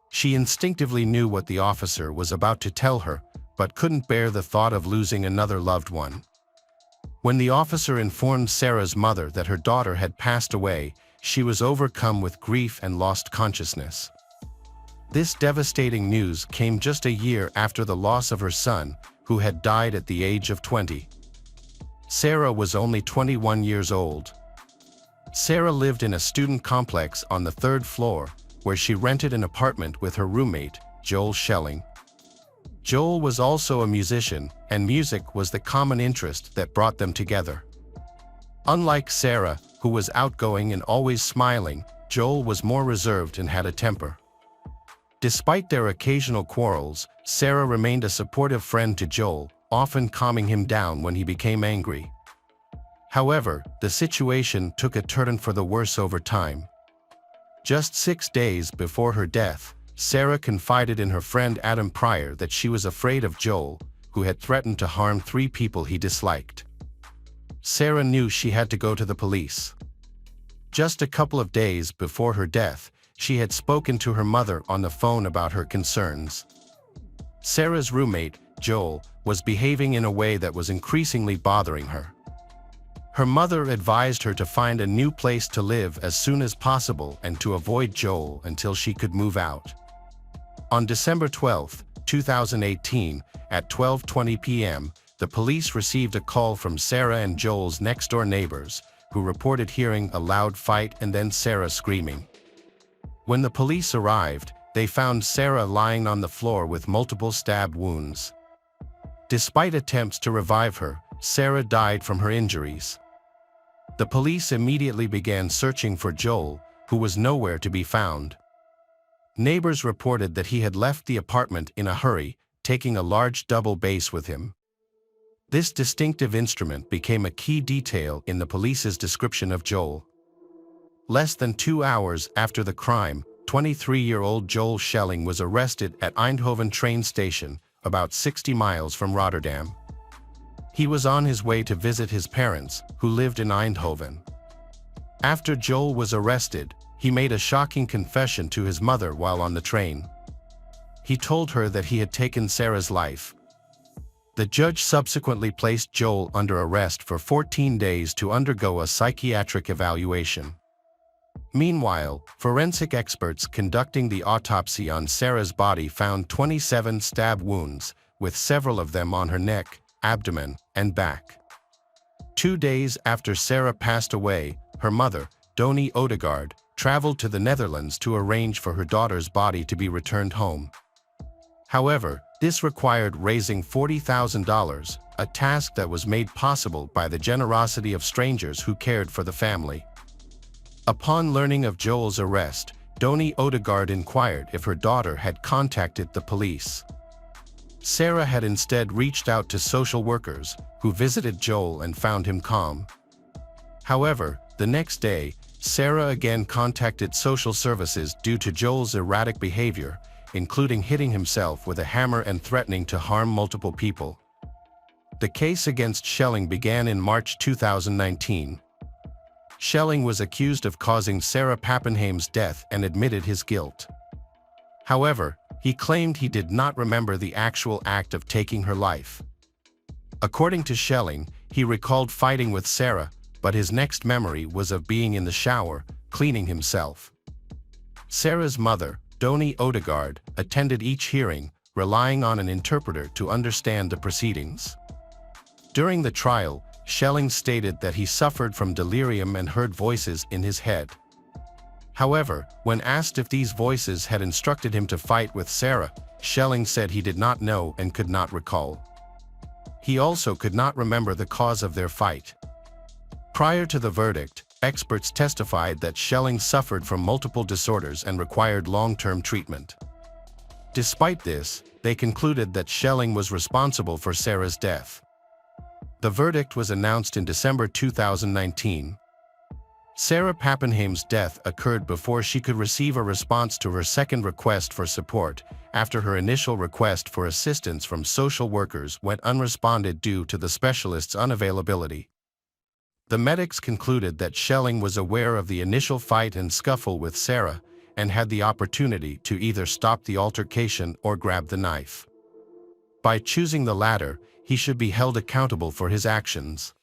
She instinctively knew what the officer was about to tell her, but couldn't bear the thought of losing another loved one. When the officer informed Sarah's mother that her daughter had passed away, she was overcome with grief and lost consciousness. This devastating news came just a year after the loss of her son, who had died at the age of 20. Sarah was only 21 years old. Sarah lived in a student complex on the third floor, where she rented an apartment with her roommate, Joel Schelling. Joel was also a musician, and music was the common interest that brought them together. Unlike Sarah, who was outgoing and always smiling, Joel was more reserved and had a temper. Despite their occasional quarrels, Sarah remained a supportive friend to Joel, often calming him down when he became angry. However, the situation took a turn for the worse over time. Just 6 days before her death, Sarah confided in her friend Adam Pryor that she was afraid of Joel, who had threatened to harm 3 people he disliked. Sarah knew she had to go to the police. Just a couple of days before her death, she had spoken to her mother on the phone about her concerns. Sarah's roommate, Joel, was behaving in a way that was increasingly bothering her. Her mother advised her to find a new place to live as soon as possible and to avoid Joel until she could move out. On December 12, 2018, at 12:20 p.m., the police received a call from Sarah and Joel's next-door neighbors, who reported hearing a loud fight and then Sarah screaming. When the police arrived, they found Sarah lying on the floor with multiple stab wounds. Despite attempts to revive her, Sarah died from her injuries. The police immediately began searching for Joel, who was nowhere to be found. Neighbors reported that he had left the apartment in a hurry, taking a large double bass with him. This distinctive instrument became a key detail in the police's description of Joel. Less than 2 hours after the crime, 23-year-old Joel Schelling was arrested at Eindhoven train station, about 60 miles from Rotterdam. He was on his way to visit his parents, who lived in Eindhoven. After Joel was arrested, he made a shocking confession to his mother while on the train. He told her that he had taken Sarah's life. The judge subsequently placed Joel under arrest for 14 days to undergo a psychiatric evaluation. Meanwhile, forensic experts conducting the autopsy on Sarah's body found 27 stab wounds, with several of them on her neck, abdomen, and back. 2 days after Sarah passed away, her mother, Doni Odegaard, traveled to the Netherlands to arrange for her daughter's body to be returned home. However, this required raising $40,000, a task that was made possible by the generosity of strangers who cared for the family. Upon learning of Joel's arrest, Doni Odegaard inquired if her daughter had contacted the police. Sarah had instead reached out to social workers, who visited Joel and found him calm. However, the next day, Sarah again contacted social services due to Joel's erratic behavior, including hitting himself with a hammer and threatening to harm multiple people. The case against Schelling began in March 2019. Schelling was accused of causing Sarah Papenheim's death and admitted his guilt. However, he claimed he did not remember the actual act of taking her life. According to Schelling, he recalled fighting with Sarah, but his next memory was of being in the shower, cleaning himself. Sarah's mother, Doni Odegaard, attended each hearing, relying on an interpreter to understand the proceedings. During the trial, Schelling stated that he suffered from delirium and heard voices in his head. However, when asked if these voices had instructed him to fight with Sarah, Schelling said he did not know and could not recall. He also could not remember the cause of their fight. Prior to the verdict, experts testified that Schelling suffered from multiple disorders and required long-term treatment. Despite this, they concluded that Schelling was responsible for Sarah's death. The verdict was announced in December 2019. Sarah Papenheim's death occurred before she could receive a response to her second request for support, after her initial request for assistance from social workers went unresponded due to the specialist's unavailability. The medics concluded that Schelling was aware of the initial fight and scuffle with Sarah and had the opportunity to either stop the altercation or grab the knife. By choosing the latter, he should be held accountable for his actions.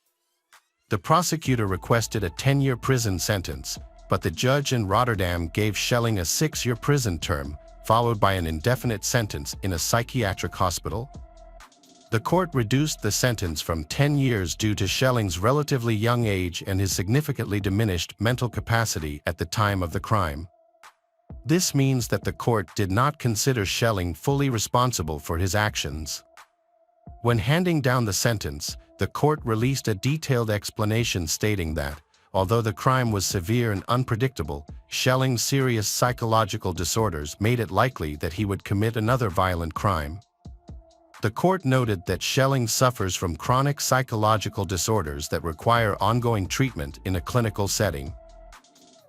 The prosecutor requested a 10-year prison sentence, but the judge in Rotterdam gave Schelling a 6-year prison term, followed by an indefinite sentence in a psychiatric hospital. The court reduced the sentence from 10 years due to Schelling's relatively young age and his significantly diminished mental capacity at the time of the crime. This means that the court did not consider Schelling fully responsible for his actions. When handing down the sentence, the court released a detailed explanation stating that, although the crime was severe and unpredictable, Schelling's serious psychological disorders made it likely that he would commit another violent crime. The court noted that Schelling suffers from chronic psychological disorders that require ongoing treatment in a clinical setting.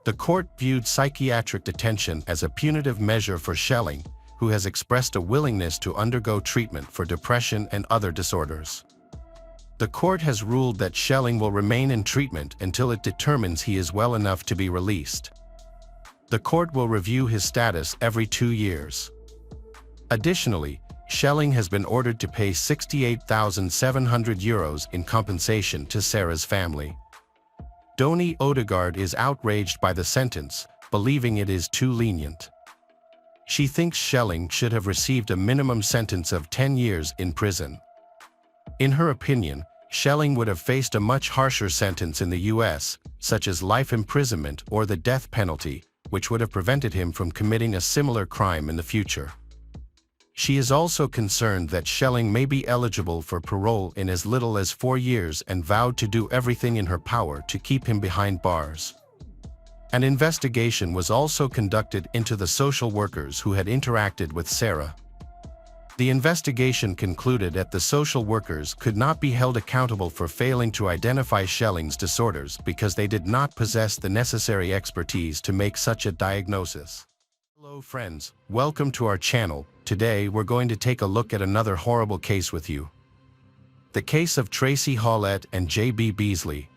The court viewed psychiatric detention as a punitive measure for Schelling, who has expressed a willingness to undergo treatment for depression and other disorders. The court has ruled that Schelling will remain in treatment until it determines he is well enough to be released. The court will review his status every 2 years. Additionally, Schelling has been ordered to pay €68,700 in compensation to Sarah's family. Doni Odegaard is outraged by the sentence, believing it is too lenient. She thinks Schelling should have received a minimum sentence of 10 years in prison. In her opinion, Schelling would have faced a much harsher sentence in the US, such as life imprisonment or the death penalty, which would have prevented him from committing a similar crime in the future. She is also concerned that Schelling may be eligible for parole in as little as 4 years and vowed to do everything in her power to keep him behind bars. An investigation was also conducted into the social workers who had interacted with Sarah. The investigation concluded that the social workers could not be held accountable for failing to identify Schelling's disorders because they did not possess the necessary expertise to make such a diagnosis. Hello friends, welcome to our channel. Today we're going to take a look at another horrible case with you. The case of Tracy Shouitt and JB Beasley.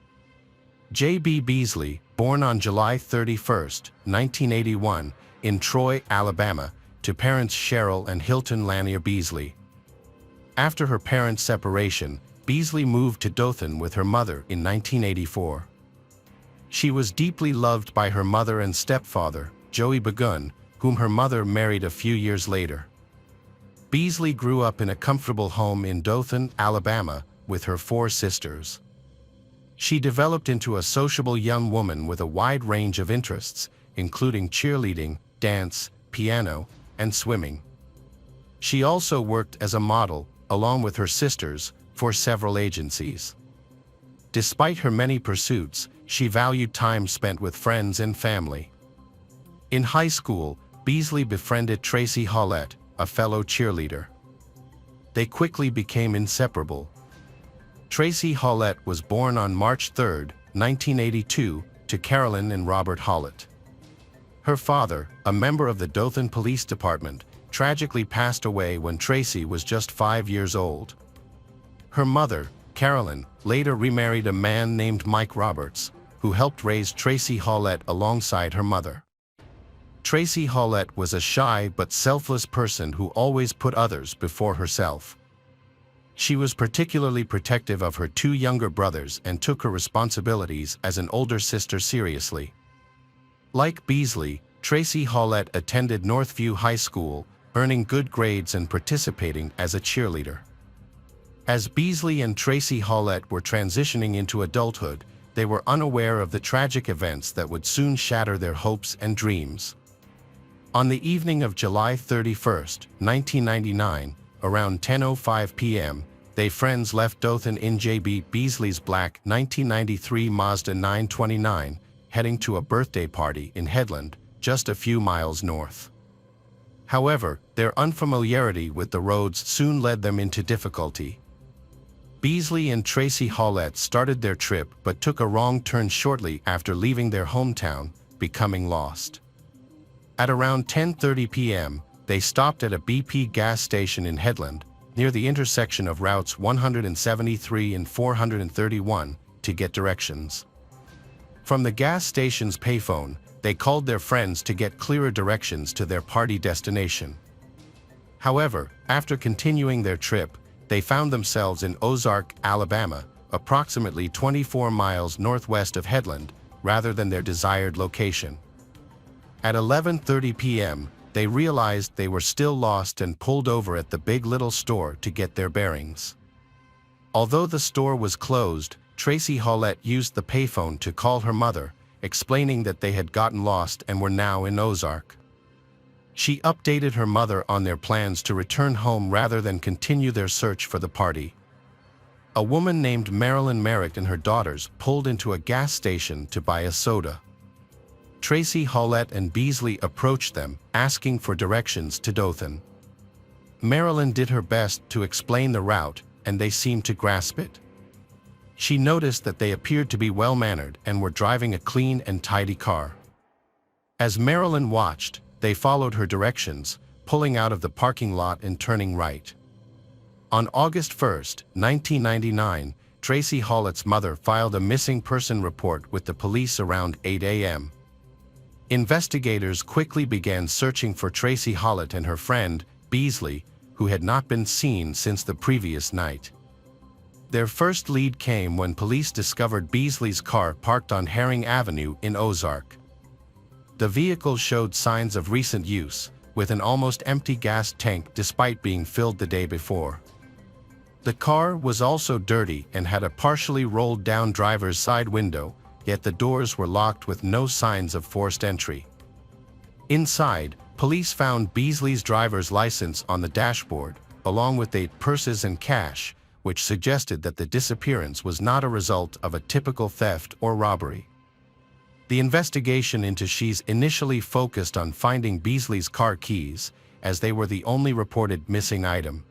JB Beasley, born on July 31, 1981, in Troy, Alabama, to parents Cheryl and Hilton Lanier Beasley. After her parents' separation, Beasley moved to Dothan with her mother in 1984. She was deeply loved by her mother and stepfather, Joey Begun, whom her mother married a few years later. Beasley grew up in a comfortable home in Dothan, Alabama, with her 4 sisters. She developed into a sociable young woman with a wide range of interests, including cheerleading, dance, piano, and swimming. She also worked as a model, along with her sisters, for several agencies. Despite her many pursuits, she valued time spent with friends and family. In high school, Beasley befriended Tracy Shouitt, a fellow cheerleader. They quickly became inseparable. Tracy Shouitt was born on March 3, 1982, to Carolyn and Robert Shouitt. Her father, a member of the Dothan Police Department, tragically passed away when Tracy was just 5 years old. Her mother, Carolyn, later remarried a man named Mike Roberts, who helped raise Tracy Shouitt alongside her mother. Tracy Shouitt was a shy but selfless person who always put others before herself. She was particularly protective of her 2 younger brothers and took her responsibilities as an older sister seriously. Like Beasley, Tracy Shouitt attended Northview High School, earning good grades and participating as a cheerleader. As Beasley and Tracy Shouitt were transitioning into adulthood, they were unaware of the tragic events that would soon shatter their hopes and dreams. On the evening of July 31, 1999, around 10:05 p.m., they friends left Dothan in JB Beasley's black 1993 Mazda 929, heading to a birthday party in Headland, just a few miles north. However, their unfamiliarity with the roads soon led them into difficulty. Beasley and Tracy Shouitt started their trip but took a wrong turn shortly after leaving their hometown, becoming lost. At around 10:30 p.m., they stopped at a BP gas station in Headland, near the intersection of routes 173 and 431, to get directions. From the gas station's payphone, they called their friends to get clearer directions to their party destination. However, after continuing their trip, they found themselves in Ozark, Alabama, approximately 24 miles northwest of Headland, rather than their desired location. At 11:30 p.m., they realized they were still lost and pulled over at the Big Little store to get their bearings. Although the store was closed, Tracy Shouitt used the payphone to call her mother, explaining that they had gotten lost and were now in Ozark. She updated her mother on their plans to return home rather than continue their search for the party. A woman named Marilyn Merrick and her daughters pulled into a gas station to buy a soda. Tracy Shouitt and Beasley approached them, asking for directions to Dothan. Marilyn did her best to explain the route, and they seemed to grasp it. She noticed that they appeared to be well-mannered and were driving a clean and tidy car. As Marilyn watched, they followed her directions, pulling out of the parking lot and turning right. On August 1, 1999, Tracy Shouitt's mother filed a missing person report with the police around 8 a.m. Investigators quickly began searching for Tracy Shouitt and her friend, Beasley, who had not been seen since the previous night. Their first lead came when police discovered Beasley's car parked on Herring Avenue in Ozark. The vehicle showed signs of recent use, with an almost empty gas tank despite being filled the day before. The car was also dirty and had a partially rolled down driver's side window, yet the doors were locked with no signs of forced entry. Inside, police found Beasley's driver's license on the dashboard, along with 8 purses and cash, which suggested that the disappearance was not a result of a typical theft or robbery. The investigation into Shouitt initially focused on finding Beasley's car keys, as they were the only reported missing item.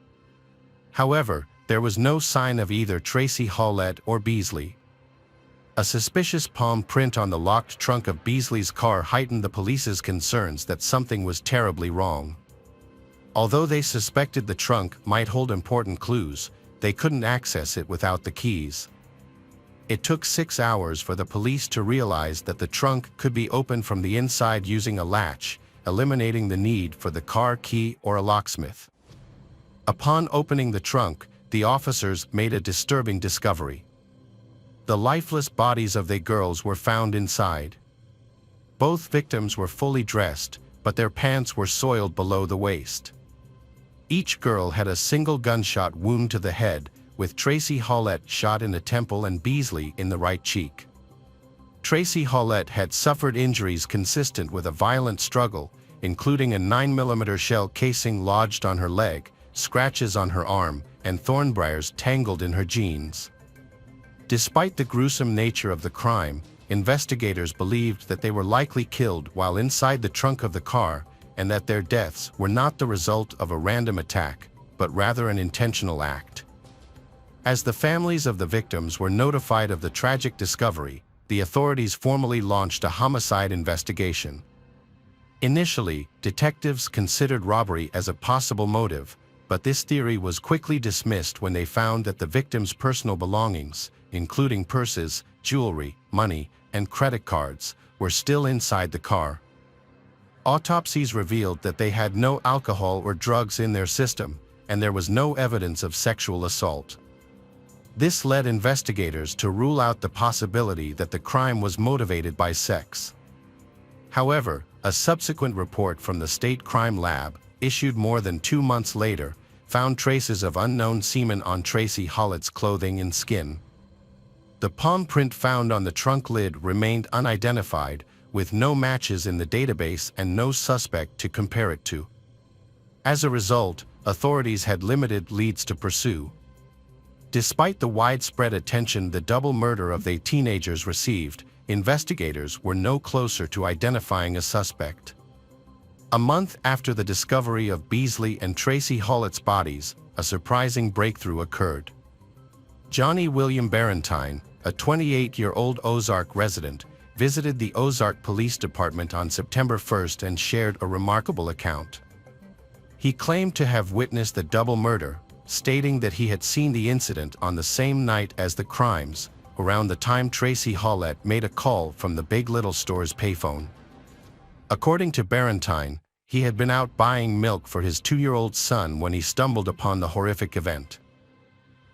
However, there was no sign of either Tracy Shouitt or Beasley. A suspicious palm print on the locked trunk of Beasley's car heightened the police's concerns that something was terribly wrong. Although they suspected the trunk might hold important clues, they couldn't access it without the keys. It took 6 hours for the police to realize that the trunk could be opened from the inside using a latch, eliminating the need for the car key or a locksmith. Upon opening the trunk, the officers made a disturbing discovery. The lifeless bodies of their girls were found inside. Both victims were fully dressed, but their pants were soiled below the waist. Each girl had a single gunshot wound to the head, with Tracy Houitt shot in the temple and Beasley in the right cheek. Tracy Houitt had suffered injuries consistent with a violent struggle, including a 9mm shell casing lodged on her leg, scratches on her arm, and thornbriars tangled in her jeans. Despite the gruesome nature of the crime, investigators believed that they were likely killed while inside the trunk of the car and that their deaths were not the result of a random attack, but rather an intentional act. As the families of the victims were notified of the tragic discovery, the authorities formally launched a homicide investigation. Initially, detectives considered robbery as a possible motive, but this theory was quickly dismissed when they found that the victims' personal belongings, including purses, jewelry, money, and credit cards, were still inside the car. Autopsies revealed that they had no alcohol or drugs in their system, and there was no evidence of sexual assault. This led investigators to rule out the possibility that the crime was motivated by sex. However, a subsequent report from the state crime lab, issued more than 2 months later, found traces of unknown semen on Tracy Houitt's clothing and skin. The palm print found on the trunk lid remained unidentified, with no matches in the database and no suspect to compare it to. As a result, authorities had limited leads to pursue. Despite the widespread attention the double murder of the teenagers received, investigators were no closer to identifying a suspect. A month after the discovery of Beasley and Tracy Houitt's bodies, a surprising breakthrough occurred. Johnny William Barentine, a 28-year-old Ozark resident, visited the Ozark Police Department on September 1st and shared a remarkable account. He claimed to have witnessed the double murder, stating that he had seen the incident on the same night as the crimes, around the time Tracy Houitt made a call from the Big Little Store's payphone. According to Barentine, he had been out buying milk for his 2-year-old son when he stumbled upon the horrific event.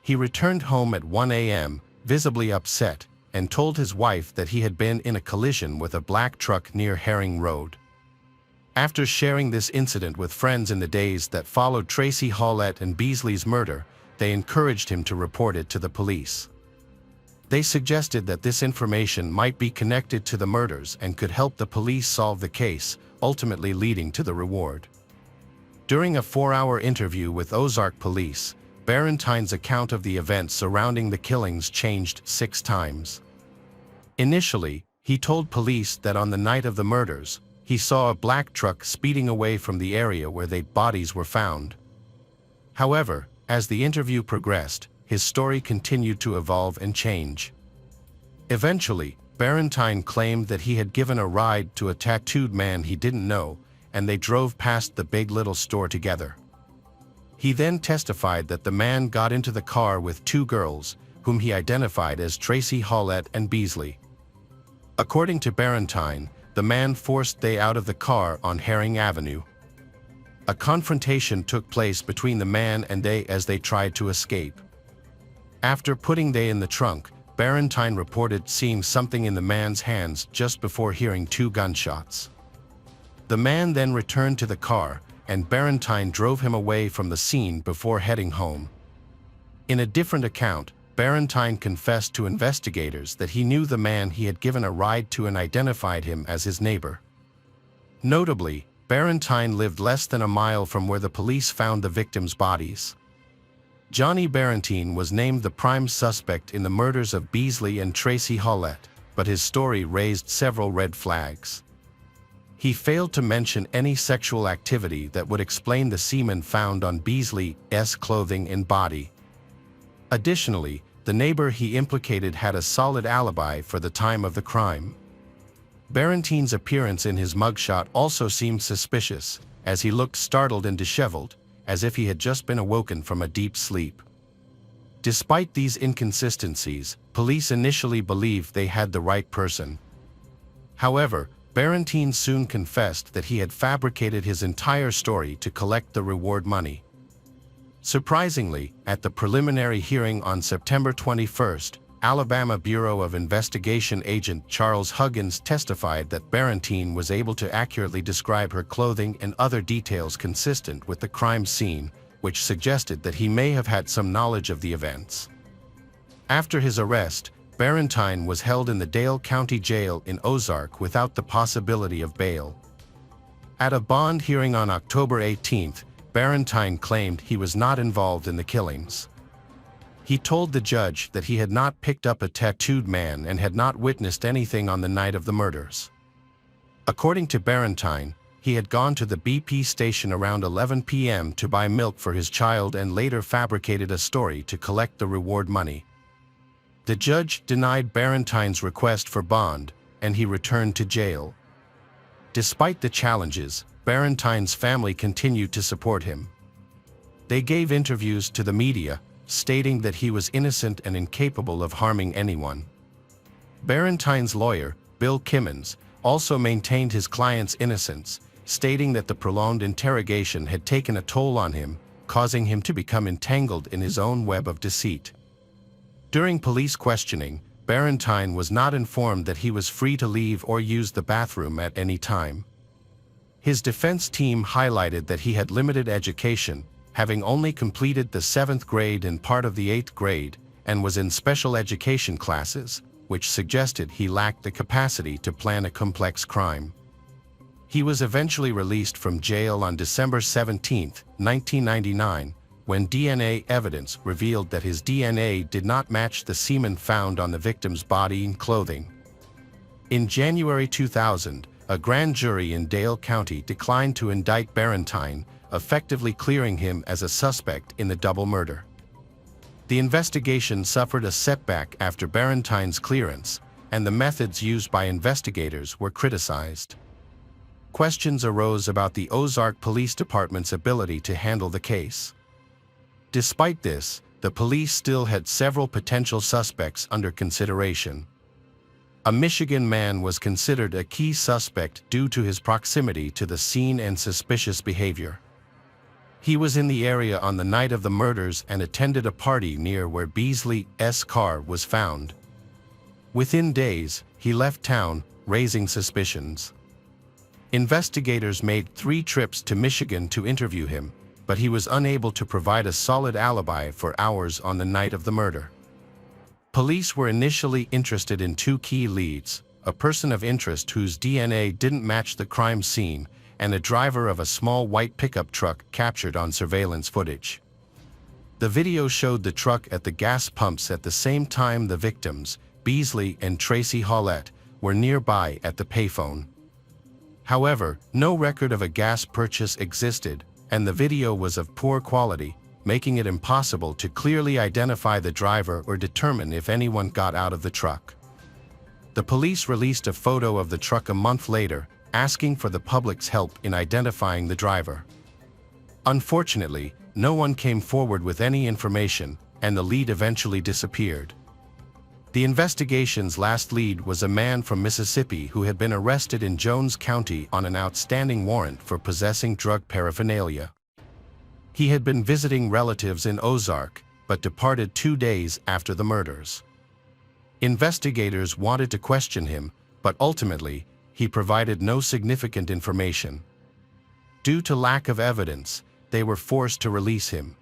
He returned home at 1 a.m., visibly upset, and told his wife that he had been in a collision with a black truck near Herring Road. After sharing this incident with friends in the days that followed Tracy Houitt and Beasley's murder, they encouraged him to report it to the police. They suggested that this information might be connected to the murders and could help the police solve the case, ultimately leading to the reward. During a 4-hour interview with Ozark police, Barentine's account of the events surrounding the killings changed 6 times. Initially, he told police that on the night of the murders, he saw a black truck speeding away from the area where the bodies were found. However, as the interview progressed, his story continued to evolve and change. Eventually, Barentine claimed that he had given a ride to a tattooed man he didn't know, and they drove past the Big Little Store together. He then testified that the man got into the car with 2 girls, whom he identified as Tracy Houitt and Beasley. According to Barentine, the man forced they out of the car on Herring Avenue. A confrontation took place between the man and they as they tried to escape. After putting they in the trunk, Barentine reported seeing something in the man's hands just before hearing 2 gunshots. The man then returned to the car, and Barentine drove him away from the scene before heading home. In a different account, Barentine confessed to investigators that he knew the man he had given a ride to and identified him as his neighbor. Notably, Barentine lived less than a mile from where the police found the victims' bodies. Johnny Barentine was named the prime suspect in the murders of Beasley and Tracy Houitt, but his story raised several red flags. He failed to mention any sexual activity that would explain the semen found on Beasley's clothing and body. Additionally, the neighbor he implicated had a solid alibi for the time of the crime. Barentine's appearance in his mugshot also seemed suspicious, as he looked startled and disheveled, as if he had just been awoken from a deep sleep. Despite these inconsistencies, police initially believed they had the right person. However, Barentine soon confessed that he had fabricated his entire story to collect the reward money. Surprisingly, at the preliminary hearing on September 21st, Alabama Bureau of Investigation agent Charles Huggins testified that Barentine was able to accurately describe her clothing and other details consistent with the crime scene, which suggested that he may have had some knowledge of the events. After his arrest, Papenheim was held in the Dale County Jail in Ozark without the possibility of bail. At a bond hearing on October 18, Papenheim claimed he was not involved in the killings. He told the judge that he had not picked up a tattooed man and had not witnessed anything on the night of the murders. According to Papenheim, he had gone to the BP station around 11 p.m. to buy milk for his child and later fabricated a story to collect the reward money. The judge denied Papenheim's request for bond, and he returned to jail. Despite the challenges, Papenheim's family continued to support him. They gave interviews to the media, stating that he was innocent and incapable of harming anyone. Papenheim's lawyer, Bill Kimmons, also maintained his client's innocence, stating that the prolonged interrogation had taken a toll on him, causing him to become entangled in his own web of deceit. During police questioning, Papenheim was not informed that he was free to leave or use the bathroom at any time. His defense team highlighted that he had limited education, having only completed the 7th grade and part of the 8th grade, and was in special education classes, which suggested he lacked the capacity to plan a complex crime. He was eventually released from jail on December 17, 1999, when DNA evidence revealed that his DNA did not match the semen found on the victim's body and clothing. In January 2000, a grand jury in Dale County declined to indict Papenheim, effectively clearing him as a suspect in the double murder. The investigation suffered a setback after Papenheim's clearance, and the methods used by investigators were criticized. Questions arose about the Ozark Police Department's ability to handle the case. Despite this, the police still had several potential suspects under consideration. A Michigan man was considered a key suspect due to his proximity to the scene and suspicious behavior. He was in the area on the night of the murders and attended a party near where Beasley's car was found. Within days, he left town, raising suspicions. Investigators made 3 trips to Michigan to interview him, but he was unable to provide a solid alibi for hours on the night of the murder. Police were initially interested in 2 key leads, a person of interest whose DNA didn't match the crime scene, and a driver of a small white pickup truck captured on surveillance footage. The video showed the truck at the gas pumps at the same time the victims, Beasley and Tracy Shouitt, were nearby at the payphone. However, no record of a gas purchase existed, and the video was of poor quality, making it impossible to clearly identify the driver or determine if anyone got out of the truck. The police released a photo of the truck a month later, asking for the public's help in identifying the driver. Unfortunately, no one came forward with any information, and the lead eventually disappeared. The investigation's last lead was a man from Mississippi who had been arrested in Jones County on an outstanding warrant for possessing drug paraphernalia. He had been visiting relatives in Ozark, but departed 2 days after the murders. Investigators wanted to question him, but ultimately, he provided no significant information. Due to lack of evidence, they were forced to release him.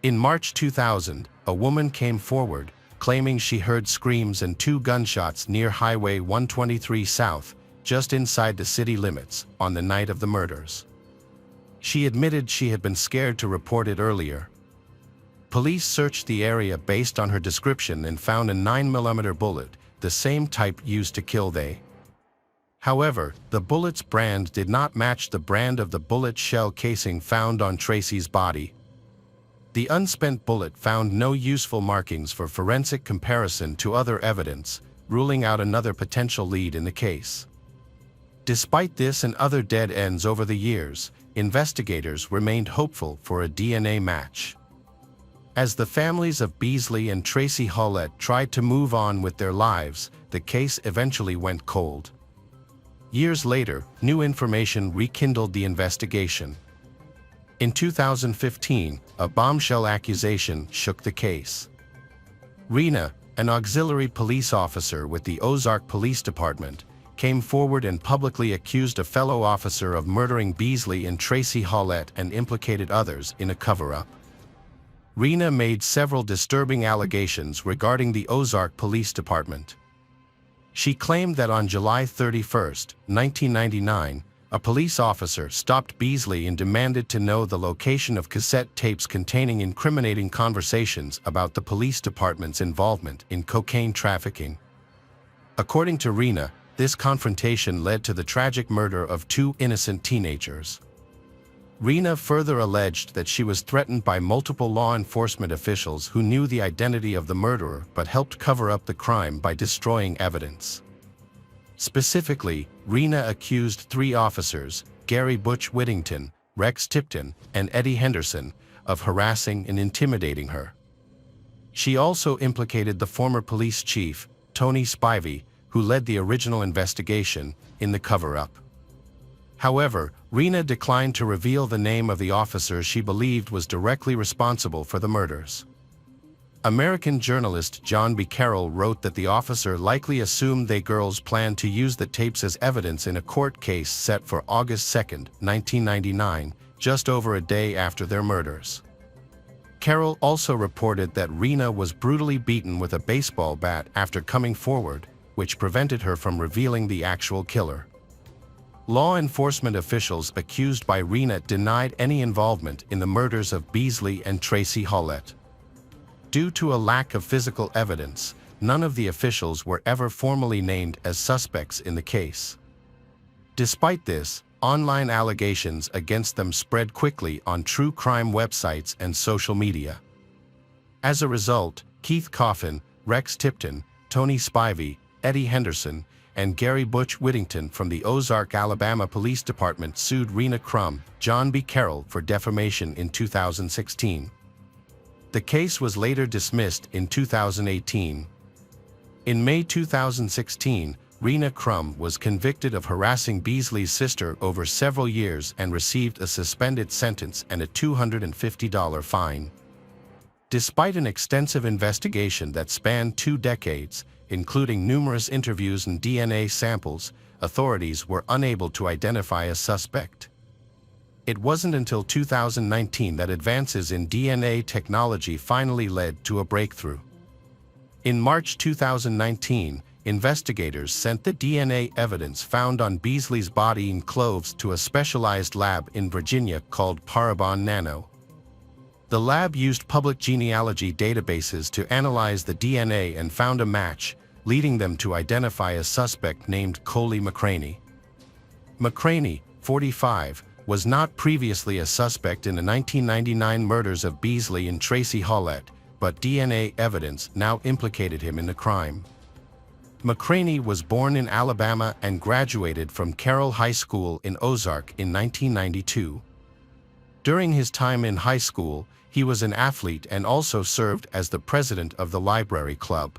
In March 2000, a woman came forward, claiming she heard screams and 2 gunshots near Highway 123 South, just inside the city limits, on the night of the murders. She admitted she had been scared to report it earlier. Police searched the area based on her description and found a 9mm bullet, the same type used to kill they. However, the bullet's brand did not match the brand of the bullet shell casing found on Tracy's body. The unspent bullet found no useful markings for forensic comparison to other evidence, ruling out another potential lead in the case. Despite this and other dead ends over the years, investigators remained hopeful for a DNA match. As the families of Beasley and Tracy Shouitt tried to move on with their lives, the case eventually went cold. Years later, new information rekindled the investigation. In 2015, a bombshell accusation shook the case. Rena, an auxiliary police officer with the Ozark Police Department, came forward and publicly accused a fellow officer of murdering Beasley and Tracy Shouitt and implicated others in a cover-up. Rena made several disturbing allegations regarding the Ozark Police Department. She claimed that on July 31, 1999, a police officer stopped Beasley and demanded to know the location of cassette tapes containing incriminating conversations about the police department's involvement in cocaine trafficking. According to Rena, this confrontation led to the tragic murder of 2 innocent teenagers. Rena further alleged that she was threatened by multiple law enforcement officials who knew the identity of the murderer but helped cover up the crime by destroying evidence. Specifically, Rena accused 3 officers, Gary Butch Whittington, Rex Tipton, and Eddie Henderson, of harassing and intimidating her. She also implicated the former police chief, Tony Spivey, who led the original investigation, in the cover-up. However, Rena declined to reveal the name of the officer she believed was directly responsible for the murders. American journalist John B. Carroll wrote that the officer likely assumed they girls planned to use the tapes as evidence in a court case set for August 2, 1999, just over a day after their murders. Carroll also reported that Rena was brutally beaten with a baseball bat after coming forward, which prevented her from revealing the actual killer. Law enforcement officials accused by Rena denied any involvement in the murders of Beasley and Tracy Shouitt. Due to a lack of physical evidence, none of the officials were ever formally named as suspects in the case. Despite this, online allegations against them spread quickly on true crime websites and social media. As a result, Keith Coffin, Rex Tipton, Tony Spivey, Eddie Henderson, and Gary Butch Whittington from the Ozark, Alabama Police Department sued Rena Crum, John B. Carroll for defamation in 2016. The case was later dismissed in 2018. In May 2016, Rena Crum was convicted of harassing Beasley's sister over several years and received a suspended sentence and a $250 fine. Despite an extensive investigation that spanned 2 decades, including numerous interviews and DNA samples, authorities were unable to identify a suspect. It wasn't until 2019 that advances in DNA technology finally led to a breakthrough. In March 2019, investigators sent the DNA evidence found on Beasley's body in clothes to a specialized lab in Virginia called Parabon Nano. The lab used public genealogy databases to analyze the DNA and found a match, leading them to identify a suspect named Cory McCraney. McCraney, 45, was not previously a suspect in the 1999 murders of Beasley and Tracy Shouitt, but DNA evidence now implicated him in the crime. McCraney was born in Alabama and graduated from Carroll High School in Ozark in 1992. During his time in high school, he was an athlete and also served as the president of the library club.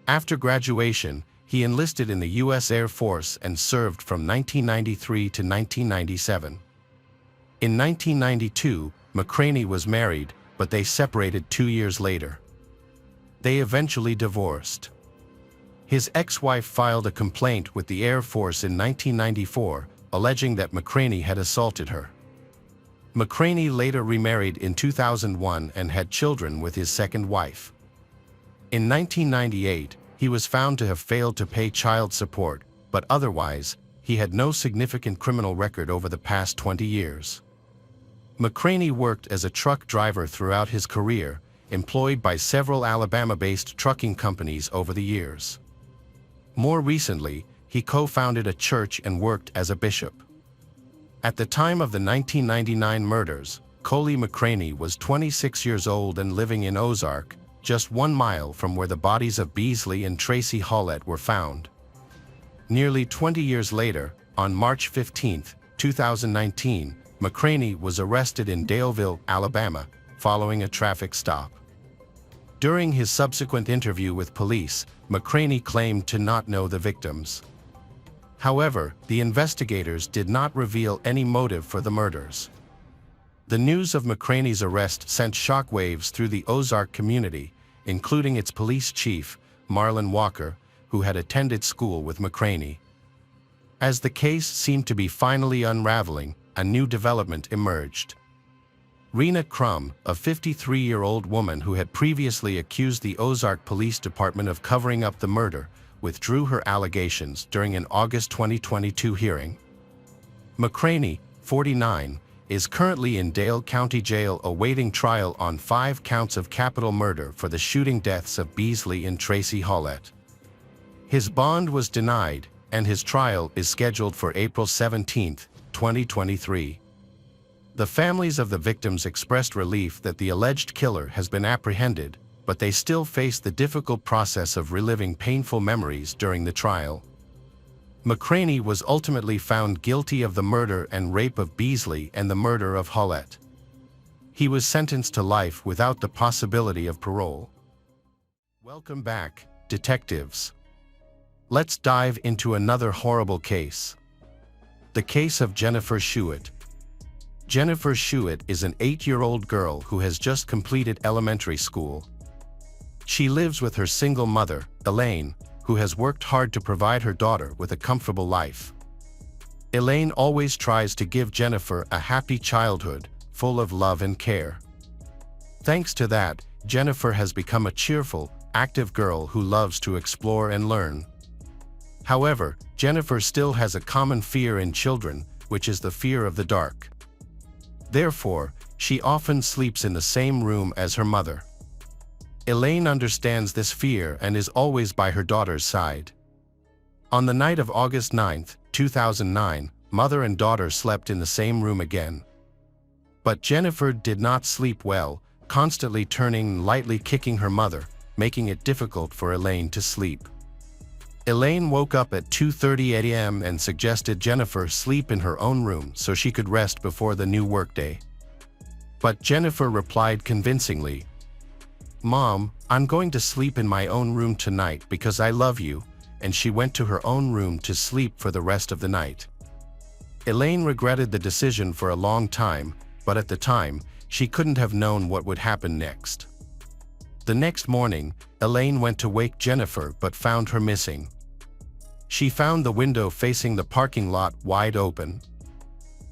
After graduation, he enlisted in the U.S. Air Force and served from 1993 to 1997. In 1992, McCraney was married, but they separated 2 years later. They eventually divorced. His ex-wife filed a complaint with the Air Force in 1994, alleging that McCraney had assaulted her. McCraney later remarried in 2001 and had children with his second wife. In 1998, he was found to have failed to pay child support, but otherwise, he had no significant criminal record over the past 20 years. McCraney worked as a truck driver throughout his career, employed by several Alabama-based trucking companies over the years. More recently, he co-founded a church and worked as a bishop. At the time of the 1999 murders, Cory McCraney was 26 years old and living in Ozark, just 1 mile from where the bodies of Beasley and Tracy Shouitt were found. Nearly 20 years later, on March 15, 2019, McCraney was arrested in Daleville, Alabama, following a traffic stop. During his subsequent interview with police, McCraney claimed to not know the victims. However, the investigators did not reveal any motive for the murders. The news of McCraney's arrest sent shockwaves through the Ozark community, including its police chief, Marlon Walker, who had attended school with McCraney. As the case seemed to be finally unraveling, a new development emerged. Rena Crum, a 53-year-old woman who had previously accused the Ozark Police Department of covering up the murder, withdrew her allegations during an August 2022 hearing. McCraney, 49, is currently in Dale County Jail awaiting trial on 5 counts of capital murder for the shooting deaths of Beasley and Tracy Shouitt. His bond was denied, and his trial is scheduled for April 17, 2023. The families of the victims expressed relief that the alleged killer has been apprehended, but they still face the difficult process of reliving painful memories during the trial. McCraney was ultimately found guilty of the murder and rape of Beasley and the murder of Shouitt. He was sentenced to life without the possibility of parole. Welcome back, detectives. Let's dive into another horrible case. The case of Jennifer Shouitt. Jennifer Shouitt is an 8-year-old girl who has just completed elementary school. She lives with her single mother, Elaine, who has worked hard to provide her daughter with a comfortable life. Elaine always tries to give Jennifer a happy childhood, full of love and care. Thanks to that, Jennifer has become a cheerful, active girl who loves to explore and learn. However, Jennifer still has a common fear in children, which is the fear of the dark. Therefore, she often sleeps in the same room as her mother. Elaine understands this fear and is always by her daughter's side. On the night of August 9, 2009, mother and daughter slept in the same room again. But Jennifer did not sleep well, constantly turning and lightly kicking her mother, making it difficult for Elaine to sleep. Elaine woke up at 2:30 a.m. and suggested Jennifer sleep in her own room so she could rest before the new workday. But Jennifer replied convincingly, "Mom, I'm going to sleep in my own room tonight because I love you," and she went to her own room to sleep for the rest of the night. Elaine regretted the decision for a long time, but at the time, she couldn't have known what would happen next. The next morning, Elaine went to wake Jennifer but found her missing. She found the window facing the parking lot wide open.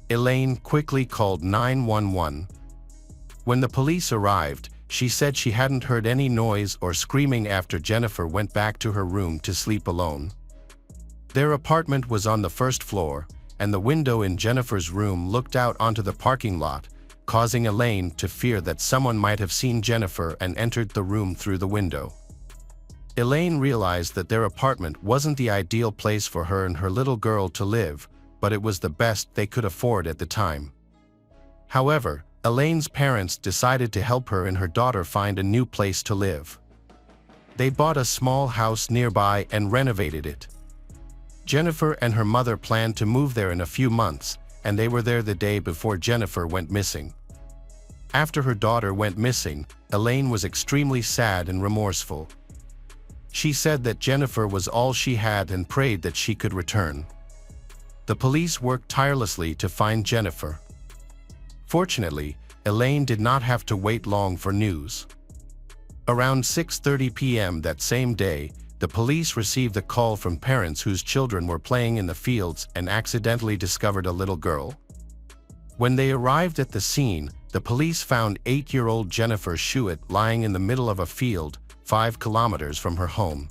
Elaine quickly called 911. When the police arrived, she said she hadn't heard any noise or screaming after Jennifer went back to her room to sleep alone. Their apartment was on the first floor, and the window in Jennifer's room looked out onto the parking lot, causing Elaine to fear that someone might have seen Jennifer and entered the room through the window. Elaine realized that their apartment wasn't the ideal place for her and her little girl to live, but it was the best they could afford at the time. However, Elaine's parents decided to help her and her daughter find a new place to live. They bought a small house nearby and renovated it. Jennifer and her mother planned to move there in a few months, and they were there the day before Jennifer went missing. After her daughter went missing, Elaine was extremely sad and remorseful. She said that Jennifer was all she had and prayed that she could return. The police worked tirelessly to find Jennifer. Fortunately, Elaine did not have to wait long for news. Around 6:30 p.m. that same day, the police received a call from parents whose children were playing in the fields and accidentally discovered a little girl. When they arrived at the scene, the police found 8-year-old Jennifer Shouitt lying in the middle of a field, 5 kilometers from her home.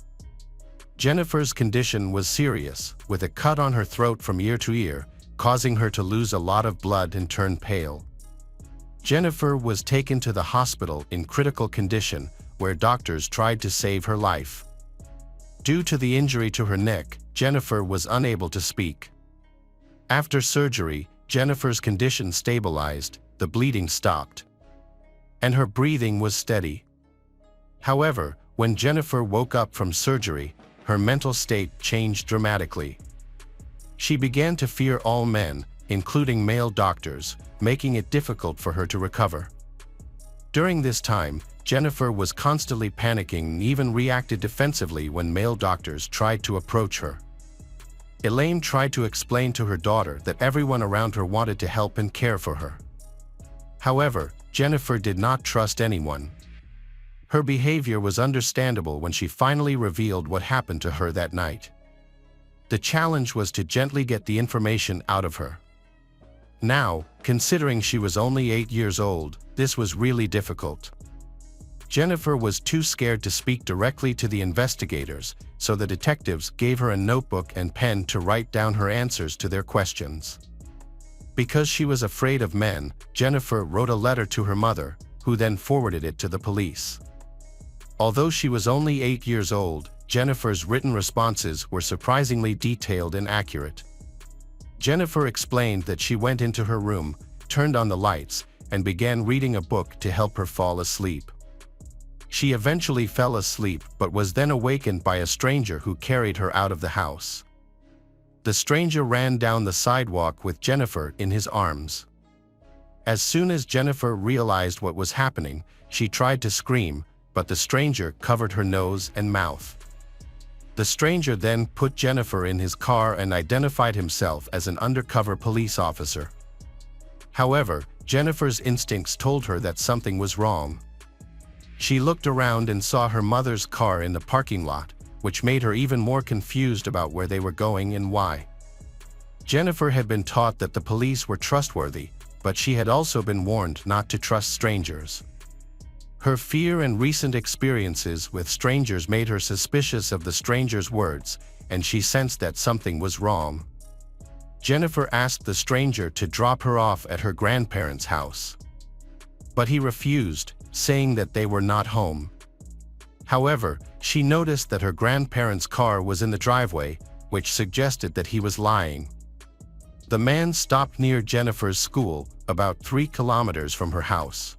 Jennifer's condition was serious, with a cut on her throat from ear to ear, causing her to lose a lot of blood and turn pale. Jennifer was taken to the hospital in critical condition, where doctors tried to save her life. Due to the injury to her neck, Jennifer was unable to speak. After surgery, Jennifer's condition stabilized, the bleeding stopped, and her breathing was steady. However, when Jennifer woke up from surgery, her mental state changed dramatically. She began to fear all men, including male doctors, making it difficult for her to recover. During this time, Jennifer was constantly panicking and even reacted defensively when male doctors tried to approach her. Elaine tried to explain to her daughter that everyone around her wanted to help and care for her. However, Jennifer did not trust anyone. Her behavior was understandable when she finally revealed what happened to her that night. The challenge was to gently get the information out of her. Now, considering she was only 8 years old, this was really difficult. Jennifer was too scared to speak directly to the investigators, so the detectives gave her a notebook and pen to write down her answers to their questions. Because she was afraid of men, Jennifer wrote a letter to her mother, who then forwarded it to the police. Although she was only 8 years old, Jennifer's written responses were surprisingly detailed and accurate. Jennifer explained that she went into her room, turned on the lights, and began reading a book to help her fall asleep. She eventually fell asleep but was then awakened by a stranger who carried her out of the house. The stranger ran down the sidewalk with Jennifer in his arms. As soon as Jennifer realized what was happening, she tried to scream, but the stranger covered her nose and mouth. The stranger then put Jennifer in his car and identified himself as an undercover police officer. However, Jennifer's instincts told her that something was wrong. She looked around and saw her mother's car in the parking lot, which made her even more confused about where they were going and why. Jennifer had been taught that the police were trustworthy, but she had also been warned not to trust strangers. Her fear and recent experiences with strangers made her suspicious of the stranger's words, and she sensed that something was wrong. Jennifer asked the stranger to drop her off at her grandparents' house. But he refused, saying that they were not home. However, she noticed that her grandparents' car was in the driveway, which suggested that he was lying. The man stopped near Jennifer's school, about 3 kilometers from her house.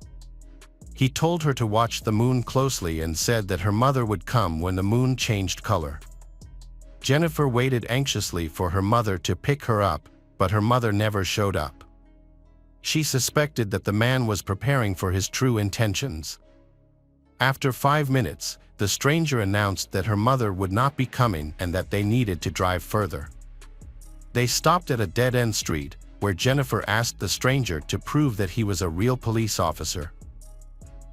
He told her to watch the moon closely and said that her mother would come when the moon changed color. Jennifer waited anxiously for her mother to pick her up, but her mother never showed up. She suspected that the man was preparing for his true intentions. After 5 minutes, the stranger announced that her mother would not be coming and that they needed to drive further. They stopped at a dead-end street, where Jennifer asked the stranger to prove that he was a real police officer.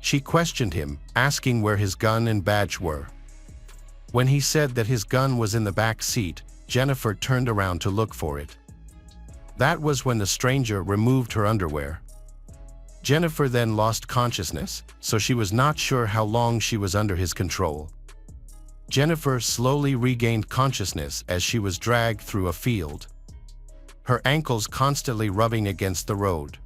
She questioned him, asking where his gun and badge were. When he said that his gun was in the back seat, Jennifer turned around to look for it. That was when the stranger removed her underwear. Jennifer then lost consciousness, so she was not sure how long she was under his control. Jennifer slowly regained consciousness as she was dragged through a field, her ankles constantly rubbing against the road.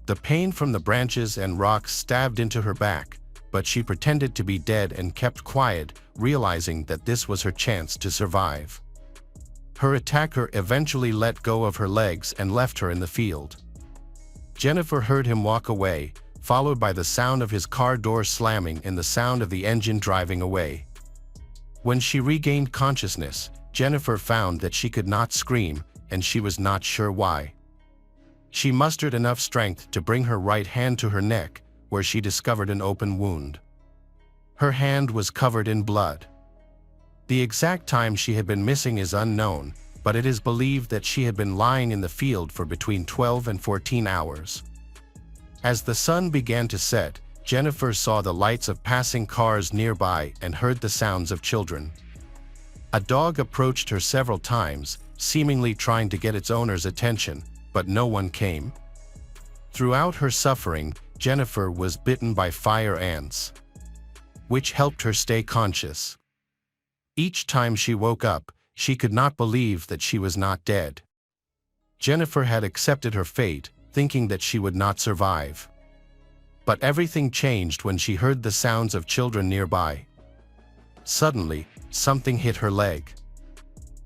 The pain from the branches and rocks stabbed into her back, but she pretended to be dead and kept quiet, realizing that this was her chance to survive. Her attacker eventually let go of her legs and left her in the field. Jennifer heard him walk away, followed by the sound of his car door slamming and the sound of the engine driving away. When she regained consciousness, Jennifer found that she could not scream, and she was not sure why. She mustered enough strength to bring her right hand to her neck, where she discovered an open wound. Her hand was covered in blood. The exact time she had been missing is unknown, but it is believed that she had been lying in the field for between 12 and 14 hours. As the sun began to set, Jennifer saw the lights of passing cars nearby and heard the sounds of children. A dog approached her several times, seemingly trying to get its owner's attention, but no one came. Throughout her suffering, Jennifer was bitten by fire ants, which helped her stay conscious. Each time she woke up, she could not believe that she was not dead. Jennifer had accepted her fate, thinking that she would not survive. But everything changed when she heard the sounds of children nearby. Suddenly, something hit her leg.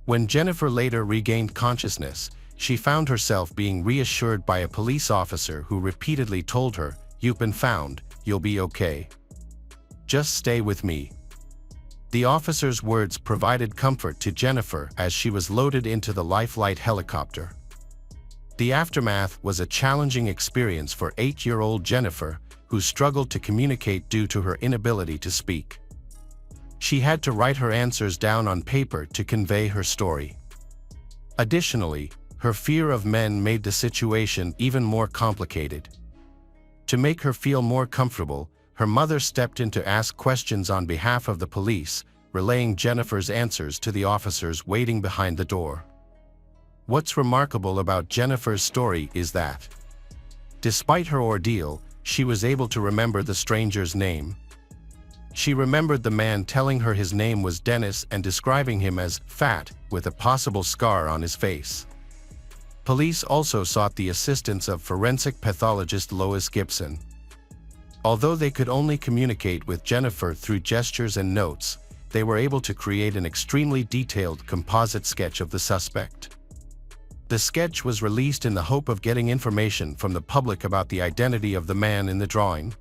When Jennifer later regained consciousness, she found herself being reassured by a police officer who repeatedly told her, "You've been found, you'll be okay. Just stay with me." The officer's words provided comfort to Jennifer as she was loaded into the Lifeline helicopter. The aftermath was a challenging experience for 8-year-old Jennifer, who struggled to communicate due to her inability to speak. She had to write her answers down on paper to convey her story. Additionally, her fear of men made the situation even more complicated. To make her feel more comfortable, her mother stepped in to ask questions on behalf of the police, relaying Jennifer's answers to the officers waiting behind the door. What's remarkable about Jennifer's story is that, despite her ordeal, she was able to remember the stranger's name. She remembered the man telling her his name was Dennis and describing him as fat, with a possible scar on his face. Police also sought the assistance of forensic pathologist Lois Gibson. Although they could only communicate with Jennifer through gestures and notes, they were able to create an extremely detailed composite sketch of the suspect. The sketch was released in the hope of getting information from the public about the identity of the man in the drawing.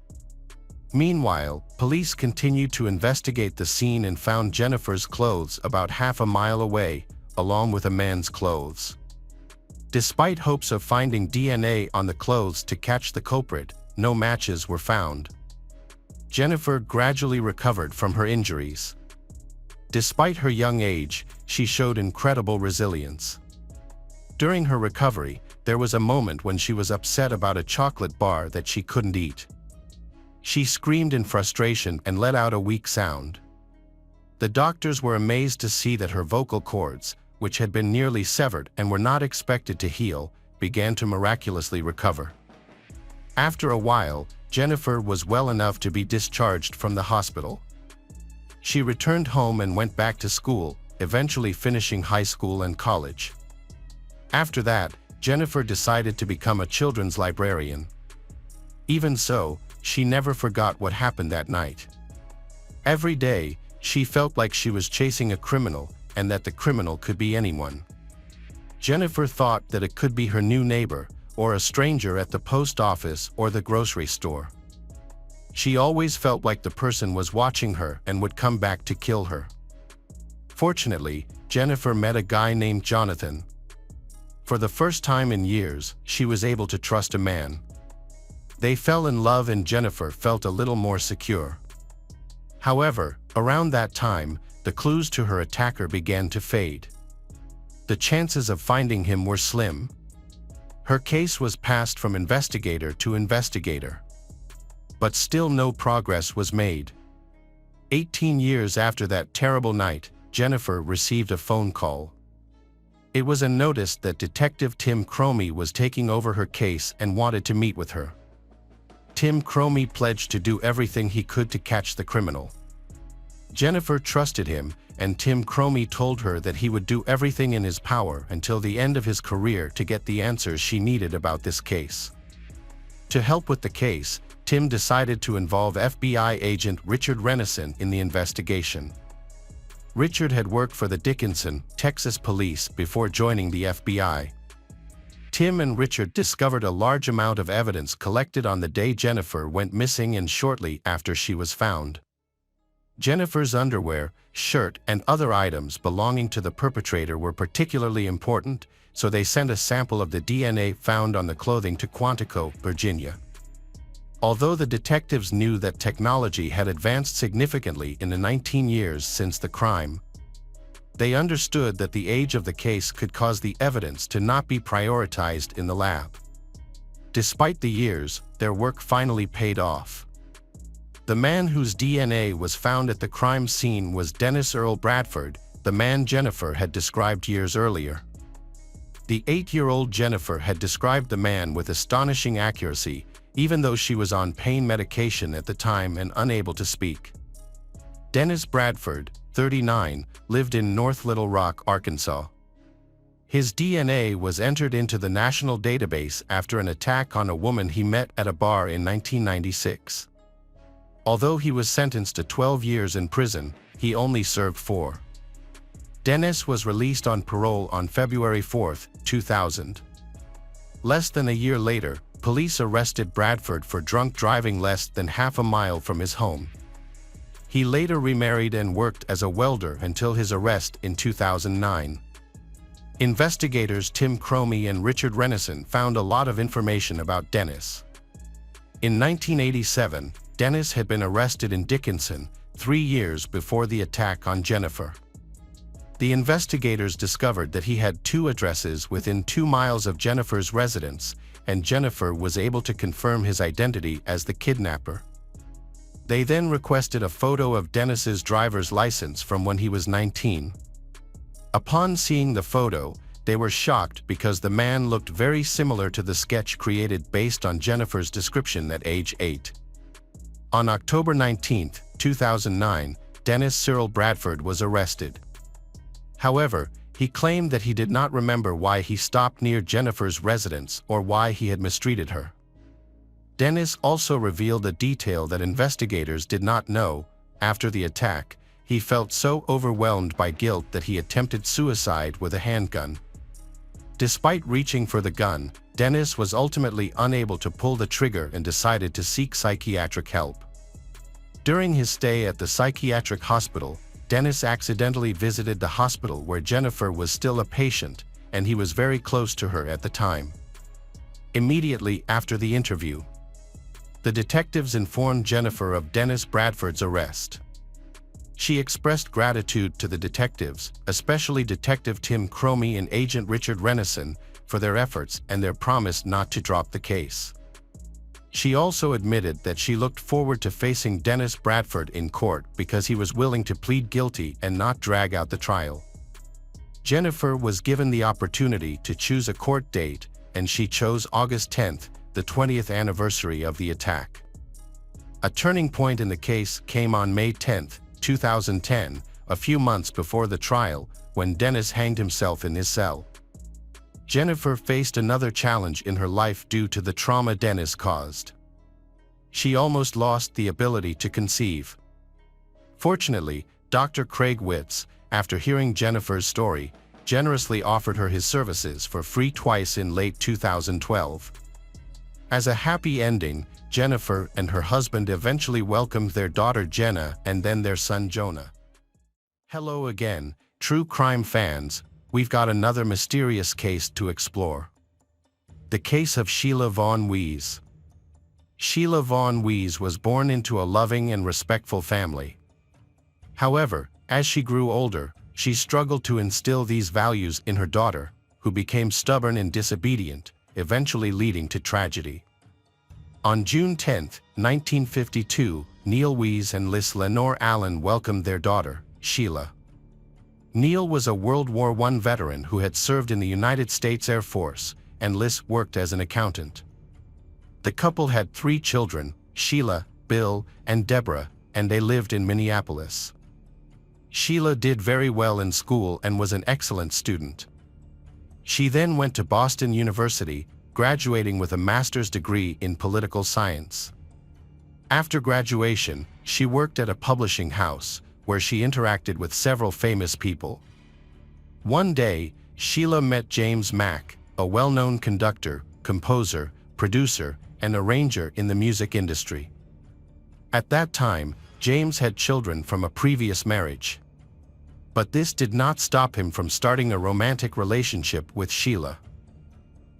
Meanwhile, police continued to investigate the scene and found Jennifer's clothes about half a mile away, along with a man's clothes. Despite hopes of finding DNA on the clothes to catch the culprit, no matches were found. Jennifer gradually recovered from her injuries. Despite her young age, she showed incredible resilience. During her recovery, there was a moment when she was upset about a chocolate bar that she couldn't eat. She screamed in frustration and let out a weak sound. The doctors were amazed to see that her vocal cords, which had been nearly severed and were not expected to heal, began to miraculously recover. After a while, Jennifer was well enough to be discharged from the hospital. She returned home and went back to school, eventually finishing high school and college. After that, Jennifer decided to become a children's librarian. Even so, she never forgot what happened that night. Every day, she felt like she was chasing a criminal and that the criminal could be anyone. Jennifer thought that it could be her new neighbor, or a stranger at the post office or the grocery store. She always felt like the person was watching her and would come back to kill her. Fortunately, Jennifer met a guy named Jonathan. For the first time in years, she was able to trust a man. They fell in love and Jennifer felt a little more secure. However, around that time, the clues to her attacker began to fade. The chances of finding him were slim. Her case was passed from investigator to investigator. But still no progress was made. 18 years after that terrible night, Jennifer received a phone call. It was a notice that Detective Tim Cromie was taking over her case and wanted to meet with her. Tim Cromie pledged to do everything he could to catch the criminal. Jennifer trusted him, and Tim Cromie told her that he would do everything in his power until the end of his career to get the answers she needed about this case. To help with the case, Tim decided to involve FBI agent Richard Renneson in the investigation. Richard had worked for the Dickinson, Texas police before joining the FBI. Tim and Richard discovered a large amount of evidence collected on the day Jennifer went missing and shortly after she was found. Jennifer's underwear, shirt, and other items belonging to the perpetrator were particularly important, so they sent a sample of the DNA found on the clothing to Quantico, Virginia. Although the detectives knew that technology had advanced significantly in the 19 years since the crime, they understood that the age of the case could cause the evidence to not be prioritized in the lab. Despite the years, their work finally paid off. The man whose DNA was found at the crime scene was Dennis Earl Bradford, the man Jennifer had described years earlier. The 8-year-old Jennifer had described the man with astonishing accuracy, even though she was on pain medication at the time and unable to speak. Dennis Bradford, 39, lived in North Little Rock, Arkansas. His DNA was entered into the national database after an attack on a woman he met at a bar in 1996. Although he was sentenced to 12 years in prison, he only served 4. Dennis was released on parole on February 4, 2000. Less than a year later, police arrested Bradford for drunk driving less than half a mile from his home. He later remarried and worked as a welder until his arrest in 2009. Investigators Tim Cromie and Richard Renneson found a lot of information about Dennis. In 1987, Dennis had been arrested in Dickinson, 3 years before the attack on Jennifer. The investigators discovered that he had 2 addresses within 2 miles of Jennifer's residence, and Jennifer was able to confirm his identity as the kidnapper. They then requested a photo of Dennis's driver's license from when he was 19. Upon seeing the photo, they were shocked because the man looked very similar to the sketch created based on Jennifer's description at age 8. On October 19, 2009, Dennis Cyril Bradford was arrested. However, he claimed that he did not remember why he stopped near Jennifer's residence or why he had mistreated her. Dennis also revealed a detail that investigators did not know. After the attack, he felt so overwhelmed by guilt that he attempted suicide with a handgun. Despite reaching for the gun, Dennis was ultimately unable to pull the trigger and decided to seek psychiatric help. During his stay at the psychiatric hospital, Dennis accidentally visited the hospital where Jennifer was still a patient, and he was very close to her at the time. Immediately after the interview, the detectives informed Jennifer of Dennis Bradford's arrest. She expressed gratitude to the detectives, especially Detective Tim Cromie and Agent Richard Renison, for their efforts and their promise not to drop the case. She also admitted that she looked forward to facing Dennis Bradford in court because he was willing to plead guilty and not drag out the trial. Jennifer was given the opportunity to choose a court date, and she chose August 10, the 20th anniversary of the attack. A turning point in the case came on May 10, 2010, a few months before the trial, when Dennis hanged himself in his cell. Jennifer faced another challenge in her life due to the trauma Dennis caused. She almost lost the ability to conceive. Fortunately, Dr. Craig Witz, after hearing Jennifer's story, generously offered her his services for free twice in late 2012. As a happy ending, Jennifer and her husband eventually welcomed their daughter Jenna and then their son Jonah. Hello again, true crime fans. We've got another mysterious case to explore. The case of Sheila Vaughn Wees. Sheila Vaughn Wees was born into a loving and respectful family. However, as she grew older, she struggled to instill these values in her daughter, who became stubborn and disobedient, eventually leading to tragedy. On June 10, 1952, Neil Wees and Liz Lenore Allen welcomed their daughter, Sheila. Neil was a World War I veteran who had served in the United States Air Force, and Liz worked as an accountant. The couple had 3 children, Sheila, Bill, and Deborah, and they lived in Minneapolis. Sheila did very well in school and was an excellent student. She then went to Boston University, graduating with a master's degree in political science. After graduation, she worked at a publishing house, where she interacted with several famous people. One day, Sheila met James Mack, a well-known conductor, composer, producer, and arranger in the music industry. At that time, James had children from a previous marriage. But this did not stop him from starting a romantic relationship with Sheila.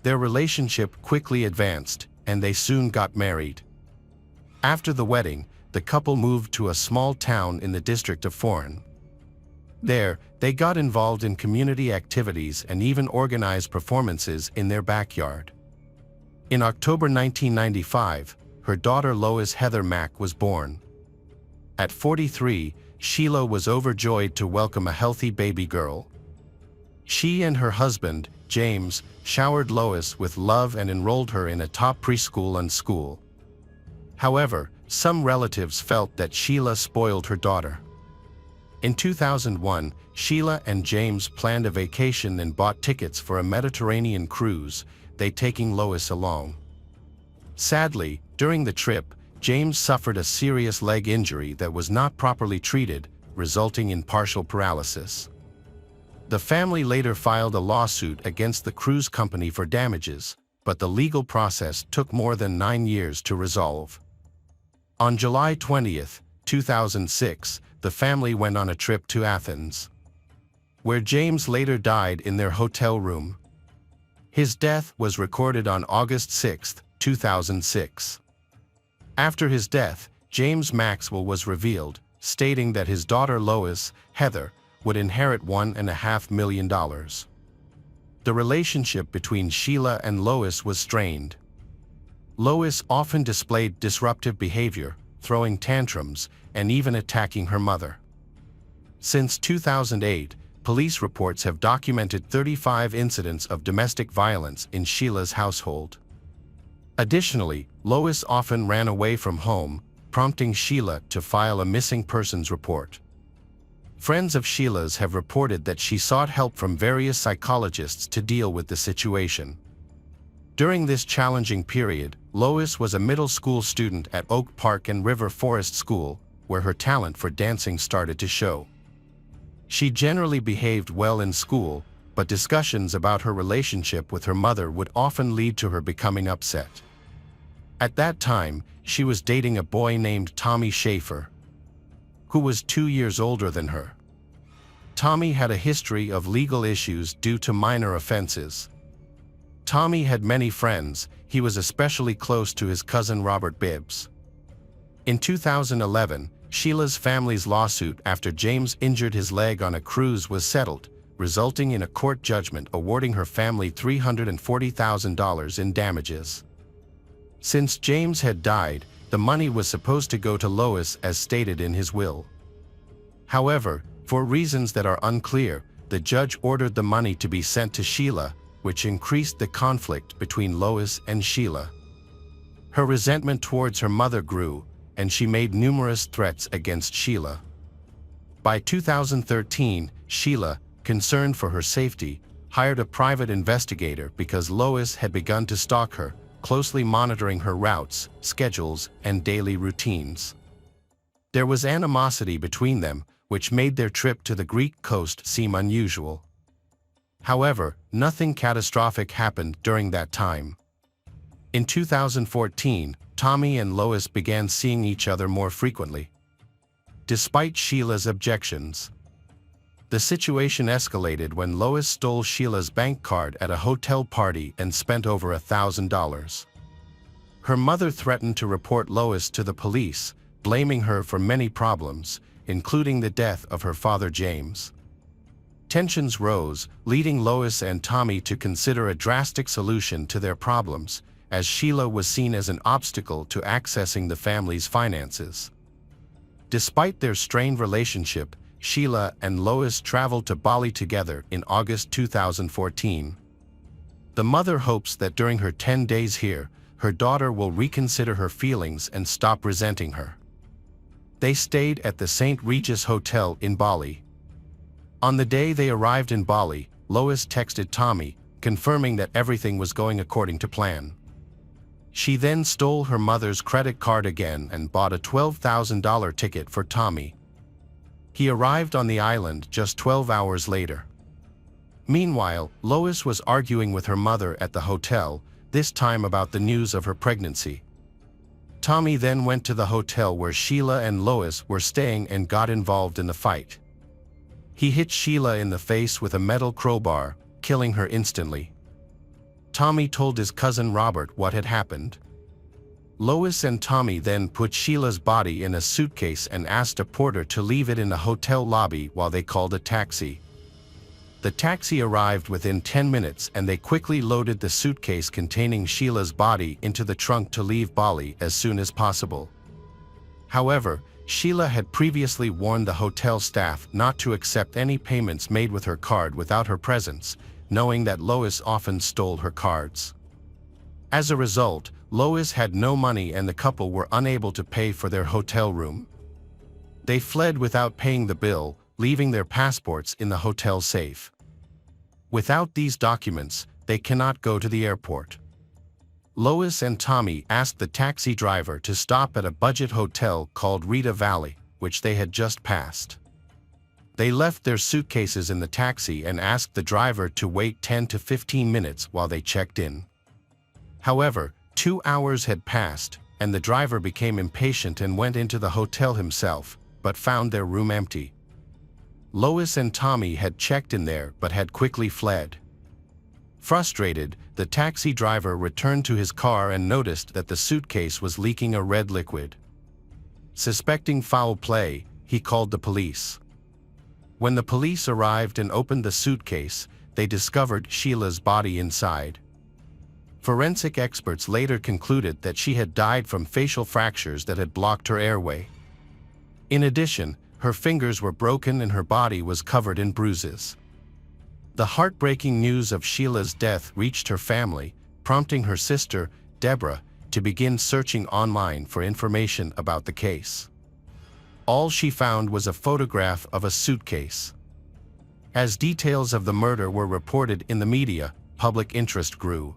Their relationship quickly advanced, and they soon got married. After the wedding, the couple moved to a small town in the district of Foran. There, they got involved in community activities and even organized performances in their backyard. In October 1995, her daughter Lois Heather Mack was born. At 43, Sheila was overjoyed to welcome a healthy baby girl. She and her husband, James, showered Lois with love and enrolled her in a top preschool and school. However, some relatives felt that Sheila spoiled her daughter. In 2001, Sheila and James planned a vacation and bought tickets for a Mediterranean cruise, they taking Lois along. Sadly, during the trip, James suffered a serious leg injury that was not properly treated, resulting in partial paralysis. The family later filed a lawsuit against the cruise company for damages, but the legal process took more than 9 years to resolve. On July 20, 2006, the family went on a trip to Athens, where James later died in their hotel room. His death was recorded on August 6, 2006. After his death, James Maxwell was revealed, stating that his daughter Lois, Heather, would inherit $1.5 million. The relationship between Sheila and Lois was strained. Lois often displayed disruptive behavior, throwing tantrums and even attacking her mother. Since 2008, police reports have documented 35 incidents of domestic violence in Sheila's household. Additionally, Lois often ran away from home, prompting Sheila to file a missing persons report. Friends of Sheila's have reported that she sought help from various psychologists to deal with the situation. During this challenging period, Lois was a middle school student at Oak Park and River Forest School, where her talent for dancing started to show. She generally behaved well in school, but discussions about her relationship with her mother would often lead to her becoming upset. At that time, she was dating a boy named Tommy Schaefer, who was 2 years older than her. Tommy had a history of legal issues due to minor offenses. Tommy had many friends. He was especially close to his cousin Robert Bibbs. In 2011, Sheila's family's lawsuit after James injured his leg on a cruise was settled, resulting in a court judgment awarding her family $340,000 in damages. Since James had died, the money was supposed to go to Lois as stated in his will. However, for reasons that are unclear, the judge ordered the money to be sent to Sheila, which increased the conflict between Lois and Sheila. Her resentment towards her mother grew, and she made numerous threats against Sheila. By 2013, Sheila, concerned for her safety, hired a private investigator because Lois had begun to stalk her, closely monitoring her routes, schedules, and daily routines. There was animosity between them, which made their trip to the Greek coast seem unusual. However, nothing catastrophic happened during that time. In 2014, Tommy and Lois began seeing each other more frequently. Despite Sheila's objections, the situation escalated when Lois stole Sheila's bank card at a hotel party and spent over $1,000. Her mother threatened to report Lois to the police, blaming her for many problems, including the death of her father James. Tensions rose, leading Lois and Tommy to consider a drastic solution to their problems, as Sheila was seen as an obstacle to accessing the family's finances. Despite their strained relationship, Sheila and Lois traveled to Bali together in August 2014. The mother hopes that during her 10 days here, her daughter will reconsider her feelings and stop resenting her. They stayed at the St. Regis Hotel in Bali. On the day they arrived in Bali, Lois texted Tommy, confirming that everything was going according to plan. She then stole her mother's credit card again and bought a $12,000 ticket for Tommy. He arrived on the island just 12 hours later. Meanwhile, Lois was arguing with her mother at the hotel, this time about the news of her pregnancy. Tommy then went to the hotel where Sheila and Lois were staying and got involved in the fight. He hit Sheila in the face with a metal crowbar, killing her instantly. Tommy told his cousin Robert what had happened. Lois and Tommy then put Sheila's body in a suitcase and asked a porter to leave it in the hotel lobby while they called a taxi. The taxi arrived within 10 minutes and they quickly loaded the suitcase containing Sheila's body into the trunk to leave Bali as soon as possible. However, Sheila had previously warned the hotel staff not to accept any payments made with her card without her presence, knowing that Lois often stole her cards. As a result, Lois had no money and the couple were unable to pay for their hotel room. They fled without paying the bill, leaving their passports in the hotel safe. Without these documents, they cannot go to the airport. Lois and Tommy asked the taxi driver to stop at a budget hotel called Rita Valley, which they had just passed. They left their suitcases in the taxi and asked the driver to wait 10 to 15 minutes while they checked in. However, 2 hours had passed, and the driver became impatient and went into the hotel himself, but found their room empty. Lois and Tommy had checked in there but had quickly fled. Frustrated, the taxi driver returned to his car and noticed that the suitcase was leaking a red liquid. Suspecting foul play, he called the police. When the police arrived and opened the suitcase, they discovered Sheila's body inside. Forensic experts later concluded that she had died from facial fractures that had blocked her airway. In addition, her fingers were broken and her body was covered in bruises. The heartbreaking news of Sheila's death reached her family, prompting her sister, Deborah, to begin searching online for information about the case. All she found was a photograph of a suitcase. As details of the murder were reported in the media, public interest grew.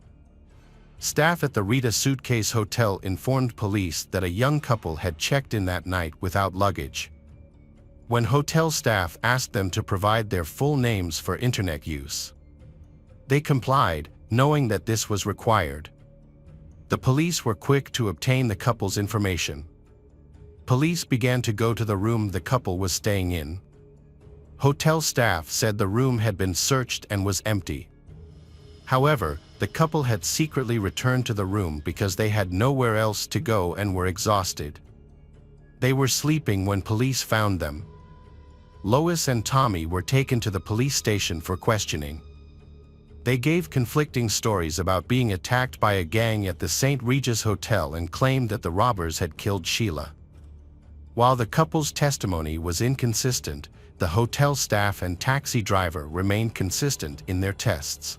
Staff at the Rita Suitcase Hotel informed police that a young couple had checked in that night without luggage. When hotel staff asked them to provide their full names for internet use, they complied, knowing that this was required. The police were quick to obtain the couple's information. Police began to go to the room the couple was staying in. Hotel staff said the room had been searched and was empty. However, the couple had secretly returned to the room because they had nowhere else to go and were exhausted. They were sleeping when police found them. Lois and Tommy were taken to the police station for questioning. They gave conflicting stories about being attacked by a gang at the St. Regis Hotel and claimed that the robbers had killed Sheila. While the couple's testimony was inconsistent, the hotel staff and taxi driver remained consistent in their tests.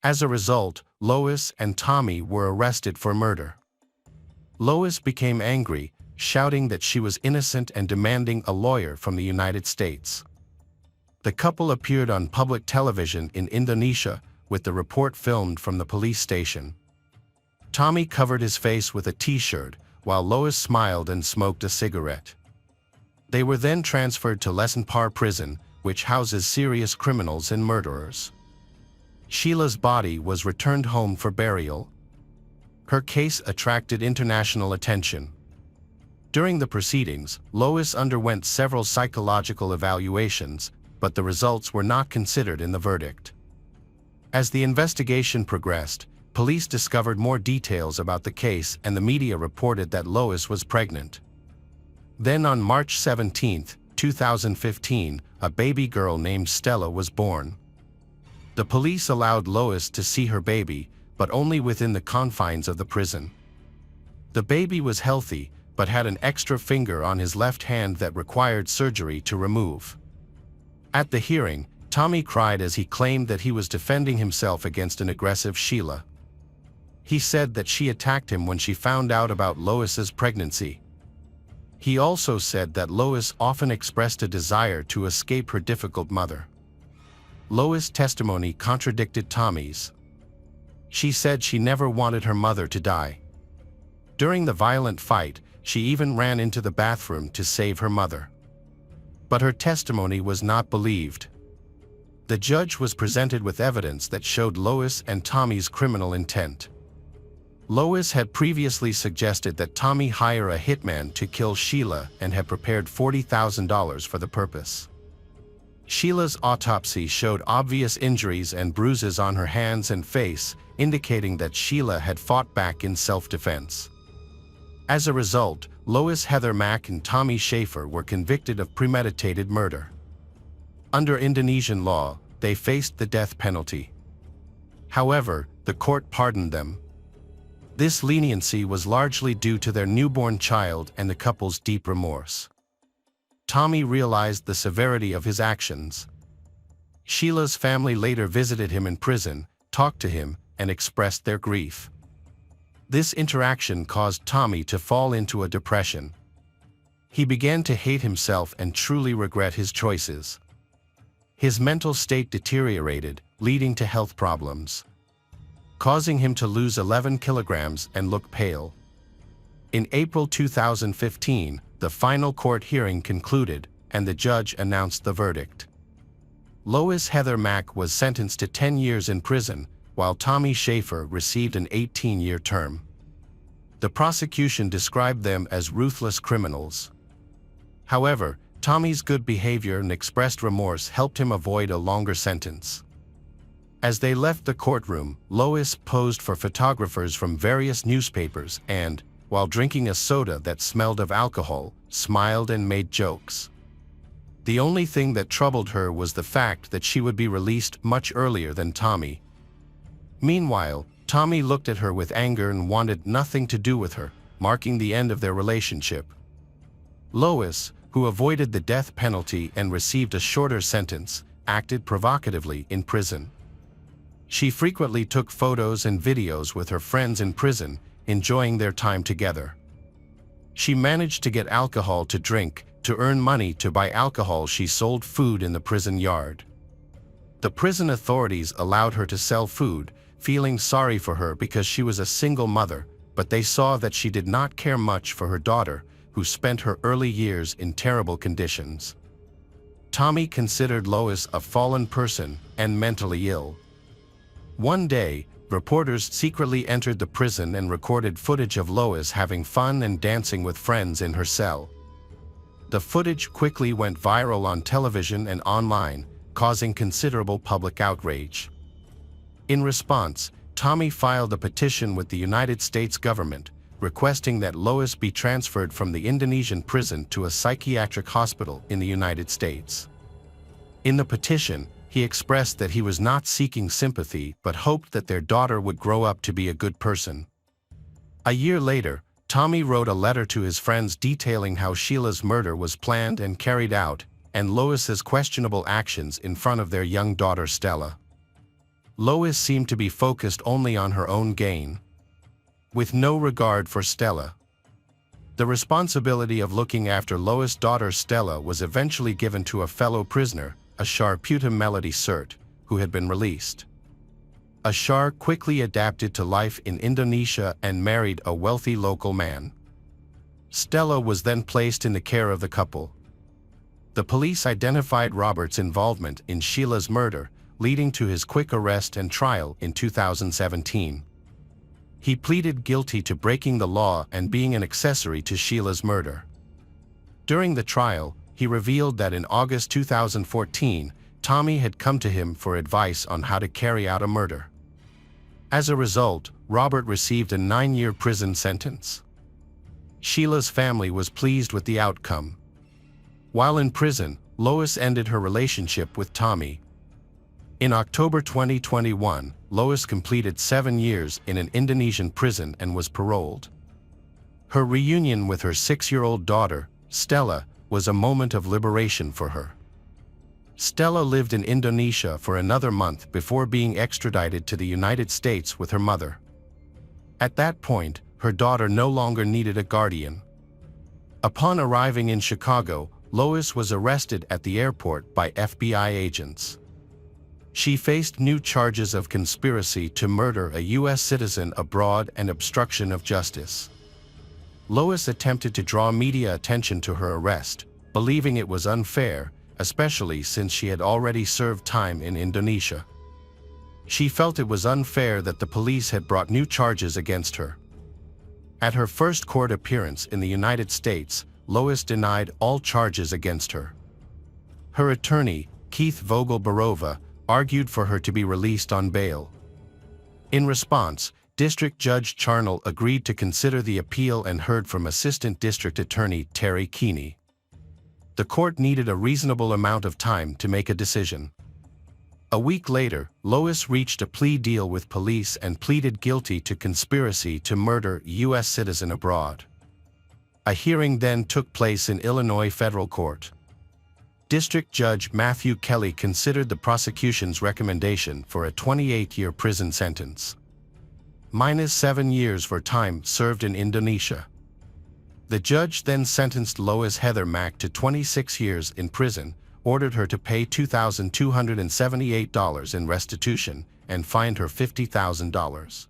As a result, Lois and Tommy were arrested for murder. Lois became angry, shouting that she was innocent and demanding a lawyer from the United States. The couple appeared on public television in Indonesia, with the report filmed from the police station. Tommy covered his face with a t-shirt, while Lois smiled and smoked a cigarette. They were then transferred to Lessenpar Prison, which houses serious criminals and murderers. Sheila's body was returned home for burial. Her case attracted international attention. During the proceedings, Lois underwent several psychological evaluations, but the results were not considered in the verdict. As the investigation progressed, police discovered more details about the case and the media reported that Lois was pregnant. Then on March 17, 2015, a baby girl named Stella was born. The police allowed Lois to see her baby, but only within the confines of the prison. The baby was healthy, but had an extra finger on his left hand that required surgery to remove. At the hearing, Tommy cried as he claimed that he was defending himself against an aggressive Sheila. He said that she attacked him when she found out about Lois's pregnancy. He also said that Lois often expressed a desire to escape her difficult mother. Lois' testimony contradicted Tommy's. She said she never wanted her mother to die. During the violent fight, she even ran into the bathroom to save her mother. But her testimony was not believed. The judge was presented with evidence that showed Lois and Tommy's criminal intent. Lois had previously suggested that Tommy hire a hitman to kill Sheila and had prepared $40,000 for the purpose. Sheila's autopsy showed obvious injuries and bruises on her hands and face, indicating that Sheila had fought back in self-defense. As a result, Lois Heather Mack and Tommy Schaefer were convicted of premeditated murder. Under Indonesian law, they faced the death penalty. However, the court pardoned them. This leniency was largely due to their newborn child and the couple's deep remorse. Tommy realized the severity of his actions. Sheila's family later visited him in prison, talked to him, and expressed their grief. This interaction caused Tommy to fall into a depression. He began to hate himself and truly regret his choices. His mental state deteriorated, leading to health problems, causing him to lose 11 kilograms and look pale. In April 2015, the final court hearing concluded, and the judge announced the verdict. Lois Heather Mack was sentenced to 10 years in prison, while Tommy Schaefer received an 18-year term. The prosecution described them as ruthless criminals. However, Tommy's good behavior and expressed remorse helped him avoid a longer sentence. As they left the courtroom, Lois posed for photographers from various newspapers and, while drinking a soda that smelled of alcohol, smiled and made jokes. The only thing that troubled her was the fact that she would be released much earlier than Tommy. Meanwhile, Tommy looked at her with anger and wanted nothing to do with her, marking the end of their relationship. Lois, who avoided the death penalty and received a shorter sentence, acted provocatively in prison. She frequently took photos and videos with her friends in prison, enjoying their time together. She managed to get alcohol to drink. To earn money to buy alcohol, she sold food in the prison yard. The prison authorities allowed her to sell food, feeling sorry for her because she was a single mother, but they saw that she did not care much for her daughter, who spent her early years in terrible conditions. Tommy considered Lois a fallen person and mentally ill. One day, reporters secretly entered the prison and recorded footage of Lois having fun and dancing with friends in her cell. The footage quickly went viral on television and online, causing considerable public outrage. In response, Tommy filed a petition with the United States government, requesting that Lois be transferred from the Indonesian prison to a psychiatric hospital in the United States. In the petition, he expressed that he was not seeking sympathy but hoped that their daughter would grow up to be a good person. A year later, Tommy wrote a letter to his friends detailing how Sheila's murder was planned and carried out, and Lois's questionable actions in front of their young daughter Stella. Lois seemed to be focused only on her own gain, with no regard for Stella. The responsibility of looking after Lois' daughter Stella was eventually given to a fellow prisoner, Shouitt Melody Sert, who had been released. Ashar quickly adapted to life in Indonesia and married a wealthy local man. Stella was then placed in the care of the couple. The police identified Robert's involvement in Sheila's murder, leading to his quick arrest and trial in 2017. He pleaded guilty to breaking the law and being an accessory to Sheila's murder. During the trial, he revealed that in August 2014, Tommy had come to him for advice on how to carry out a murder. As a result, Robert received a 9-year prison sentence. Sheila's family was pleased with the outcome. While in prison, Lois ended her relationship with Tommy. In October 2021, Lois completed 7 years in an Indonesian prison and was paroled. Her reunion with her 6-year-old daughter, Stella, was a moment of liberation for her. Stella lived in Indonesia for another month before being extradited to the United States with her mother. At that point, her daughter no longer needed a guardian. Upon arriving in Chicago, Lois was arrested at the airport by FBI agents. She faced new charges of conspiracy to murder a U.S. citizen abroad and obstruction of justice. Lois attempted to draw media attention to her arrest, believing it was unfair, especially since she had already served time in Indonesia. She felt it was unfair that the police had brought new charges against her. At her first court appearance in the United States, Lois denied all charges against her. Her attorney, Keith Vogel-Barova, argued for her to be released on bail. In response, District Judge Charnell agreed to consider the appeal and heard from Assistant District Attorney Terry Keeney. The court needed a reasonable amount of time to make a decision. A week later, Lois reached a plea deal with police and pleaded guilty to conspiracy to murder U.S. citizen abroad. A hearing then took place in Illinois Federal Court. District Judge Matthew Kelly considered the prosecution's recommendation for a 28-year prison sentence, minus 7 years for time served in Indonesia. The judge then sentenced Lois Heather Mack to 26 years in prison, ordered her to pay $2,278 in restitution, and fined her $50,000.